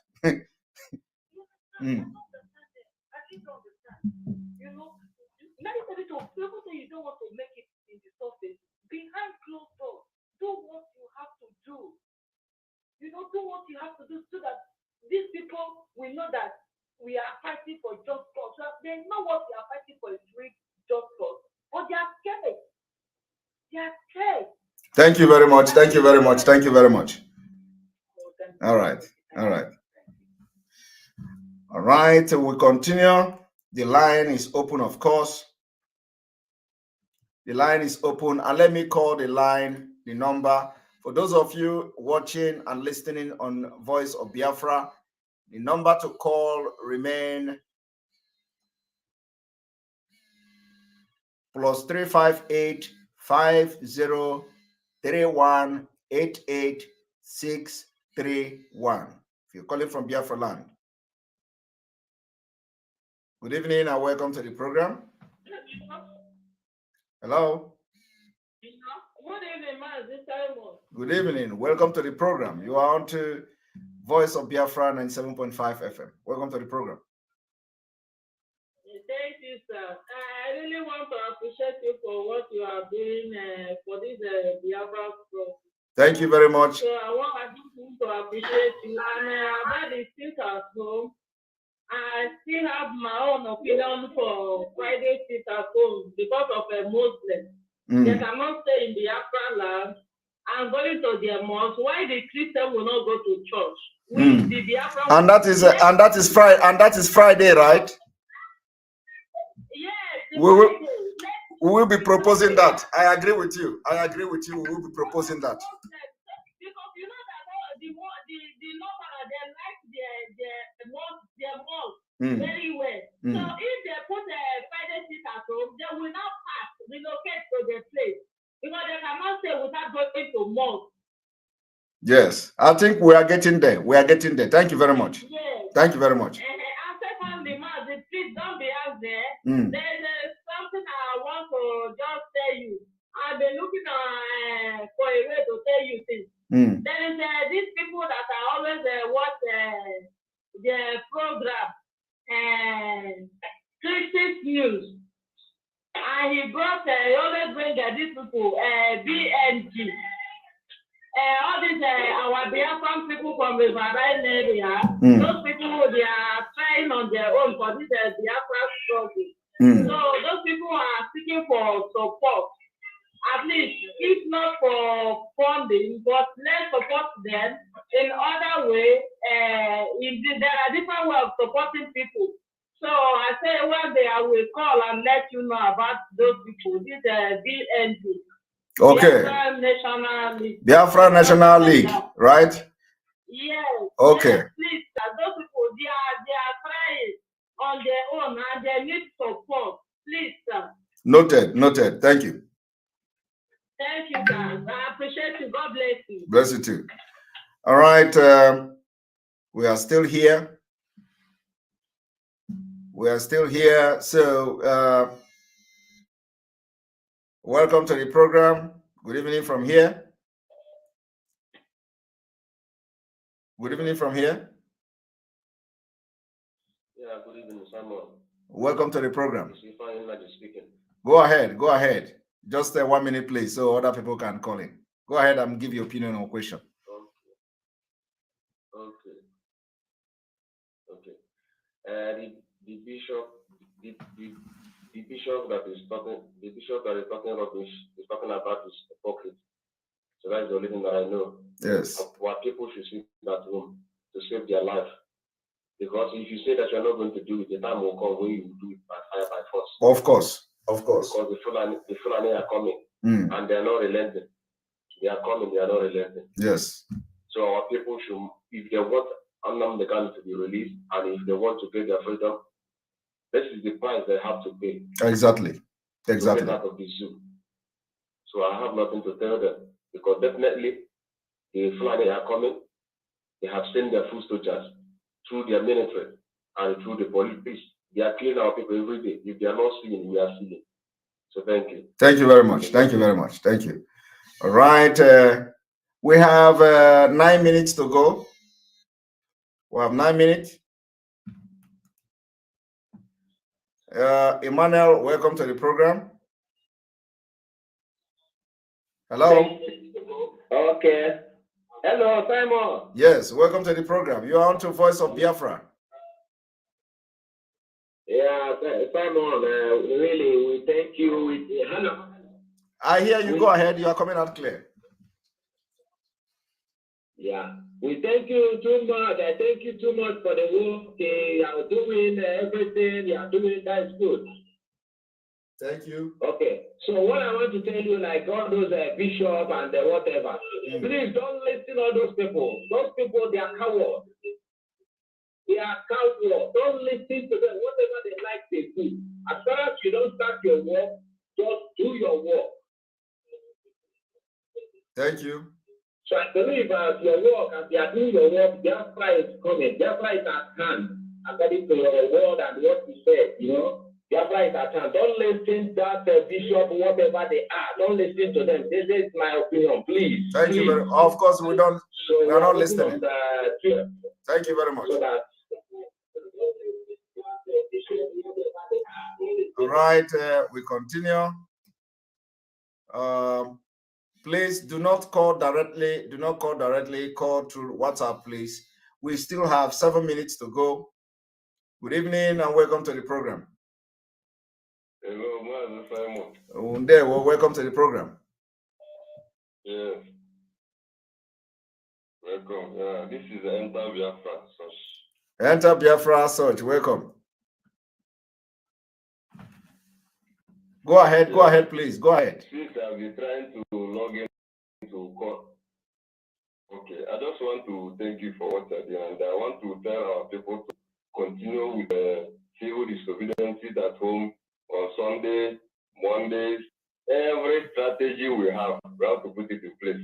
People say you don't want to make it in the surface. Behind closed doors, do what you have to do. Do what you have to do so that these people will know that we are fighting for just cause. They know what they are fighting for is real just cause. But they are scared. They are scared. Thank you very much. Thank you very much. Thank you very much. All right. All right. All right. We continue. The line is open, of course. The line is open. And let me call the line, the number. For those of you watching and listening on Voice of Biafra, the number to call remain +358 5031 88631. If you're calling from Biafra land. Good evening and welcome to the program. Hello. Good evening, man. This time. Good evening. Welcome to the program. You are on to Voice of Biafra 97.5 FM. Welcome to the program. Thank you, sir. I really want to appreciate you for what you are doing for this Biafra program. Thank you very much. So I want to appreciate you. And about the sit at home, I still have my own opinion for Friday sit at home because of a Muslim. They cannot stay in the Biafra land and going to their mosque. Why the Christian will not go to church? The Biafra and that is Friday. And that is Friday, right? Yes. We will be proposing that. I agree with you. I agree with you. We will be proposing that. Because you know that the Northern, they like their mosque very well. So if they put a Friday sit at home, they will not relocate to the place because they cannot stay without going to mosque. Yes, I think we are getting there. We are getting there. Thank you very much. Yes. Thank you very much. And secondly, please don't be out there. There's something I want to just tell you. I've been looking for a way to tell you things. There is these people that are always watch the program, Christian News. And he always bring these people, BNG. All these our Biafran people from the Bahrain area, those people they are trying on their own for this Biafra struggle. So those people are seeking for support. At least, if not for funding, but let's support them in other way. There are different ways of supporting people. So I say one day I will call and let you know about those people. This BNG. Okay. Biafra National League. Biafra National League, right? Yes. Okay. Yes, please, those people they are trying on their own and they need support. Please, sir. Noted. Noted. Thank you. Thank you, sir. I appreciate you. God bless you. Bless you too. All right. We are still here. We are still here. So, welcome to the program. Good evening from here. Good evening from here. Yeah, good evening, Samuel. Welcome to the program. Speaking. Go ahead. Go ahead. Just 1 minute, please, so other people can call in. Go ahead and give your opinion on question. Okay. The bishop that is talking rubbish is talking about his hypocrisy. So that's the only thing that I know. Yes. What people should see that room to save their life. Because if you say that you're not going to do it, the time will come when you will do it by fire, by force. Of course. Of course. Because the Fulani are coming and they are not relenting. They are coming, they are not relenting. Yes. So our people should, if they want Annam the gun to be released and if they want to get their freedom, this is the price they have to pay. Exactly. To Exactly. get out of the zoo. So I have nothing to tell them because definitely the Fulani are coming. They have sent their food soldiers through their military and through the police. They are killing our people every day. If they are not seeing, we are seeing. So thank you. Thank you very much. Thank you very much. Thank you. All right. We have 9 minutes to go. We have 9 minutes. Emmanuel, welcome to the program. Hello. Okay. Hello, Simon. Yes, welcome to the program. You are on to Voice of Biafra. Yeah, Simon, really, we thank you. Hello. I hear you. Go ahead. You are coming out clear. Yeah, we thank you too much. I thank you too much for the work they are doing, everything they are doing. That's good. Thank you. Okay, so what I want to tell you, like all those bishop and whatever, please don't listen to all those people. Those people, they are cowards. They are cowards. Don't listen to them. Whatever they like, they do. As far as you don't start your work, just do your work. Thank you. So I believe as your work, as you are doing your work, biafra is coming. Biafra is at hand, according to your word and what you said, you know. Biafra is at hand. Don't listen to that bishop, whatever they are. Don't listen to them. This is my opinion, please. Thank you very much. Of course, we don't. So we are not listening. Thank you very much. So that, all right, we continue. Please do not call directly. Do not call directly. Call through WhatsApp, please. We still have 7 minutes to go. Good evening and welcome to the program. Hello, Master Simon. Well, welcome to the program. Yes. Welcome. Yeah, this is Enter Biafra. Enter Biafra Search. Welcome. Go ahead. Go ahead, please. Go ahead. Since I've been trying to log into court. Okay, I just want to thank you for what you're doing, and I want to tell our people to continue with civil disobedience at home on Sunday, Mondays. Every strategy we have to put it in place.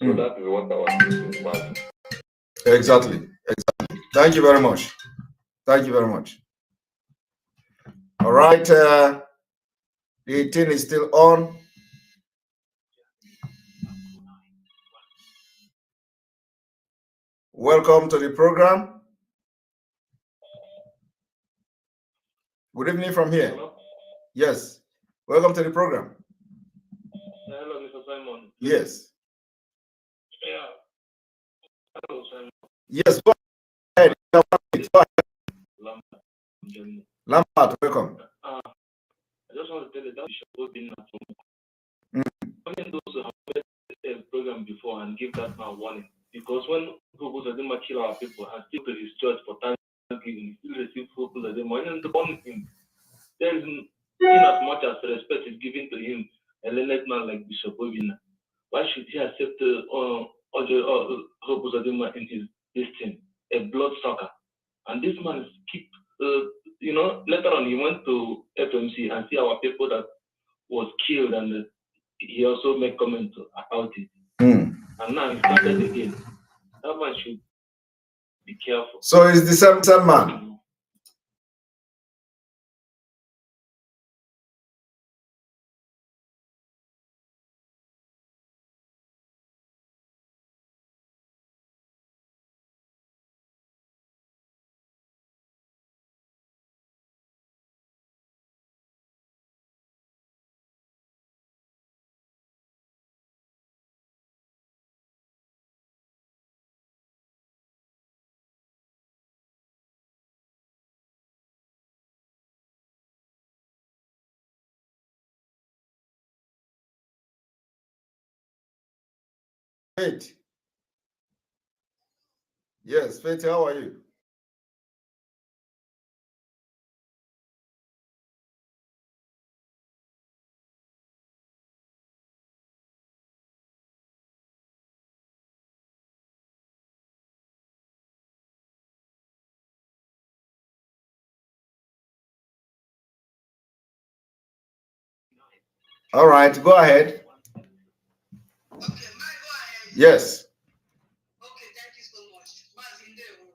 So that is what I want to say. Exactly. Exactly. Thank you very much. Thank you very much. All right. The 18 is still on. Welcome to the program. Good evening from here. Hello? Yes. Welcome to the program. Hello, Mr. Simon. Yes. Yeah. Hello, Simon. Yes, go ahead. Go ahead. Lambert, welcome. I just want to tell you that we should be at home. Only those who have made a program before and give that man warning. Because when people say they kill our people and still to his church for Thanksgiving, still receive people as they money and the one thing. There is in as much as respect is given to him, a learned man like Bishop Obina. Why should he accept Hope Uzodinma in his destiny, a bloodsucker? And this man keep, later on he went to FMC and see our people that was killed, and he also made comments about it. And now he started again. That man should be careful. So it's the same man. Faith. Yes, Faith, how are you? All right, go ahead. Yes. Okay, thank you so much.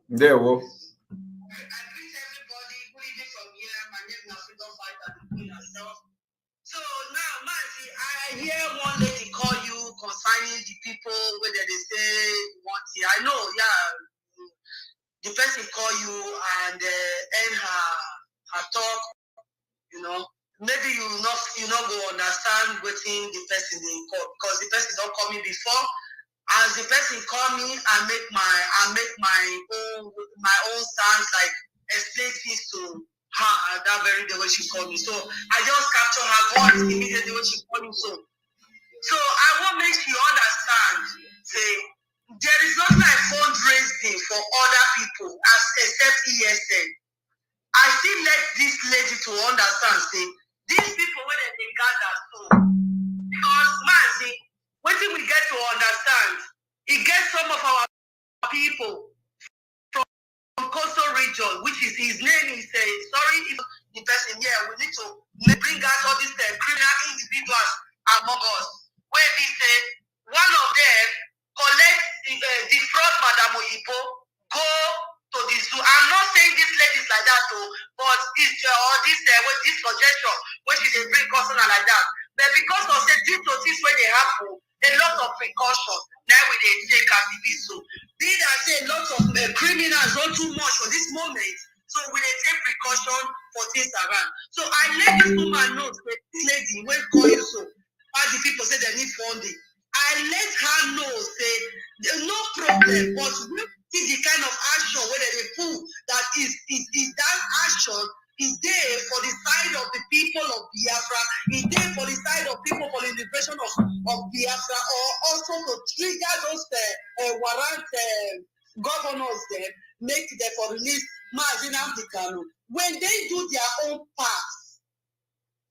There we go. I greet everybody, good evening from here. My name is Freedom Fighter, the Queen herself. So now, Mazi, I hear one lady call you concerning the people, whether they say what. I know, yeah, the person call you and end her talk, Maybe you not go understand what thing the person they call, because the person don't call me before. As the person call me, I make my own stance, like explain things to her that very day when she called me. So I just captured her voice immediately when she called me. So I want to make you understand, say, there is not like fundraising for other people as except ESN. I still let this lady to understand, say, these people when they gather, so because man, see, what we get to understand, it gets some of our people from coastal region, which is his name is sorry if the person here, we need to bring out all these criminal individuals among us. Where we say one of them collect the fraud Madam Oyibo, go to the zoo. I'm not saying this ladies like that though, but it's this suggestion which is a bring caution like that. But because of the due to this when they happen, a lot of precautions now we they take as it is so. Be that say a lot of criminals not too much for this moment, so we they take precaution for things around. So I let this woman know that this lady when call you so. All the people say they need funding. I let her know say no problem, but we see the kind of action where they pull that is that action is there for the side of the people of Biafra, is there for the side of people for the liberation of Biafra, or also to trigger those warrant governors there, make them for release Mazi Nnamdi Kanu. When they do their own part,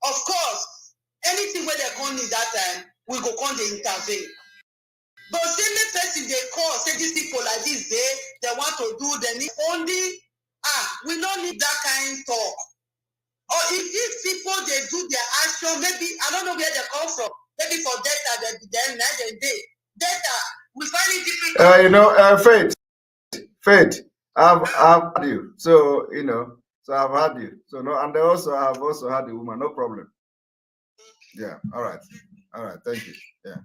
of course, anything where they come in that time, we go come they intervene. But same person they call, say these people like this, they want to do, they need funding. We don't need that kind of talk. Or if these people they do their action, maybe I don't know where they come from. Maybe for data, they data. We find it difficult. Faith. I've had you. So so I've had you. So no, and I've also had the woman. No problem. Yeah. All right. Thank you. Yeah.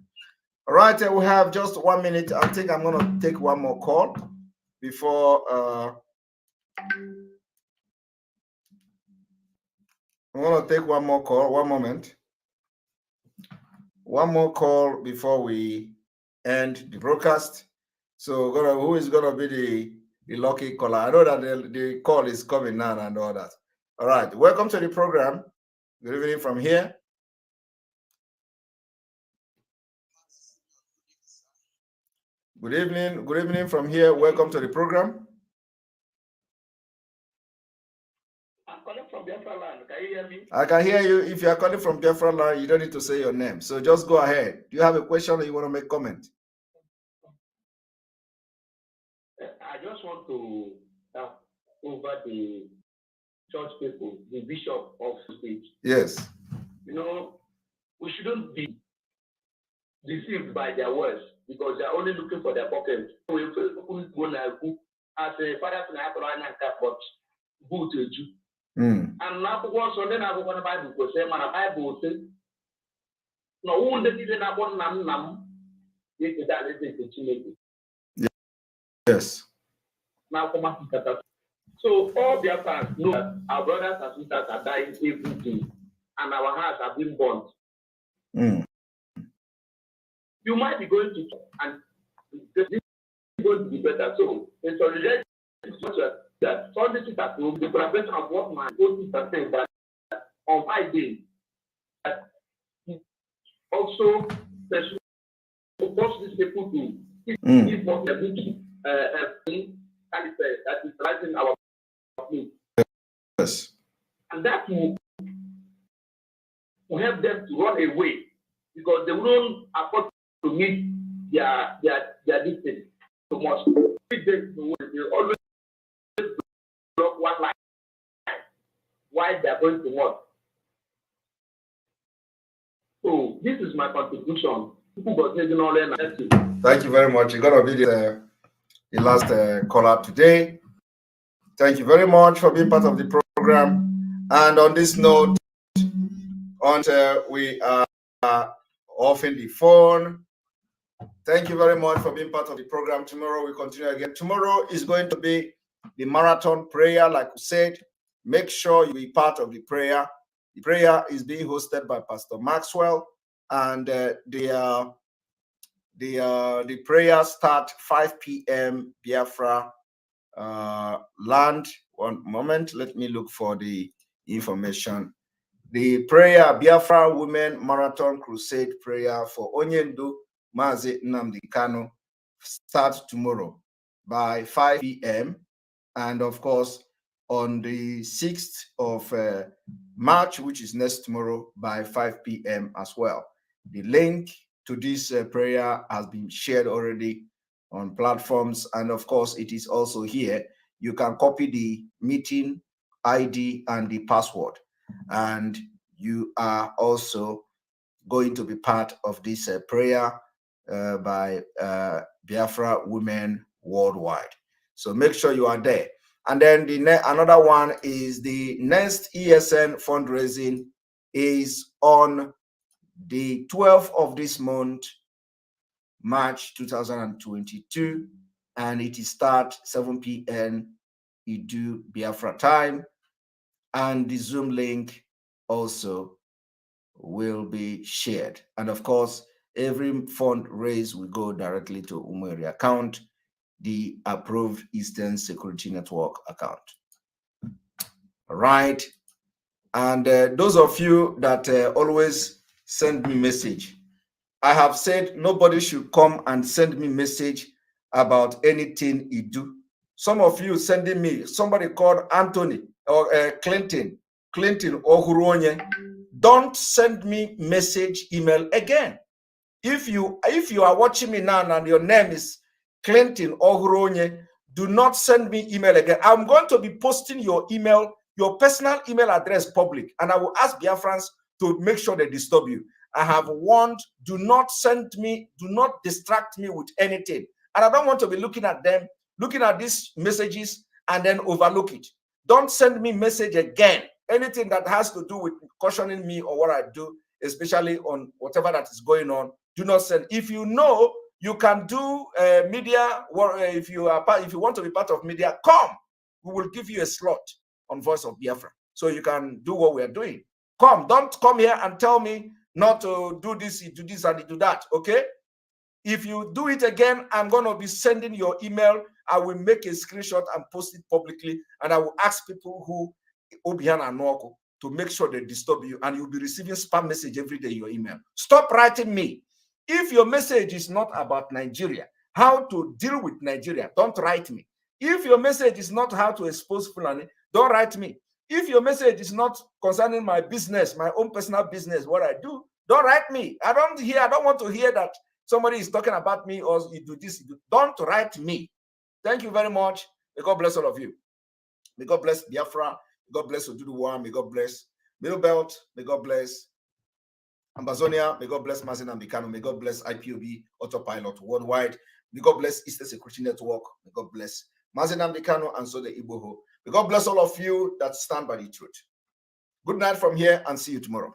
All right. We have just 1 minute. I think I'm gonna take one more call before. I'm gonna take one more call. 1 moment. One more call before we end the broadcast. So, who is gonna be the lucky caller? I know that the call is coming now and all that. All right. Welcome to the program. Good evening from here. Good evening from here. Welcome to the program. I'm calling from Biafra land. Can you hear me? I can hear you. If you are calling from Biafra land, you don't need to say your name. So just go ahead. Do you have a question or you want to make comment? I just want to over the church people, the bishop of the state. Yes. We shouldn't be deceived by their words because they are only looking for their pocket. We people go now as a father to have but go to a Jew. And now so then I go on the Bible because say man Bible say no one that is in a bon nam this is that is the Yes. Now come on. So all their fans know that our brothers and sisters are dying every day and our hearts are being burnt. You might be going to and this is going to be better. So in solidarity that Sunday sisters will the preparation of what my old sister said that on 5 days that also force these people to give what they're going that is rising our people. Yes. And that will help them to run away because they won't afford to meet their distance so much. They always block one line while they are going to work. So this is my contribution. Thank you very much. You're gonna be the last caller today. Thank you very much for being part of the program. And on this note, we are offing the phone. Thank you very much for being part of the program. Tomorrow we continue again. Tomorrow is going to be the marathon prayer, like we said. Make sure you be part of the prayer. The prayer is being hosted by Pastor Maxwell, and the prayer start 5 p.m. Biafra land. One moment, let me look for the information. The prayer, Biafra Women Marathon Crusade prayer for Onyendu Mazi Nnamdi Kanu starts tomorrow by 5 p.m. And of course, on the 6th of March, which is next tomorrow, by 5 p.m. as well. The link to this prayer has been shared already on platforms. And of course, it is also here. You can copy the meeting ID and the password. And you are also going to be part of this prayer by Biafra Women Worldwide. So make sure you are there. And then another one is the next ESN fundraising is on the 12th of this month, March 2022, and it is start 7 p.m. Idu Biafra time, and the Zoom link also will be shared. And of course, every fund raised will go directly to Umeri account, the approved Eastern Security Network account. All right. And those of you that always send me message, I have said nobody should come and send me message about anything you do. Some of you sending me, somebody called Anthony or Clinton Ohuronye. Don't send me message, email again. If you are watching me now and your name is Clinton Ohuronye, do not send me email again. I'm going to be posting your email, your personal email address public, and I will ask Biafrans to make sure they disturb you. I have warned, do not send me, do not distract me with anything. And I don't want to be looking at them, looking at these messages and then overlook it. Don't send me message again. Anything that has to do with cautioning me or what I do, especially on whatever that is going on, do not send. If you know you can do media, if you want to be part of media, come. We will give you a slot on Voice of Biafra so you can do what we are doing. Come, don't come here and tell me not to do this, and do that, okay? If you do it again, I'm going to be sending your email. I will make a screenshot and post it publicly, and I will ask people who Obian and Nwoko to make sure they disturb you, and you'll be receiving spam message every day in your email. Stop writing me. If your message is not about Nigeria, how to deal with Nigeria, don't write me. If your message is not how to expose Fulani, don't write me. If your message is not concerning my business, my own personal business, what I do, don't write me. I don't want to hear that somebody is talking about me or you do this. Don't write me. Thank you very much. May God bless all of you. May God bless Biafra. May God bless Oduduwa. May God bless Middle Belt. May God bless Ambazonia. May God bless Mazi Nnamdi Kanu. May God bless IPOB Autopilot Worldwide. May God bless Eastern Security Network. May God bless Mazi Nnamdi Kanu and so the Igboho. May God bless all of you that stand by the truth. Good night from here and see you tomorrow.